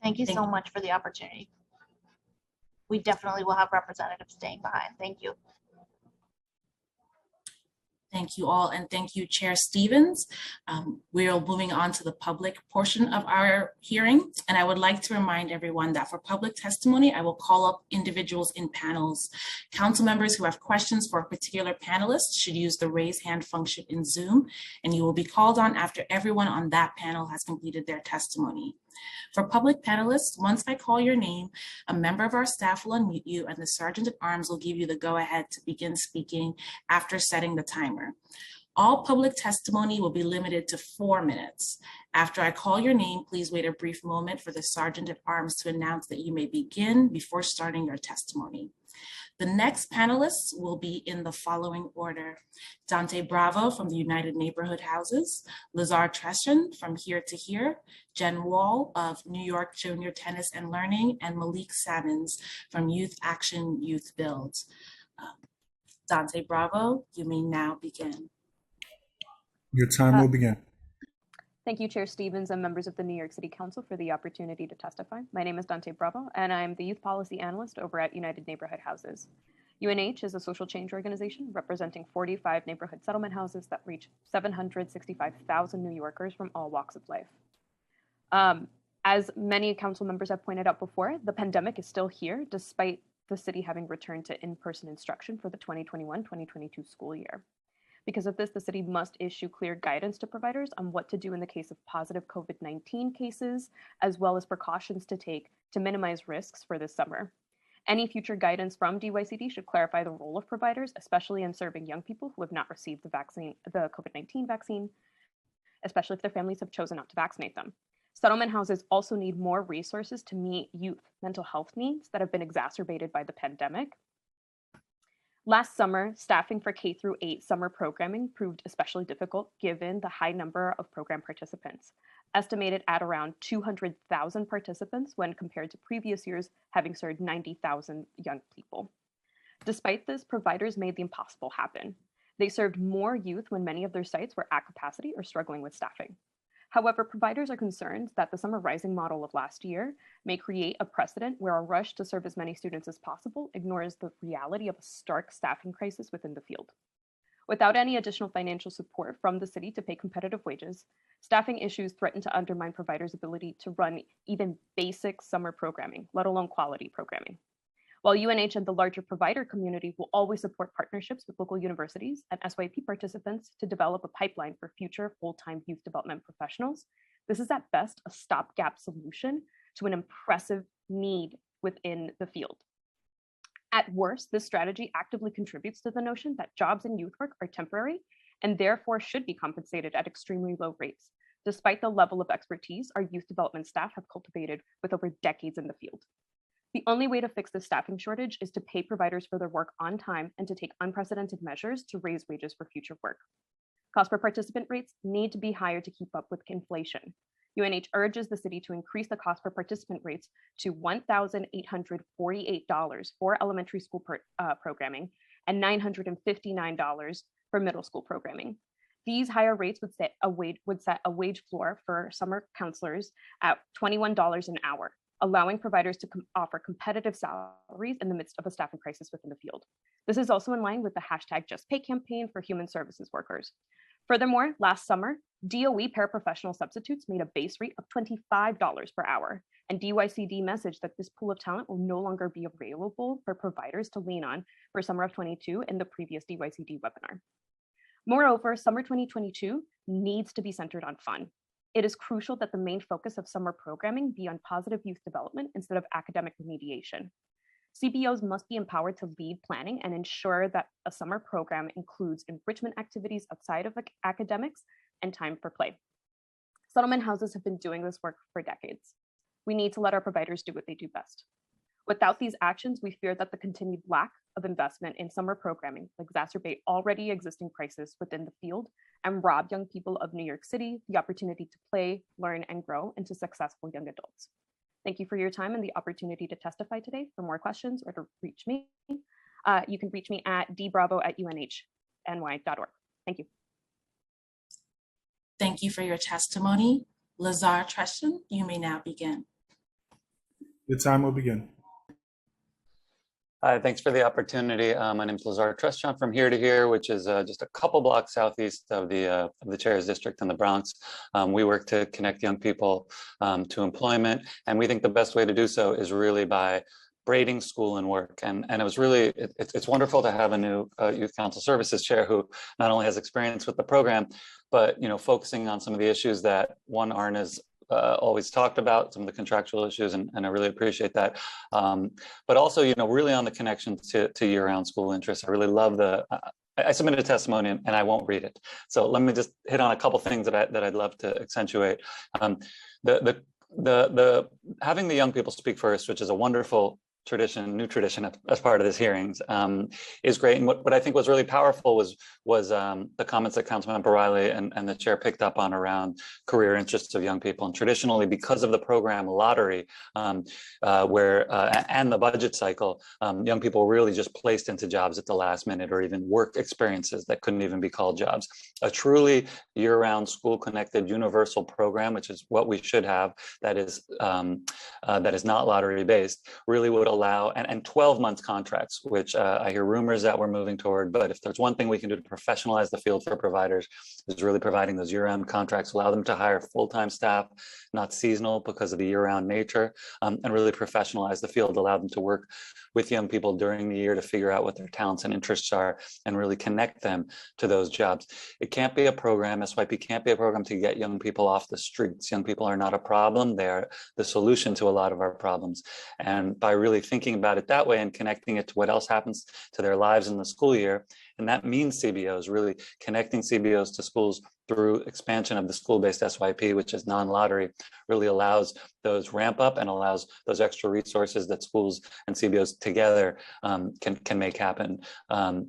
Thank you so much for the opportunity. We definitely will have representatives staying behind. Thank you. Thank you all, and thank you, Chair Stevens. We are moving on to the public portion of our hearing, and I would like to remind everyone that for public testimony, I will call up individuals in panels. Council members who have questions for a particular panelist should use the raise hand function in Zoom, and you will be called on after everyone on that panel has completed their testimony. For public panelists, once I call your name, a member of our staff will unmute you and the Sergeant at Arms will give you the go-ahead to begin speaking after setting the timer. All public testimony will be limited to 4 minutes. After I call your name, please wait a brief moment for the Sergeant at Arms to announce that you may begin before starting your testimony. The next panelists will be in the following order: Dante Bravo from the United Neighborhood Houses, Lazar Treshan from Here to Here, Jen Wall of New York Junior Tennis and Learning, and Malik Salmons from Youth Action Youth Build. Dante Bravo, you may now begin. Your time will begin. Thank you, Chair Stevens and members of the New York City Council for the opportunity to testify. My name is Dante Bravo, and I'm the Youth Policy Analyst over at United Neighborhood Houses. UNH is a social change organization representing 45 neighborhood settlement houses that reach 765,000 New Yorkers from all walks of life. As many council members have pointed out before, the pandemic is still here, despite the city having returned to in-person instruction for the 2021-2022 school year. Because of this, the city must issue clear guidance to providers on what to do in the case of positive COVID-19 cases, as well as precautions to take to minimize risks for this summer. Any future guidance from DYCD should clarify the role of providers, especially in serving young people who have not received the COVID-19 vaccine, especially if their families have chosen not to vaccinate them. Settlement houses also need more resources to meet youth mental health needs that have been exacerbated by the pandemic. Last summer, staffing for K-8 summer programming proved especially difficult given the high number of program participants, estimated at around 200,000 participants when compared to previous years having served 90,000 young people. Despite this, providers made the impossible happen. They served more youth when many of their sites were at capacity or struggling with staffing. However, providers are concerned that the summer rising model of last year may create a precedent where a rush to serve as many students as possible ignores the reality of a stark staffing crisis within the field. Without any additional financial support from the city to pay competitive wages, staffing issues threaten to undermine providers' ability to run even basic summer programming, let alone quality programming. While UNH and the larger provider community will always support partnerships with local universities and SYP participants to develop a pipeline for future full-time youth development professionals, this is at best a stopgap solution to an impressive need within the field. At worst, this strategy actively contributes to the notion that jobs in youth work are temporary and therefore should be compensated at extremely low rates, despite the level of expertise our youth development staff have cultivated with over decades in the field. The only way to fix this staffing shortage is to pay providers for their work on time and to take unprecedented measures to raise wages for future work. Cost per participant rates need to be higher to keep up with inflation. UNH urges the city to increase the cost per participant rates to $1,848 for elementary school programming and $959 for middle school programming. These higher rates would set a wage floor for summer counselors at $21 an hour, allowing providers to offer competitive salaries in the midst of a staffing crisis within the field. This is also in line with the #JustPay campaign for human services workers. Furthermore, last summer, DOE paraprofessional substitutes made a base rate of $25 per hour, and DYCD messaged that this pool of talent will no longer be available for providers to lean on for summer of 22 in the previous DYCD webinar. Moreover, summer 2022 needs to be centered on fun. It is crucial that the main focus of summer programming be on positive youth development instead of academic remediation. CBOs must be empowered to lead planning and ensure that a summer program includes enrichment activities outside of academics and time for play. Settlement houses have been doing this work for decades. We need to let our providers do what they do best. Without these actions, we fear that the continued lack of investment in summer programming will exacerbate already existing crises within the field and rob young people of New York City the opportunity to play, learn, and grow into successful young adults. Thank you for your time and the opportunity to testify today. For more questions or to reach me, you can reach me at dbravo@unhny.org. Thank you. Thank you for your testimony. Lazar Tresham, you may now begin. Your time will begin. Hi, thanks for the opportunity. My name is Lazar Tresham from Here to Here, which is just a couple blocks southeast of the Chair's District in the Bronx. We work to connect young people to employment, and we think the best way to do so is really by braiding school and work. And it was really, it's wonderful to have a new Youth Council Services Chair who not only has experience with the program, but focusing on some of the issues that aren't as always talked about, some of the contractual issues, and I really appreciate that. But also, really on the connection to year-round school interests. I really love I submitted a testimony and I won't read it. So let me just hit on a couple things that I'd love to accentuate. Having the young people speak first, which is a wonderful new tradition as part of this hearings, is great. And what I think was really powerful was the comments that Councilmember Riley and the chair picked up on around career interests of young people. And traditionally, because of the program lottery, and the budget cycle, young people were really just placed into jobs at the last minute, or even work experiences that couldn't even be called jobs. A truly year-round school-connected universal program, which is what we should have, that is not lottery-based, really would allow, and 12 months contracts, which I hear rumors that we're moving toward, but if there's one thing we can do to professionalize the field for providers, is really providing those year-round contracts, allow them to hire full-time staff, not seasonal because of the year-round nature, and really professionalize the field, allow them to work with young people during the year to figure out what their talents and interests are and really connect them to those jobs. It can't be a program, SYP can't be a program to get young people off the streets. Young people are not a problem, they are the solution to a lot of our problems. And by really thinking about it that way and connecting it to what else happens to their lives in the school year, and that means CBOs, really connecting CBOs to schools through expansion of the school-based SYP, which is non-lottery, really allows those ramp up and allows those extra resources that schools and CBOs together can make happen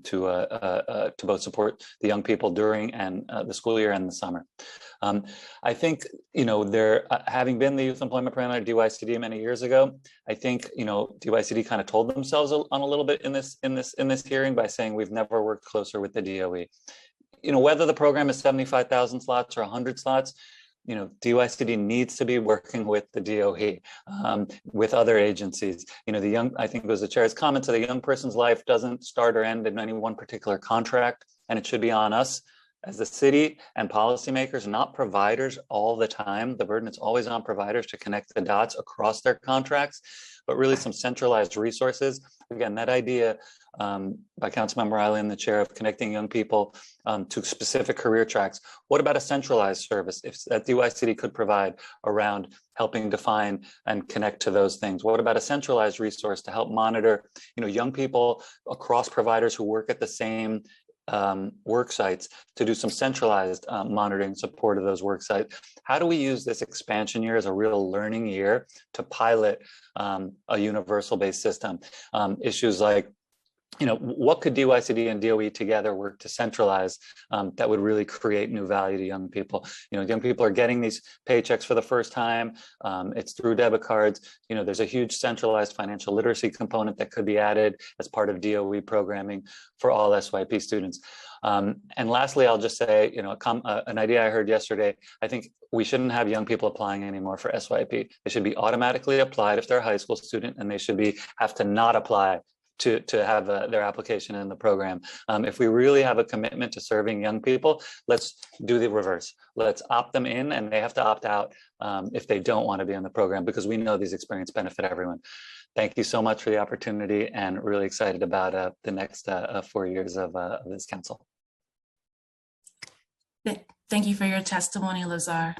to both support the young people during and the school year and the summer. I think, there, having been the youth employment program at DYCD many years ago, I think, DYCD kind of told themselves on a little bit in this hearing by saying we've never worked closer with the DOE. Whether the program is 75,000 slots or 100 slots, DYCD needs to be working with the DOE, with other agencies. I think it was the chair's comment, so the young person's life doesn't start or end in any one particular contract, and it should be on us as the city and policymakers, not providers all the time. The burden is always on providers to connect the dots across their contracts, but really some centralized resources. Again, that idea by Councilmember Riley and the chair of connecting young people to specific career tracks. What about a centralized service that DYCD could provide around helping define and connect to those things? What about a centralized resource to help monitor, young people across providers who work at the same work sites to do some centralized monitoring support of those work sites? How do we use this expansion year as a real learning year to pilot a universal-based system? Issues like, what could DYCD and DOE together work to centralize that would really create new value to young people? Young people are getting these paychecks for the first time. It's through debit cards. There's a huge centralized financial literacy component that could be added as part of DOE programming for all SYP students. And lastly, I'll just say, an idea I heard yesterday, I think we shouldn't have young people applying anymore for SYP. They should be automatically applied if they're a high school student, and they should have to not apply to have their application in the program. If we really have a commitment to serving young people, let's do the reverse. Let's opt them in, and they have to opt out if they don't want to be in the program, because we know these experiences benefit everyone. Thank you so much for the opportunity, and really excited about the next 4 years of this council. Thank you for your testimony, Lazar.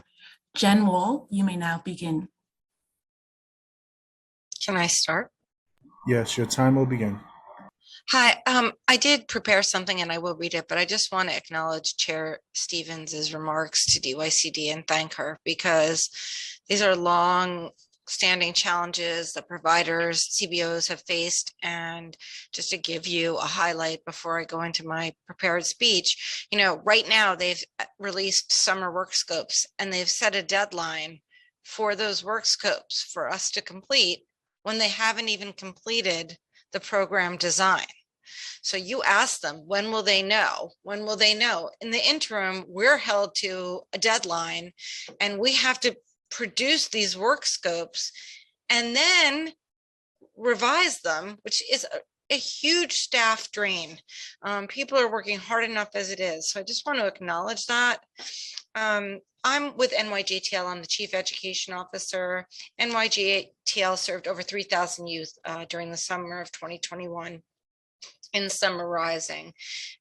Jen Wool, you may now begin. Can I start? Yes, your time will begin. Hi, I did prepare something and I will read it, but I just want to acknowledge Chair Stevens's remarks to DYCD and thank her, because these are long-standing challenges that providers, CBOs have faced. And just to give you a highlight before I go into my prepared speech, right now they've released summer work scopes and they've set a deadline for those work scopes for us to complete when they haven't even completed the program design. So you ask them, when will they know? When will they know? In the interim, we're held to a deadline and we have to produce these work scopes and then revise them, which is a huge staff drain. People are working hard enough as it is. So I just want to acknowledge that. I'm with NYJTL. I'm the Chief Education Officer. NYJTL served over 3,000 youth during the summer of 2021 in Summer Rising.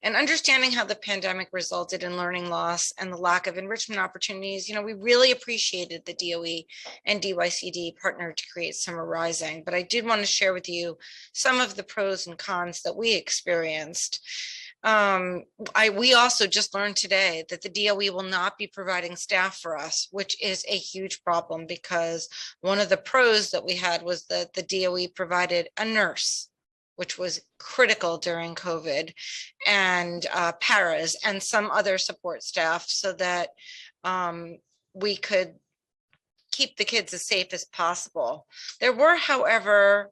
And understanding how the pandemic resulted in learning loss and the lack of enrichment opportunities, we really appreciated the DOE and DYCD partnered to create Summer Rising. But I did want to share with you some of the pros and cons that we experienced. We also just learned today that the DOE will not be providing staff for us, which is a huge problem, because one of the pros that we had was that the DOE provided a nurse, which was critical during COVID, and paras and some other support staff, so that we could keep the kids as safe as possible. There were, however,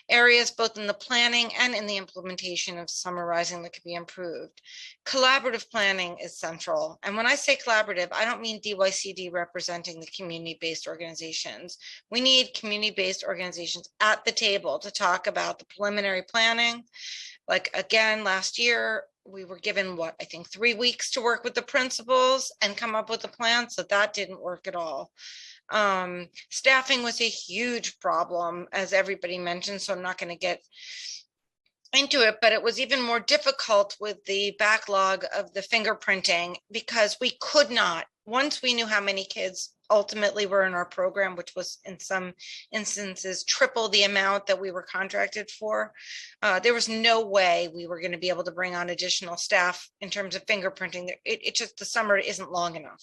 areas both in the planning and in the implementation of Summer Rising that could be improved. Collaborative planning is central. And when I say collaborative, I don't mean DYCD representing the community-based organizations. We need community-based organizations at the table to talk about the preliminary planning. Like, again, last year, we were given, 3 weeks to work with the principals and come up with a plan. So that didn't work at all. Staffing was a huge problem, as everybody mentioned, so I'm not going to get into it, but it was even more difficult with the backlog of the fingerprinting because we could not, once we knew how many kids ultimately were in our program, which was in some instances triple the amount that we were contracted for, there was no way we were going to be able to bring on additional staff in terms of fingerprinting. It just, the summer isn't long enough.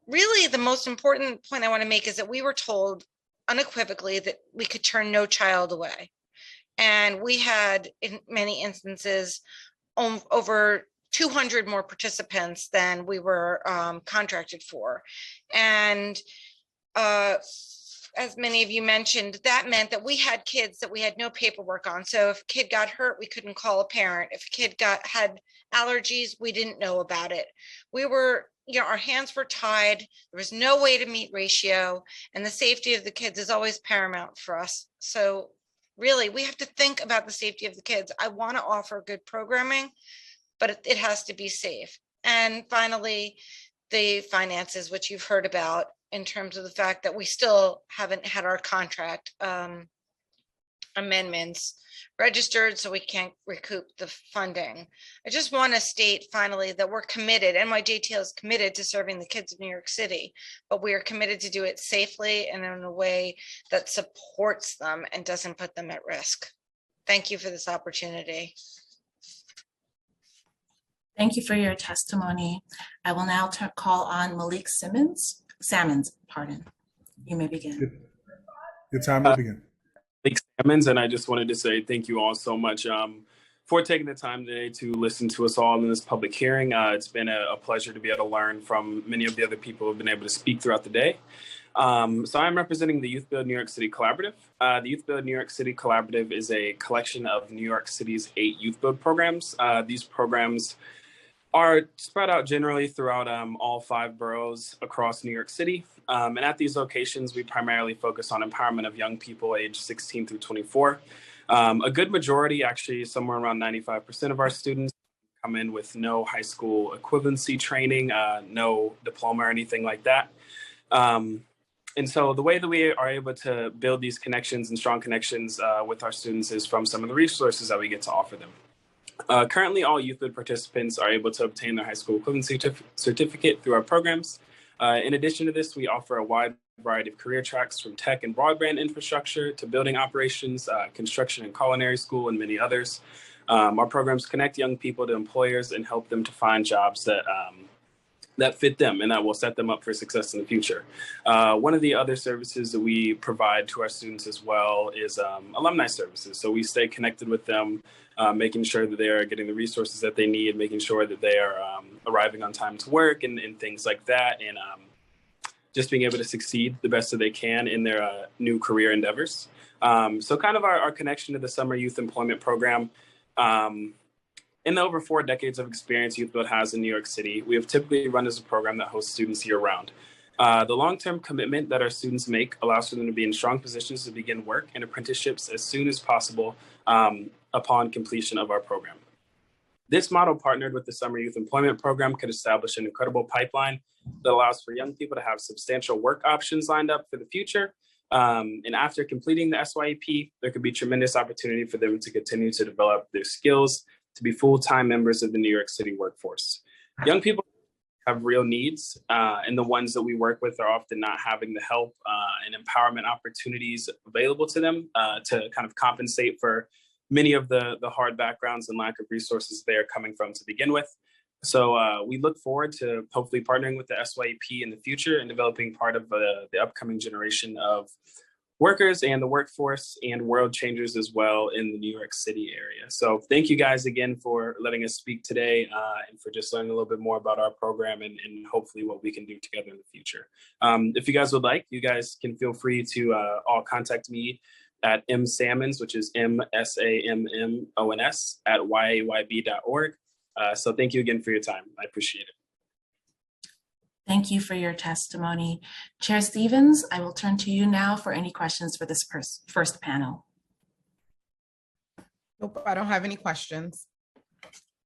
Really, the most important point I want to make is that we were told unequivocally that we could turn no child away. And we had, in many instances, over 200 more participants than we were contracted for. And as many of you mentioned, that meant that we had kids that we had no paperwork on. So if a kid got hurt, we couldn't call a parent. If a kid had allergies, we didn't know about it. We were, our hands were tied. There was no way to meet ratio, and the safety of the kids is always paramount for us. So really, we have to think about the safety of the kids. I want to offer good programming, but it has to be safe. And finally, the finances, which you've heard about in terms of the fact that we still haven't had our contract amendments registered, so we can't recoup the funding. I just want to state finally that we're committed, NYJTL is committed to serving the kids of New York City, but we are committed to do it safely and in a way that supports them and doesn't put them at risk. Thank you for this opportunity. Thank you for your testimony. I will now call on Malik Salmons. You may begin. Your time will begin. Malik Salmons, and I just wanted to say thank you all so much for taking the time today to listen to us all in this public hearing. It's been a pleasure to be able to learn from many of the other people who have been able to speak throughout the day. So I'm representing the Youth Build New York City Collaborative. The Youth Build New York City Collaborative is a collection of New York City's 8 youth build programs. These programs are spread out generally throughout all 5 boroughs across New York City. And at these locations, we primarily focus on empowerment of young people aged 16 through 24. A good majority, actually somewhere around 95% of our students come in with no high school equivalency training, no diploma or anything like that. And so the way that we are able to build these connections and strong connections with our students is from some of the resources that we get to offer them. Currently, all Youth Build participants are able to obtain their high school equivalency certificate through our programs. In addition to this, we offer a wide variety of career tracks from tech and broadband infrastructure to building operations, construction and culinary school, and many others. Our programs connect young people to employers and help them to find jobs that fit them and that will set them up for success in the future. One of the other services that we provide to our students as well is alumni services. So we stay connected with them, making sure that they are getting the resources that they need, making sure that they are arriving on time to work and things like that, and just being able to succeed the best that they can in their new career endeavors. So kind of our connection to the Summer Youth Employment Program. In the over 4 decades of experience Youth Build has in New York City, we have typically run as a program that hosts students year-round. The long-term commitment that our students make allows for them to be in strong positions to begin work and apprenticeships as soon as possible upon completion of our program. This model, partnered with the Summer Youth Employment Program, could establish an incredible pipeline that allows for young people to have substantial work options lined up for the future. And after completing the SYEP, there could be tremendous opportunity for them to continue to develop their skills to be full-time members of the New York City workforce. Young people have real needs, and the ones that we work with are often not having the help and empowerment opportunities available to them to kind of compensate for many of the hard backgrounds and lack of resources they are coming from to begin with. So we look forward to hopefully partnering with the SYEP in the future and developing part of the upcoming generation of workers and the workforce and world changers as well in the New York City area. So thank you guys again for letting us speak today and for just learning a little bit more about our program and hopefully what we can do together in the future. If you guys would like, you guys can feel free to all contact me at msammons, which is MSAMMONS at yayb.org. So thank you again for your time. I appreciate it. Thank you for your testimony. Chair Stevens, I will turn to you now for any questions for this first panel. Nope, I don't have any questions.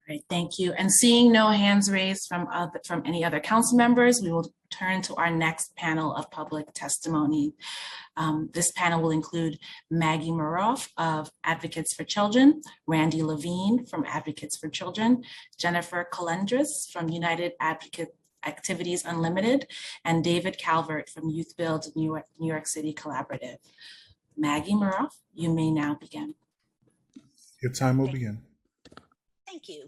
Great, thank you. And seeing no hands raised from any other council members, we will turn to our next panel of public testimony. This panel will include Maggie Maroff of Advocates for Children, Randy Levine from Advocates for Children, Jennifer Calendris from United Advocate Activities Unlimited, and David Calvert from Youth Build New York City Collaborative. Maggie Maroff, you may now begin. Your time will begin. Thank you.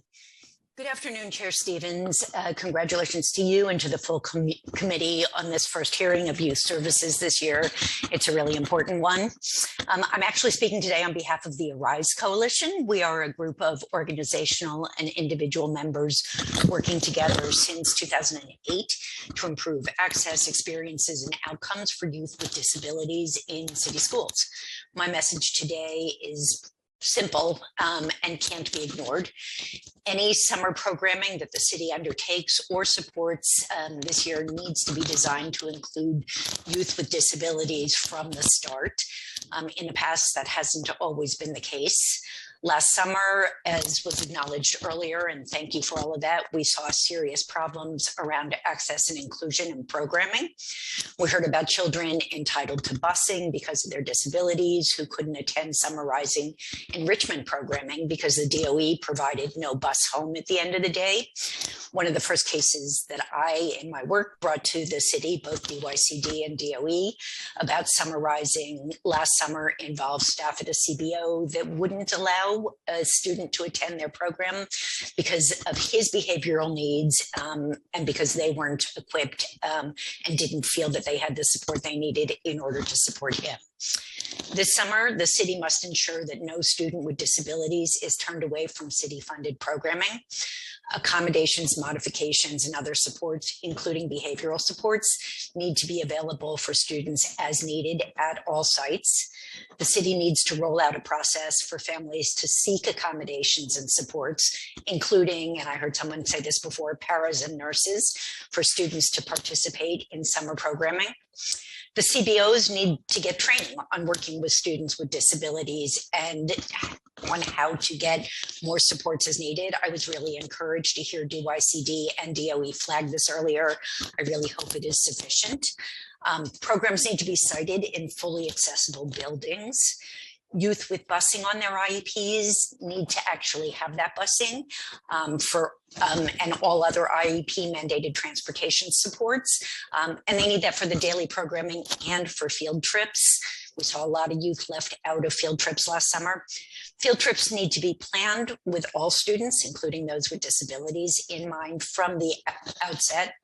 Good afternoon, Chair Stevens. Congratulations to you and to the full committee on this first hearing of youth services this year. It's a really important one. I'm actually speaking today on behalf of the Arise Coalition. We are a group of organizational and individual members working together since 2008 to improve access, experiences, and outcomes for youth with disabilities in city schools. My message today is simple and can't be ignored. Any summer programming that the city undertakes or supports this year needs to be designed to include youth with disabilities from the start. In the past, that hasn't always been the case. Last summer, as was acknowledged earlier, and thank you for all of that, we saw serious problems around access and inclusion and programming. We heard about children entitled to busing because of their disabilities who couldn't attend summer rising enrichment programming because the DOE provided no bus home at the end of the day. One of the first cases that I, in my work, brought to the city, both DYCD and DOE, about summer rising last summer involved staff at a CBO that wouldn't allow a student to attend their program because of his behavioral needs and because they weren't equipped and didn't feel that they had the support they needed in order to support him. This summer, the city must ensure that no student with disabilities is turned away from city-funded programming. Accommodations, modifications, and other supports, including behavioral supports, need to be available for students as needed at all sites. The city needs to roll out a process for families to seek accommodations and supports, including, and I heard someone say this before, paras and nurses for students to participate in summer programming. The CBOs need to get training on working with students with disabilities and on how to get more supports as needed. I was really encouraged to hear DYCD and DOE flag this earlier. I really hope it is sufficient. Programs need to be sited in fully accessible buildings. Youth with busing on their IEPs need to actually have that busing and all other IEP mandated transportation supports. And they need that for the daily programming and for field trips. We saw a lot of youth left out of field trips last summer. Field trips need to be planned with all students, including those with disabilities, in mind from the outset.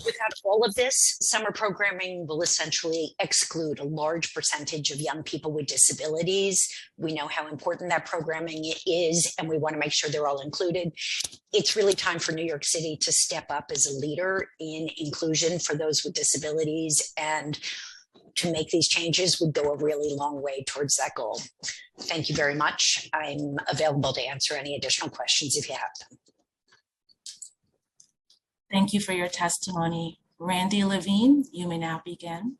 Without all of this, summer programming will essentially exclude a large percentage of young people with disabilities. We know how important that programming is, and we want to make sure they're all included. It's really time for New York City to step up as a leader in inclusion for those with disabilities, and to make these changes would go a really long way towards that goal. Thank you very much. I'm available to answer any additional questions if you have them. Thank you for your testimony. Randy Levine, you may now begin.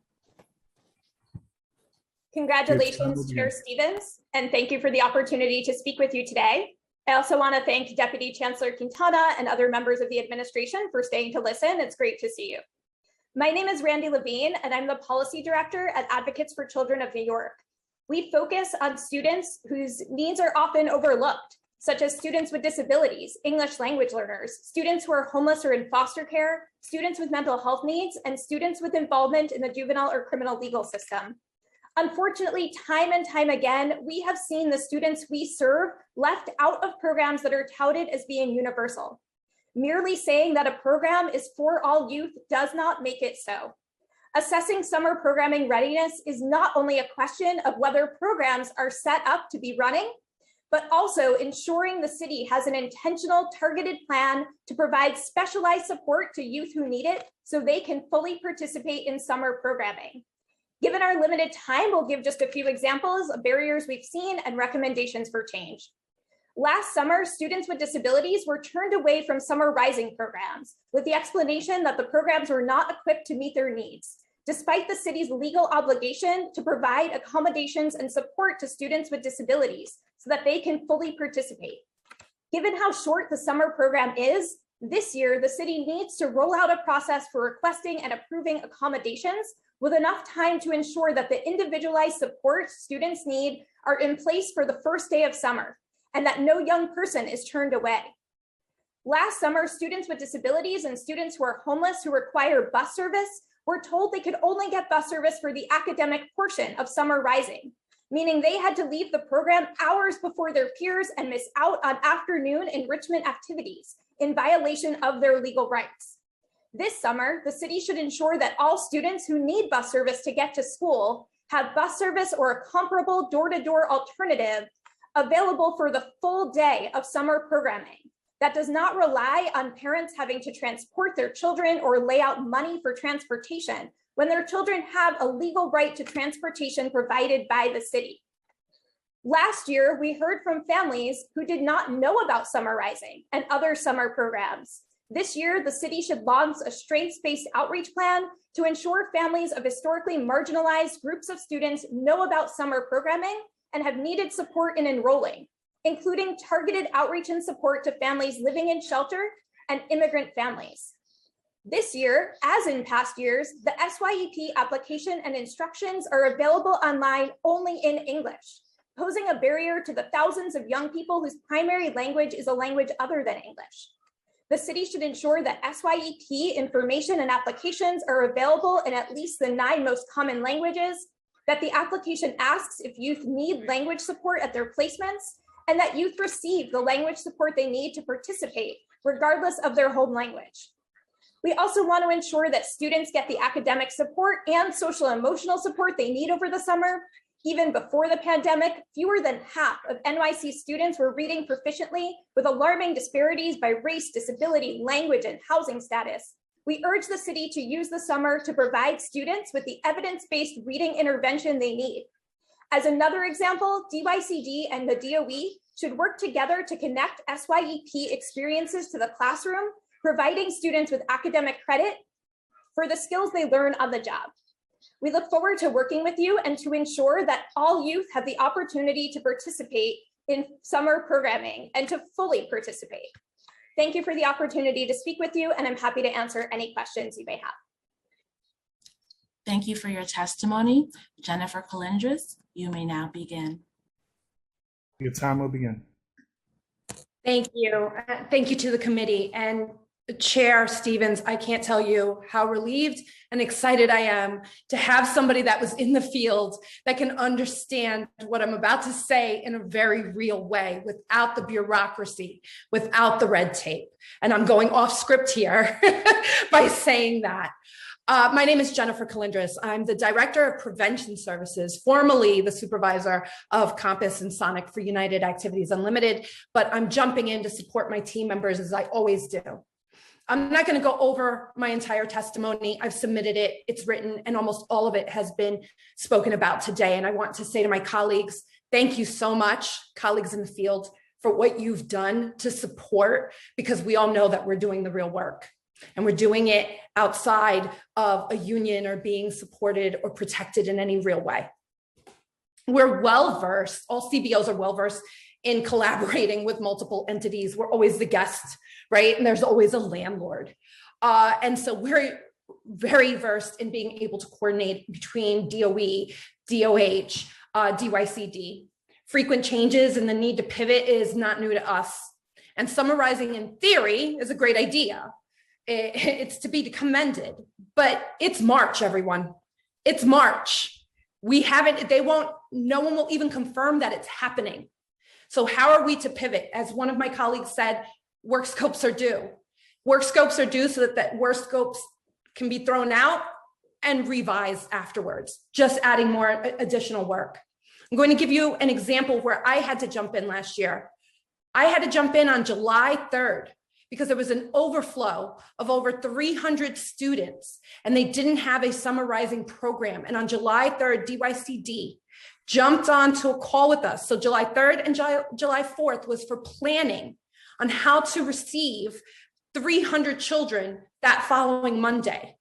Congratulations, Chair Stevens, and thank you for the opportunity to speak with you today. I also want to thank Deputy Chancellor Quintana and other members of the administration for staying to listen. It's great to see you. My name is Randy Levine, and I'm the Policy Director at Advocates for Children of New York. We focus on students whose needs are often overlooked, such as students with disabilities, English language learners, students who are homeless or in foster care, students with mental health needs, and students with involvement in the juvenile or criminal legal system. Unfortunately, time and time again, we have seen the students we serve left out of programs that are touted as being universal. Merely saying that a program is for all youth does not make it so. Assessing summer programming readiness is not only a question of whether programs are set up to be running, but also ensuring the city has an intentional, targeted plan to provide specialized support to youth who need it so they can fully participate in summer programming. Given our limited time, we'll give just a few examples of barriers we've seen and recommendations for change. Last summer, students with disabilities were turned away from summer rising programs with the explanation that the programs were not equipped to meet their needs, despite the city's legal obligation to provide accommodations and support to students with disabilities so that they can fully participate. Given how short the summer program is, this year, the city needs to roll out a process for requesting and approving accommodations with enough time to ensure that the individualized support students need are in place for the first day of summer, and that no young person is turned away. Last summer, students with disabilities and students who are homeless who require bus service were told they could only get bus service for the academic portion of Summer Rising, meaning they had to leave the program hours before their peers and miss out on afternoon enrichment activities in violation of their legal rights. This summer, the city should ensure that all students who need bus service to get to school have bus service or a comparable door-to-door alternative available for the full day of summer programming that does not rely on parents having to transport their children or lay out money for transportation when their children have a legal right to transportation provided by the city. Last year, we heard from families who did not know about Summer Rising and other summer programs. This year, the city should launch a strengths-based outreach plan to ensure families of historically marginalized groups of students know about summer programming and have needed support in enrolling, including targeted outreach and support to families living in shelter and immigrant families. This year, as in past years, the SYEP application and instructions are available online only in English, posing a barrier to the thousands of young people whose primary language is a language other than English. The city should ensure that SYEP information and applications are available in at least the 9 most common languages, that the application asks if youth need language support at their placements, and that youth receive the language support they need to participate, regardless of their home language. We also want to ensure that students get the academic support and social emotional support they need over the summer. Even before the pandemic, fewer than half of NYC students were reading proficiently, with alarming disparities by race, disability, language, and housing status. We urge the city to use the summer to provide students with the evidence-based reading intervention they need. As another example, DYCD and the DOE should work together to connect SYEP experiences to the classroom, providing students with academic credit for the skills they learn on the job. We look forward to working with you and to ensure that all youth have the opportunity to participate in summer programming and to fully participate. Thank you for the opportunity to speak with you, and I'm happy to answer any questions you may have. Thank you for your testimony. Jennifer Colindres, you may now begin. Your time will begin. Thank you. Thank you to the committee and Chair Stevens. I can't tell you how relieved and excited I am to have somebody that was in the field that can understand what I'm about to say in a very real way, without the bureaucracy, without the red tape. And I'm going off script here by saying that. My name is Jennifer Colindres. I'm the Director of Prevention Services, formerly the Supervisor of Compass and Sonic for United Activities Unlimited, but I'm jumping in to support my team members as I always do. I'm not going to go over my entire testimony. I've submitted it, it's written, and almost all of it has been spoken about today. And I want to say to my colleagues, thank you so much, colleagues in the field, for what you've done to support, because we all know that we're doing the real work. And we're doing it outside of a union or being supported or protected in any real way. We're well-versed, all CBOs are well-versed in collaborating with multiple entities. We're always the guest, right? And there's always a landlord. And so we're very versed in being able to coordinate between DOE, DOH, DYCD. Frequent changes and the need to pivot is not new to us. And summarizing in theory is a great idea. It's to be commended, but it's March, everyone. It's March. We haven't, no one will even confirm that it's happening. So how are we to pivot? As one of my colleagues said, work scopes are due. Work scopes are due so that work scopes can be thrown out and revised afterwards, just adding more additional work. I'm going to give you an example where I had to jump in last year. I had to jump in on July 3rd because there was an overflow of over 300 students and they didn't have a summer rising program. And on July 3rd, DYCD jumped onto a call with us. So July 3rd and July 4th was for planning on how to receive 300 children that following Monday.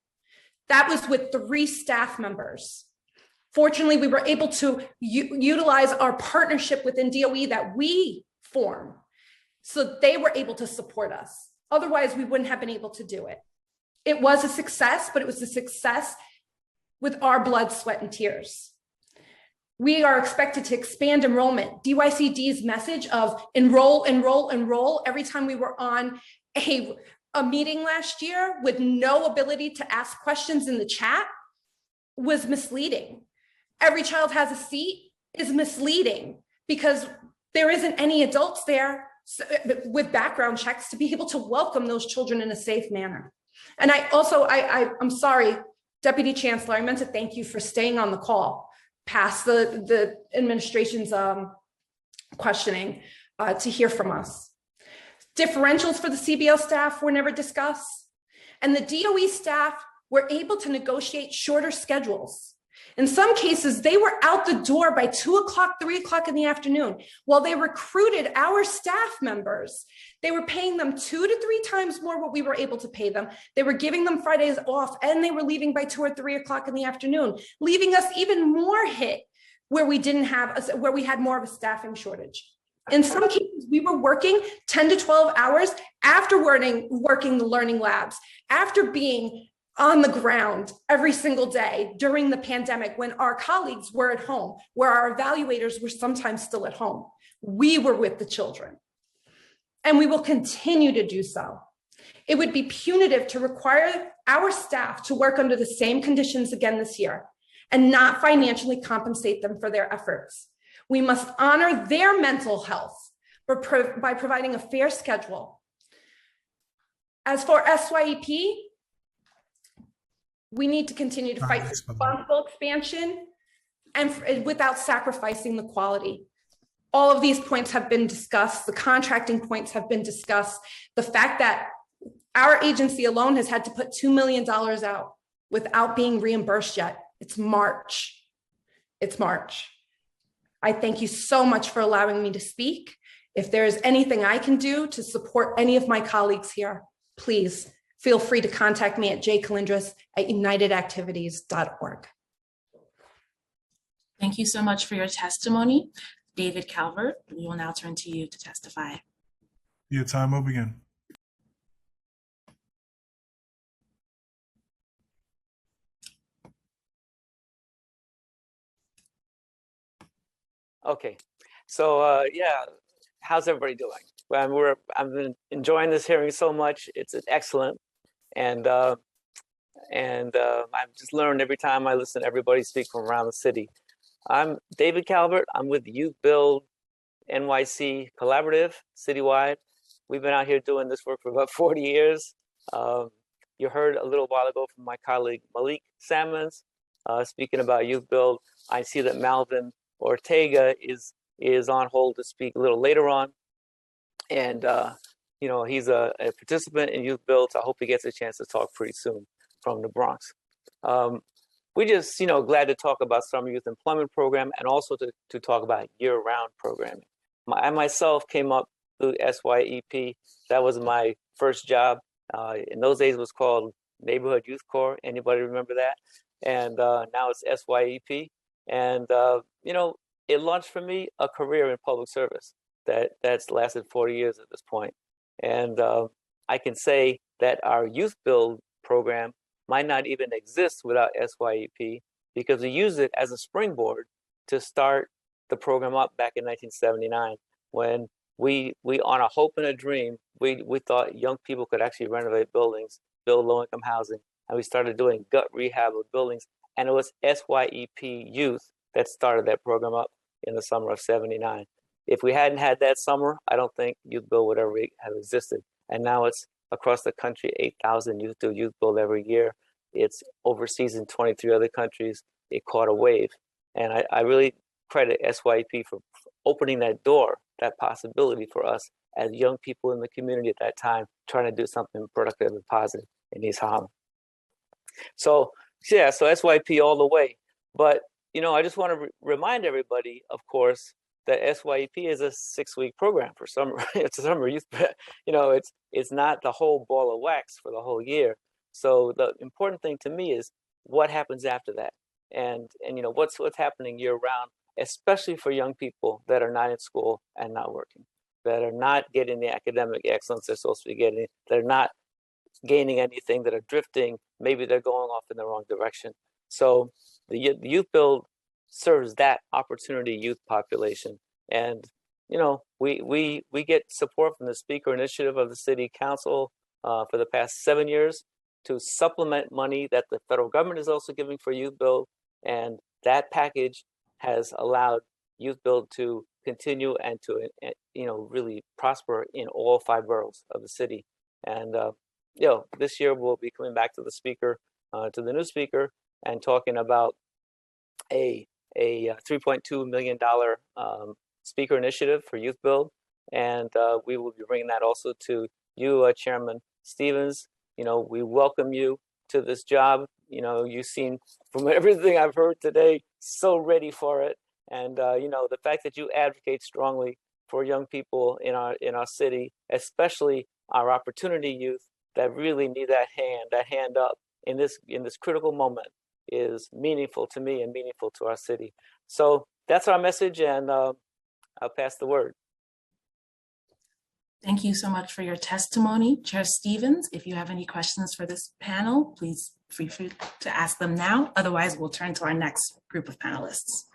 That was with 3 staff members. Fortunately, we were able to utilize our partnership within DOE that we form so they were able to support us. Otherwise, we wouldn't have been able to do it. It was a success, but it was a success with our blood, sweat, and tears. We are expected to expand enrollment. DYCD's message of enroll, enroll, enroll every time we were on a meeting last year with no ability to ask questions in the chat was misleading. Every child has a seat is misleading because there isn't any adults there with background checks to be able to welcome those children in a safe manner. And I'm sorry, Deputy Chancellor, I meant to thank you for staying on the call past the administration's questioning to hear from us. Differentials for the CBO staff were never discussed. And the DOE staff were able to negotiate shorter schedules. In some cases, they were out the door by 2 o'clock, 3 o'clock in the afternoon. While they recruited our staff members, they were paying them 2 to 3 times more what we were able to pay them. They were giving them Fridays off, and they were leaving by 2 or 3 o'clock in the afternoon, leaving us even more hit where we had more of a staffing shortage. In some cases, we were working 10 to 12 hours after working the learning labs, after being on the ground every single day during the pandemic when our colleagues were at home, where our evaluators were sometimes still at home. We were with the children, and we will continue to do so. It would be punitive to require our staff to work under the same conditions again this year and not financially compensate them for their efforts. We must honor their mental health by providing a fair schedule. As for SYEP, we need to continue to fight for responsible expansion and without sacrificing the quality. All of these points have been discussed. The contracting points have been discussed. The fact that our agency alone has had to put $2 million out without being reimbursed yet. It's March. It's March. I thank you so much for allowing me to speak. If there is anything I can do to support any of my colleagues here, please feel free to contact me at jcalindres@unitedactivities.org. Thank you so much for your testimony. David Calvert, we will now turn to you to testify. Your time will begin. Okay, so yeah, how's everybody doing? Well, I've been enjoying this hearing so much. It's excellent, and I've just learned every time I listen to everybody speak from around the city. I'm David Calvert. I'm with Youth Build NYC Collaborative citywide. We've been out here doing this work for about 40 years. You heard a little while ago from my colleague Malik Salmons speaking about Youth Build. I see that Malvin Ortega is on hold to speak a little later on, and you know, he's a participant in Youth Build, so I hope he gets a chance to talk pretty soon from the Bronx. We just, you know, glad to talk about Summer Youth Employment Program and also to talk about year-round programming. I myself came up through SYEP. That was my first job. In those days, it was called Neighborhood Youth Corps. Anybody remember that? And now it's SYEP. And you know, it launched for me a career in public service that's lasted 40 years at this point. And I can say that our Youth Build program might not even exist without SYEP because we used it as a springboard to start the program up back in 1979 when we on a hope and a dream, we thought young people could actually renovate buildings, build low-income housing, and we started doing gut rehab of buildings. And it was SYEP Youth that started that program up in the summer of '79. If we hadn't had that summer, I don't think Youth Build would ever have existed. And now it's across the country, 8,000 youth do Youth Build every year. It's overseas in 23 other countries. It caught a wave. And I really credit SYEP for opening that door, that possibility for us as young people in the community at that time, trying to do something productive and positive in East Harlem. So yeah, so SYEP all the way. But, you know, I just want to remind everybody, of course, that SYEP is a 6-week program for summer. It's a summer youth, you know, it's not the whole ball of wax for the whole year. So the important thing to me is what happens after that, and you know what's happening year round, especially for young people that are not in school and not working. that are not getting the academic excellence they're supposed to be getting, that are not gaining anything, that are drifting, maybe they're going off in the wrong direction. So the youth build serves that opportunity youth population. And, you know, we get support from the speaker initiative of the city council for the past 7 years to supplement money that the federal government is also giving for youth build. And that package has allowed youth build to continue and to, you know, really prosper in all 5 boroughs of the city. And, you know, this year we'll be coming back to the speaker, to the new speaker, and talking about a $3.2 million speaker initiative for youth build. And we will be bringing that also to you, Chairman Stevens. You know, we welcome you to this job. You know, you seem, from everything I've heard today, so ready for it. And, you know, the fact that you advocate strongly for young people in our city, especially our opportunity youth that really need that hand up in this critical moment, is meaningful to me and meaningful to our city. So that's our message, and I'll pass the word. Thank you so much for your testimony, Chair Stevens. If you have any questions for this panel, please feel free to ask them now. Otherwise, we'll turn to our next group of panelists.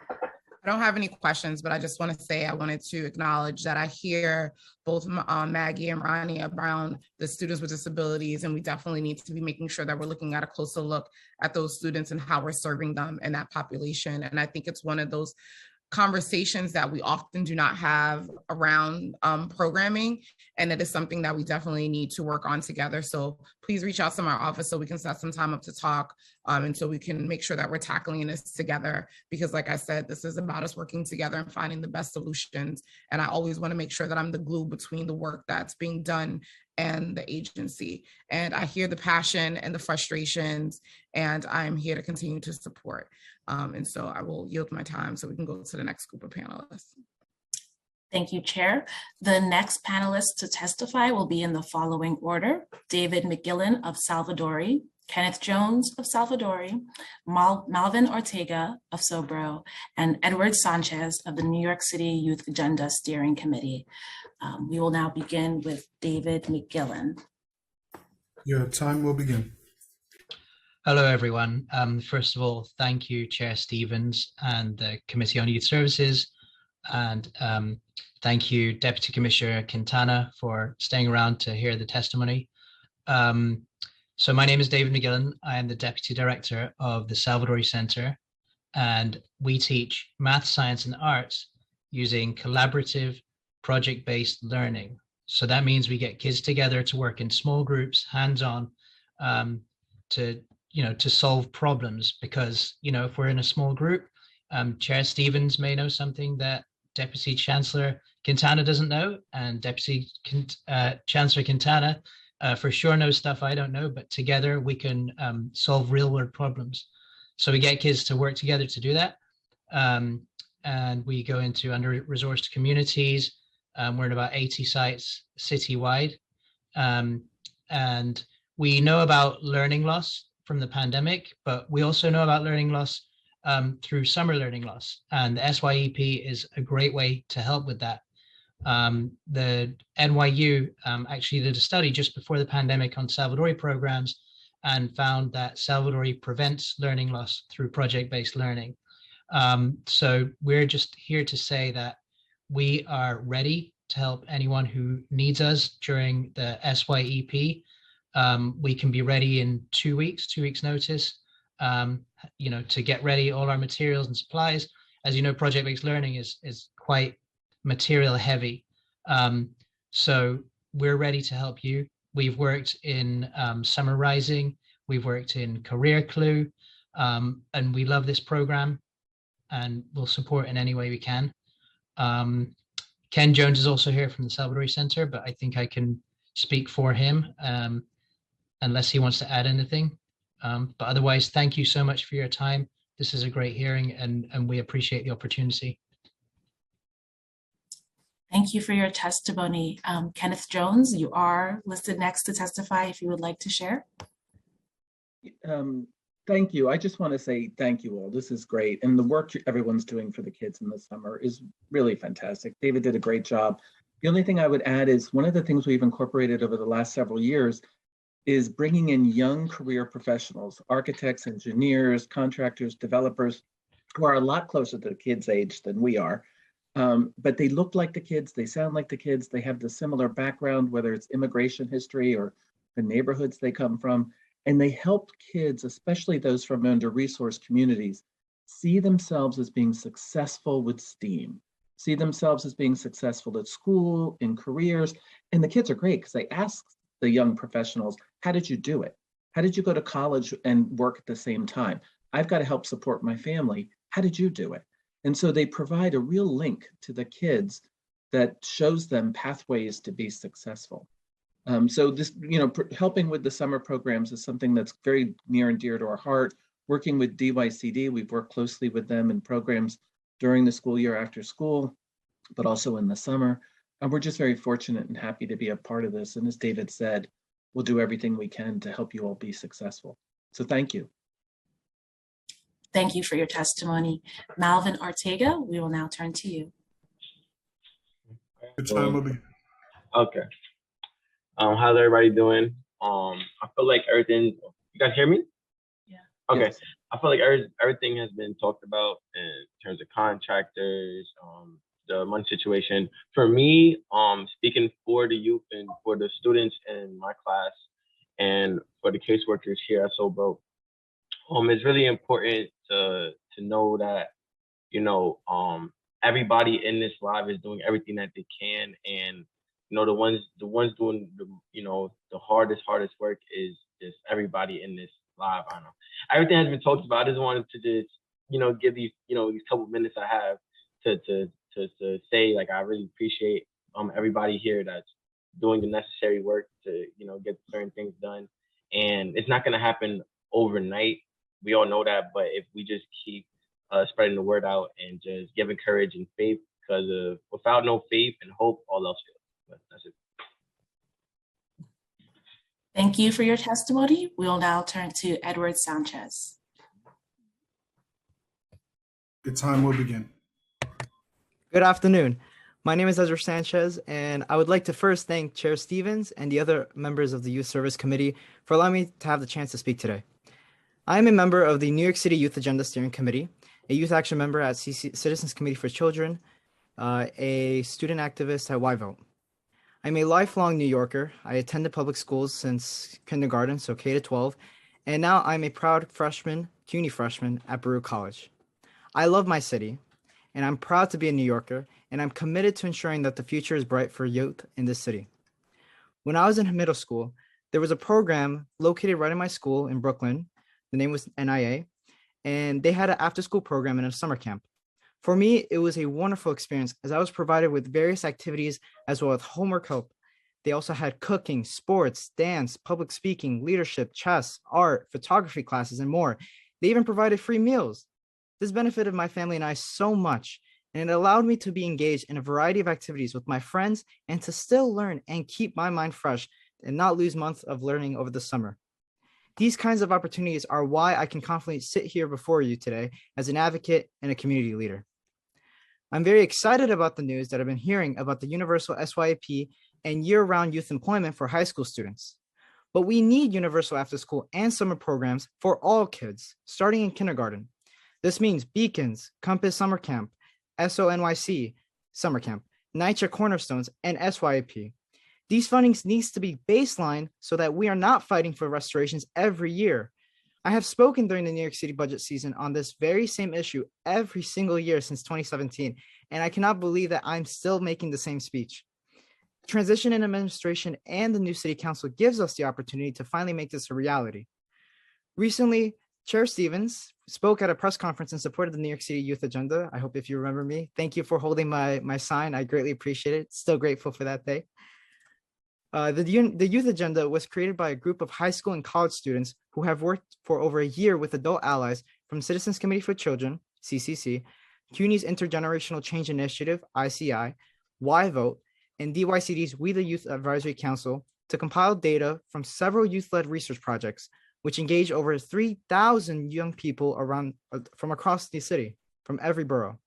I don't have any questions, but I just want to say I wanted to acknowledge that I hear both Maggie and Ronnie around the students with disabilities, and we definitely need to be making sure that we're looking at a closer look at those students and how we're serving them in that population. And I think it's one of those conversations that we often do not have around programming, and it is something that we definitely need to work on together. So please reach out to my office so we can set some time up to talk, and so we can make sure that we're tackling this together, because like I said, this is about us working together and finding the best solutions. And I always want to make sure that I'm the glue between the work that's being done and the agency. And I hear the passion and the frustrations, and I'm here to continue to support. And so I will yield my time so we can go to the next group of panelists. Thank you, Chair. The next panelists to testify will be in the following order: David McGillen of Salvadori, Kenneth Jones of Salvadori, Malvin Ortega of Sobro, and Edward Sanchez of the New York City Youth Agenda Steering Committee. We will now begin with David McGillen. Your time will begin. Hello, everyone. First of all, thank you, Chair Stevens and the Committee on Youth Services. And thank you, Deputy Commissioner Quintana, for staying around to hear the testimony. So my name is David McGillen. I am the Deputy Director of the Salvadori Center, and we teach math, science, and arts using collaborative, project-based learning. So that means we get kids together to work in small groups, hands-on, to solve problems. Because, if we're in a small group, Chair Stevens may know something that Deputy Chancellor Quintana doesn't know, and Deputy Chancellor Quintana for sure knows stuff I don't know, but together we can solve real world problems. So we get kids to work together to do that. And we go into under-resourced communities. We're in about 80 sites citywide. And we know about learning loss from the pandemic, but we also know about learning loss through summer learning loss. And the SYEP is a great way to help with that. The NYU actually did a study just before the pandemic on Salvadori programs and found that Salvadori prevents learning loss through project-based learning. So we're just here to say that we are ready to help anyone who needs us during the SYEP. We can be ready in 2 weeks notice, to get ready all our materials and supplies. As you know, project-based learning is quite material heavy. So we're ready to help you. We've worked in Summer Rising, we've worked in Career Clue, and we love this program and we'll support in any way we can. Ken Jones is also here from the Salvadori Center, but I think I can speak for him unless he wants to add anything. But otherwise, thank you so much for your time. This is a great hearing, and we appreciate the opportunity. Thank you for your testimony. Kenneth Jones, you are listed next to testify if you would like to share. Thank you. I just want to say thank you all. This is great. And the work everyone's doing for the kids in the summer is really fantastic. David did a great job The only thing I would add is one of the things we've incorporated over the last several years is bringing in young career professionals, architects, engineers, contractors, developers, who are a lot closer to the kids' age than we are. But they look like the kids, they sound like the kids, they have the similar background, whether it's immigration history or the neighborhoods they come from. And they help kids, especially those from under-resourced communities, see themselves as being successful with STEAM, see themselves as being successful at school, in careers. And the kids are great because they ask the young professionals, how did you do it? How did you go to college and work at the same time? I've got to help support my family. How did you do it? And so they provide a real link to the kids that shows them pathways to be successful. So this, helping with the summer programs is something that's very near and dear to our heart. Working with DYCD, we've worked closely with them in programs during the school year after school, but also in the summer. And we're just very fortunate and happy to be a part of this. And as David said, we'll do everything we can to help you all be successful. So thank you. Thank you for your testimony. Malvin Ortega, we will now turn to you. Your time will begin. Okay. How's everybody doing? I feel like everything, you guys hear me? Yeah. Okay. Yes. I feel like everything has been talked about in terms of contractors, the money situation. For me, speaking for the youth and for the students in my class and for the caseworkers here at So Broke, it's really important to know that, everybody in this live is doing everything that they can. And, the ones doing the hardest work is just everybody in this live. I know everything has been talked about. I just wanted to just, give these, these couple minutes I have to say, like, I really appreciate everybody here that's doing the necessary work to, get certain things done. And it's not gonna happen overnight. We all know that, but if we just keep spreading the word out and just giving courage and faith, because without no faith and hope, all else fails. But that's it. Thank you for your testimony. We will now turn to Edward Sanchez. Your time will begin. Good afternoon. My name is Ezra Sanchez, and I would like to first thank Chair Stevens and the other members of the Youth Service Committee for allowing me to have the chance to speak today. I am a member of the New York City Youth Agenda Steering Committee, a youth action member at Citizens Committee for Children, a student activist at YVote. I'm a lifelong New Yorker. I attended public schools since kindergarten, so K to 12, and now I'm a proud CUNY freshman at Baruch College. I love my city, and I'm proud to be a New Yorker, and I'm committed to ensuring that the future is bright for youth in this city. When I was in middle school, there was a program located right in my school in Brooklyn. The name was NIA, and they had an after-school program and a summer camp. For me, it was a wonderful experience as I was provided with various activities as well as homework help. They also had cooking, sports, dance, public speaking, leadership, chess, art, photography classes, and more. They even provided free meals. This benefited my family and I so much, and it allowed me to be engaged in a variety of activities with my friends and to still learn and keep my mind fresh and not lose months of learning over the summer. These kinds of opportunities are why I can confidently sit here before you today as an advocate and a community leader. I'm very excited about the news that I've been hearing about the universal SYP and year-round youth employment for high school students. But we need universal after-school and summer programs for all kids, starting in kindergarten. This means Beacons, Compass Summer Camp, SONYC Summer Camp, NYCHA Cornerstones, and SYP. These fundings needs to be baseline so that we are not fighting for restorations every year. I have spoken during the New York City budget season on this very same issue every single year since 2017, and I cannot believe that I'm still making the same speech. Transition in administration and the new city council gives us the opportunity to finally make this a reality. Recently, Chair Stevens spoke at a press conference in support of the New York City Youth Agenda. I hope if you remember me. Thank you for holding my sign. I greatly appreciate it. Still grateful for that day. The Youth Agenda was created by a group of high school and college students who have worked for over a year with adult allies from Citizens Committee for Children, CCC, CUNY's Intergenerational Change Initiative, ICI, YVote, and DYCD's We the Youth Advisory Council to compile data from several youth-led research projects, which engage over 3,000 young people from across the city, from every borough.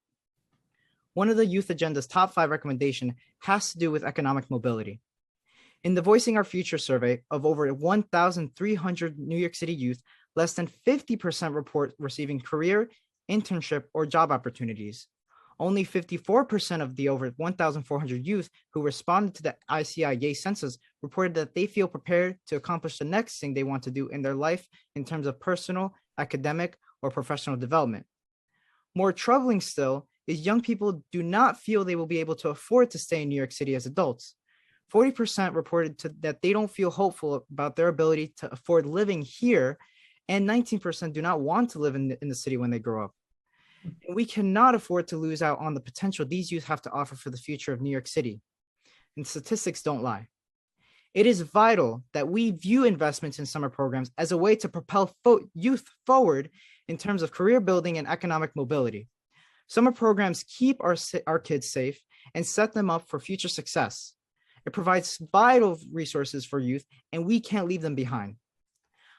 One of the Youth Agenda's top 5 recommendations has to do with economic mobility. In the Voicing Our Future survey of over 1,300 New York City youth, less than 50% report receiving career, internship, or job opportunities. Only 54% of the over 1,400 youth who responded to the ICI Yay census reported that they feel prepared to accomplish the next thing they want to do in their life in terms of personal, academic, or professional development. More troubling still is young people do not feel they will be able to afford to stay in New York City as adults. 40% reported that they don't feel hopeful about their ability to afford living here, and 19% do not want to live in the city when they grow up. And we cannot afford to lose out on the potential these youth have to offer for the future of New York City. And statistics don't lie. It is vital that we view investments in summer programs as a way to propel youth forward in terms of career building and economic mobility. Summer programs keep our kids safe and set them up for future success. It provides vital resources for youth, and we can't leave them behind.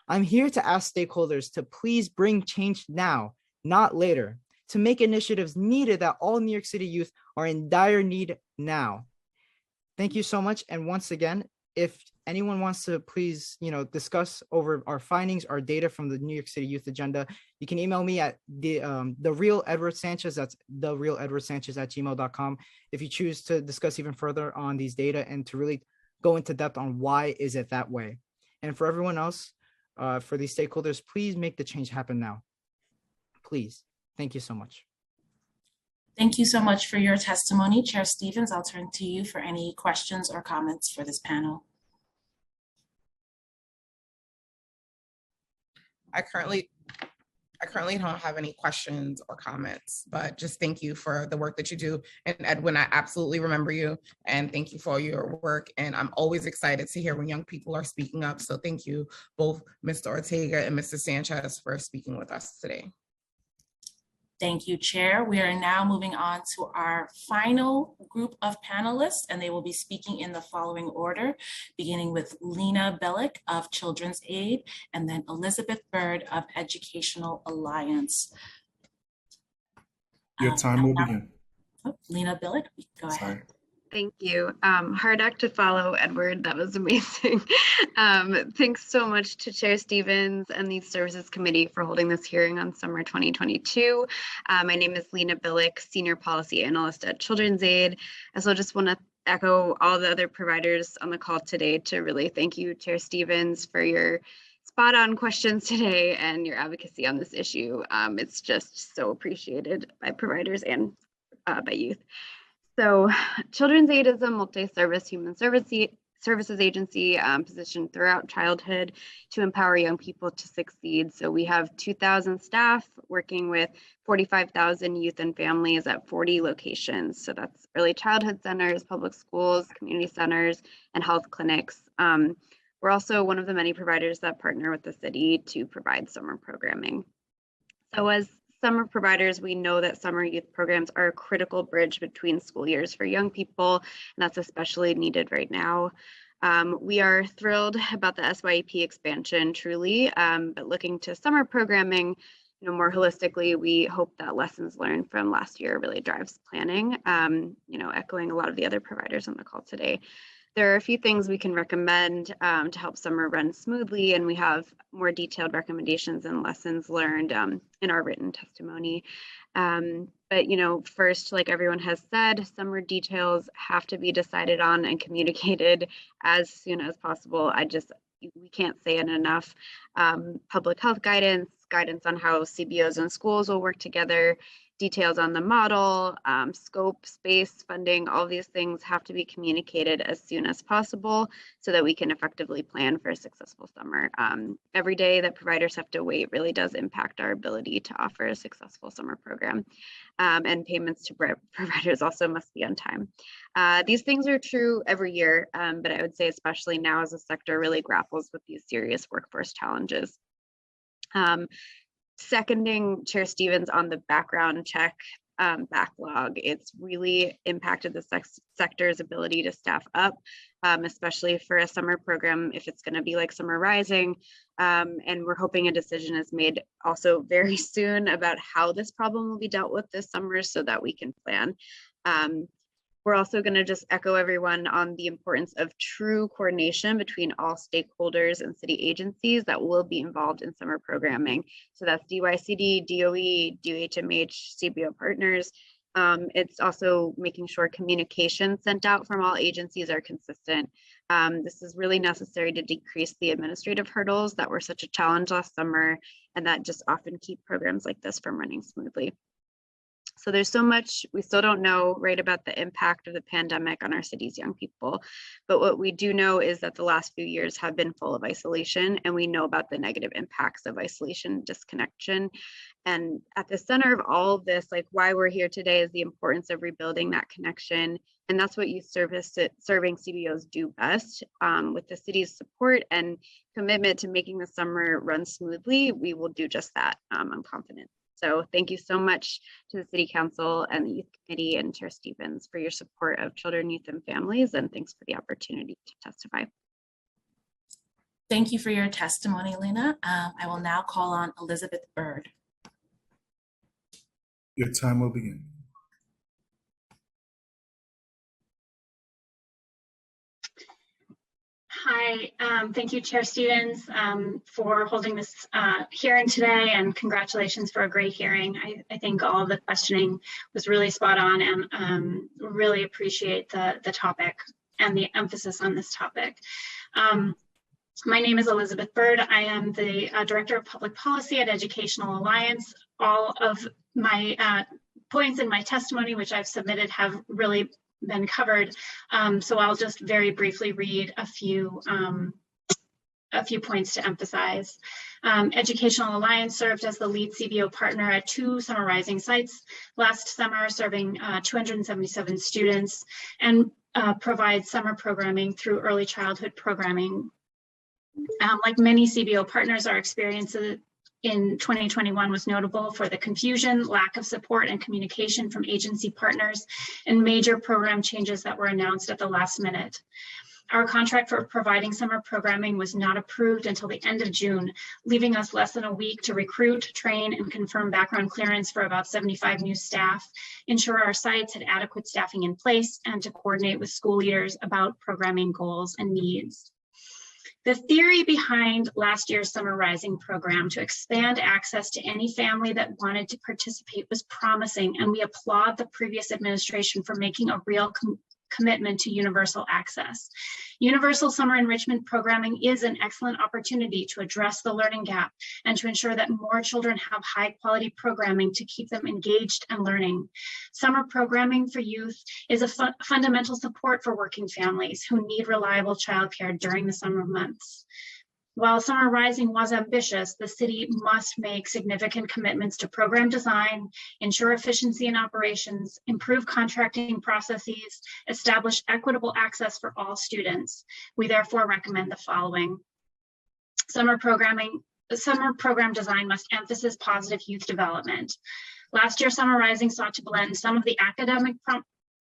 I'm here to ask stakeholders to please bring change now, not later, to make initiatives needed that all New York City youth are in dire need now. Thank you so much. And once again, if anyone wants to please, discuss over our findings, our data from the New York City Youth Agenda, you can email me at the real Edward Sanchez. That's therealedwardsanchez@gmail.com. If you choose to discuss even further on these data and to really go into depth on why is it that way. And for everyone else, for these stakeholders, please make the change happen now. Please. Thank you so much. Thank you so much for your testimony, Chair Stevens. I'll turn to you for any questions or comments for this panel. I currently don't have any questions or comments, but just thank you for the work that you do. And Edwin, I absolutely remember you, and thank you for all your work. And I'm always excited to hear when young people are speaking up. So thank you both Mr. Ortega and Mr. Sanchez for speaking with us today. Thank you, Chair. We are now moving on to our final group of panelists, and they will be speaking in the following order, beginning with Lena Bellick of Children's Aid, and then Elizabeth Bird of Educational Alliance. Your time will begin. Lena Bellick, go ahead. Sorry. Thank you. Hard act to follow, Edward. That was amazing. Thanks so much to Chair Stevens and the Services Committee for holding this hearing on summer 2022. My name is Lena Billick, Senior Policy Analyst at Children's Aid. And so I just want to echo all the other providers on the call today to really thank you, Chair Stevens, for your spot on questions today and your advocacy on this issue. It's just so appreciated by providers and by youth. So Children's Aid is a multi-service human services agency positioned throughout childhood to empower young people to succeed. So we have 2,000 staff working with 45,000 youth and families at 40 locations. So that's early childhood centers, public schools, community centers, and health clinics. We're also one of the many providers that partner with the city to provide summer programming. So as summer providers, we know that summer youth programs are a critical bridge between school years for young people, and that's especially needed right now. We are thrilled about the SYEP expansion, truly, but looking to summer programming, more holistically, we hope that lessons learned from last year really drives planning, echoing a lot of the other providers on the call today. There are a few things we can recommend to help summer run smoothly, and we have more detailed recommendations and lessons learned in our written testimony. But first, like everyone has said, summer details have to be decided on and communicated as soon as possible. We can't say it enough. Public health guidance on how CBOs and schools will work together, details on the model, scope, space, funding, all these things have to be communicated as soon as possible so that we can effectively plan for a successful summer. Every day that providers have to wait really does impact our ability to offer a successful summer program. And payments to providers also must be on time. These things are true every year, but I would say especially now as the sector really grapples with these serious workforce challenges. Seconding Chair Stevens on the background check, backlog. It's really impacted the sector's ability to staff up, especially for a summer program if it's going to be like Summer Rising. And we're hoping a decision is made also very soon about how this problem will be dealt with this summer so that we can plan. We're also going to just echo everyone on the importance of true coordination between all stakeholders and city agencies that will be involved in summer programming. So that's DYCD, DOE, DHMH, CBO partners. It's also making sure communication sent out from all agencies are consistent. This is really necessary to decrease the administrative hurdles that were such a challenge last summer and that just often keep programs like this from running smoothly. So there's so much we still don't know right about the impact of the pandemic on our city's young people. But what we do know is that the last few years have been full of isolation, and we know about the negative impacts of isolation, disconnection. And at the center of all of this, like why we're here today, is the importance of rebuilding that connection. And that's what youth serving CBOs do best. With the city's support and commitment to making the summer run smoothly, we will do just that, I'm confident. So thank you so much to the City Council and the Youth Committee and Chair Stevens for your support of children, youth, and families, and thanks for the opportunity to testify. Thank you for your testimony, Lena. I will now call on Elizabeth Byrd. Your time will begin. Hi, thank you, Chair Stevens, for holding this hearing today, and congratulations for a great hearing. I think all of the questioning was really spot on, and really appreciate the topic and the emphasis on this topic. My name is Elizabeth Byrd. I am the Director of Public Policy at Educational Alliance. All of my points in my testimony, which I've submitted, have really been covered. So I'll just very briefly read a few points to emphasize. Educational Alliance served as the lead CBO partner at 2 Summer Rising sites last summer, serving 277 students, and provides summer programming through early childhood programming. Like many CBO partners, our experience in 2021 was notable for the confusion, lack of support and communication from agency partners, and major program changes that were announced at the last minute. Our contract for providing summer programming was not approved until the end of June, leaving us less than a week to recruit, train, and confirm background clearance for about 75 new staff, ensure our sites had adequate staffing in place, and to coordinate with school leaders about programming goals and needs. The theory behind last year's Summer Rising program to expand access to any family that wanted to participate was promising, and we applaud the previous administration for making a real commitment to universal access. Universal summer enrichment programming is an excellent opportunity to address the learning gap and to ensure that more children have high quality programming to keep them engaged and learning. Summer programming for youth is a fundamental support for working families who need reliable childcare during the summer months. While Summer Rising was ambitious, the city must make significant commitments to program design, ensure efficiency in operations, improve contracting processes, establish equitable access for all students. We therefore recommend the following. Summer program design must emphasize positive youth development. Last year, Summer Rising sought to blend some of the academic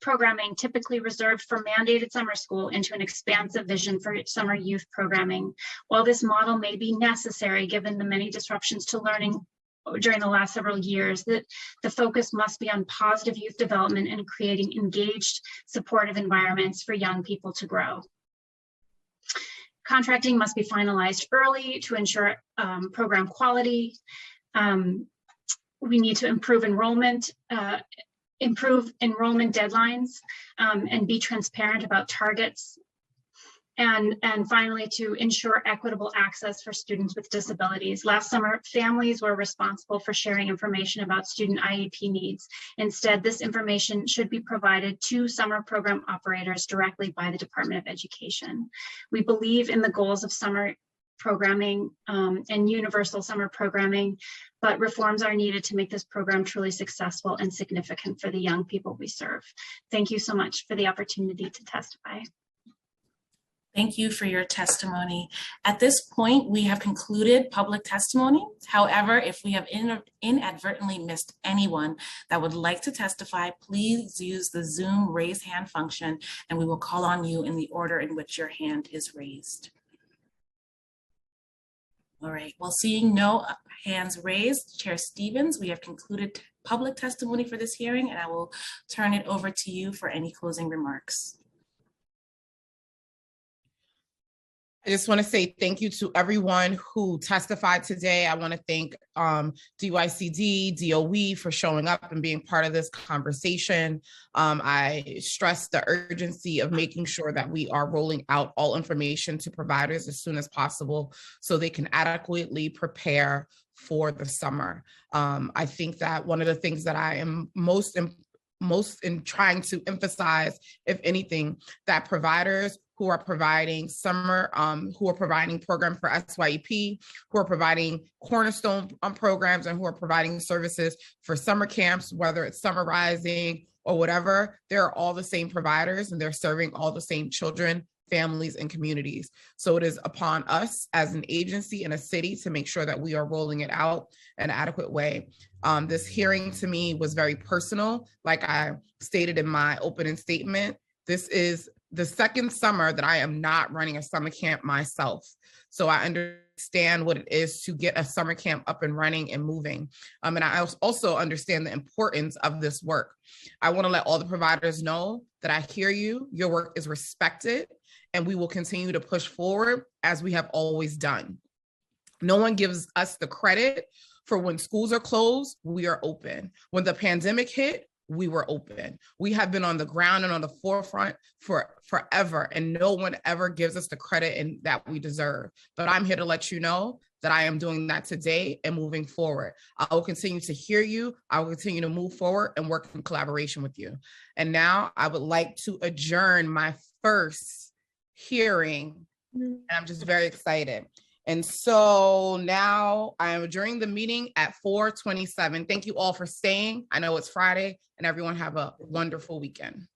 programming typically reserved for mandated summer school into an expansive vision for summer youth programming. While this model may be necessary given the many disruptions to learning during the last several years, the focus must be on positive youth development and creating engaged, supportive environments for young people to grow. Contracting must be finalized early to ensure program quality. We need to improve enrollment deadlines, and be transparent about targets. And finally, to ensure equitable access for students with disabilities. Last summer, families were responsible for sharing information about student IEP needs. Instead, this information should be provided to summer program operators directly by the Department of Education. We believe in the goals of summer programming and universal summer programming, but reforms are needed to make this program truly successful and significant for the young people we serve. Thank you so much for the opportunity to testify. Thank you for your testimony. At this point, we have concluded public testimony. However, if we have inadvertently missed anyone that would like to testify, please use the Zoom raise hand function and we will call on you in the order in which your hand is raised. All right, well, seeing no hands raised, Chair Stevens, we have concluded public testimony for this hearing and I will turn it over to you for any closing remarks. I just want to say thank you to everyone who testified today. I want to thank DYCD, DOE for showing up and being part of this conversation. I stress the urgency of making sure that we are rolling out all information to providers as soon as possible so they can adequately prepare for the summer. I think that one of the things that I am most in trying to emphasize, if anything, that providers who are providing summer, who are providing programs for SYEP, who are providing cornerstone programs, and who are providing services for summer camps, whether it's Summer Rising or whatever, they're all the same providers and they're serving all the same children, families, and communities. So it is upon us as an agency and a city to make sure that we are rolling it out in an adequate way. This hearing to me was very personal. Like I stated in my opening statement, this is the second summer that I am not running a summer camp myself. So I understand what it is to get a summer camp up and running and moving. And I also understand the importance of this work. I want to let all the providers know that I hear you, your work is respected, and we will continue to push forward as we have always done. No one gives us the credit for when schools are closed, we are open. When the pandemic hit, we were open. We have been on the ground and on the forefront for forever, and no one ever gives us the credit that we deserve. But I'm here to let you know that I am doing that today and moving forward. I will continue to hear you. I will continue to move forward and work in collaboration with you. And now I would like to adjourn my first hearing, and I'm just very excited. And so now I am adjourning the meeting at 4:27. Thank you all for staying. I know it's Friday, and everyone have a wonderful weekend.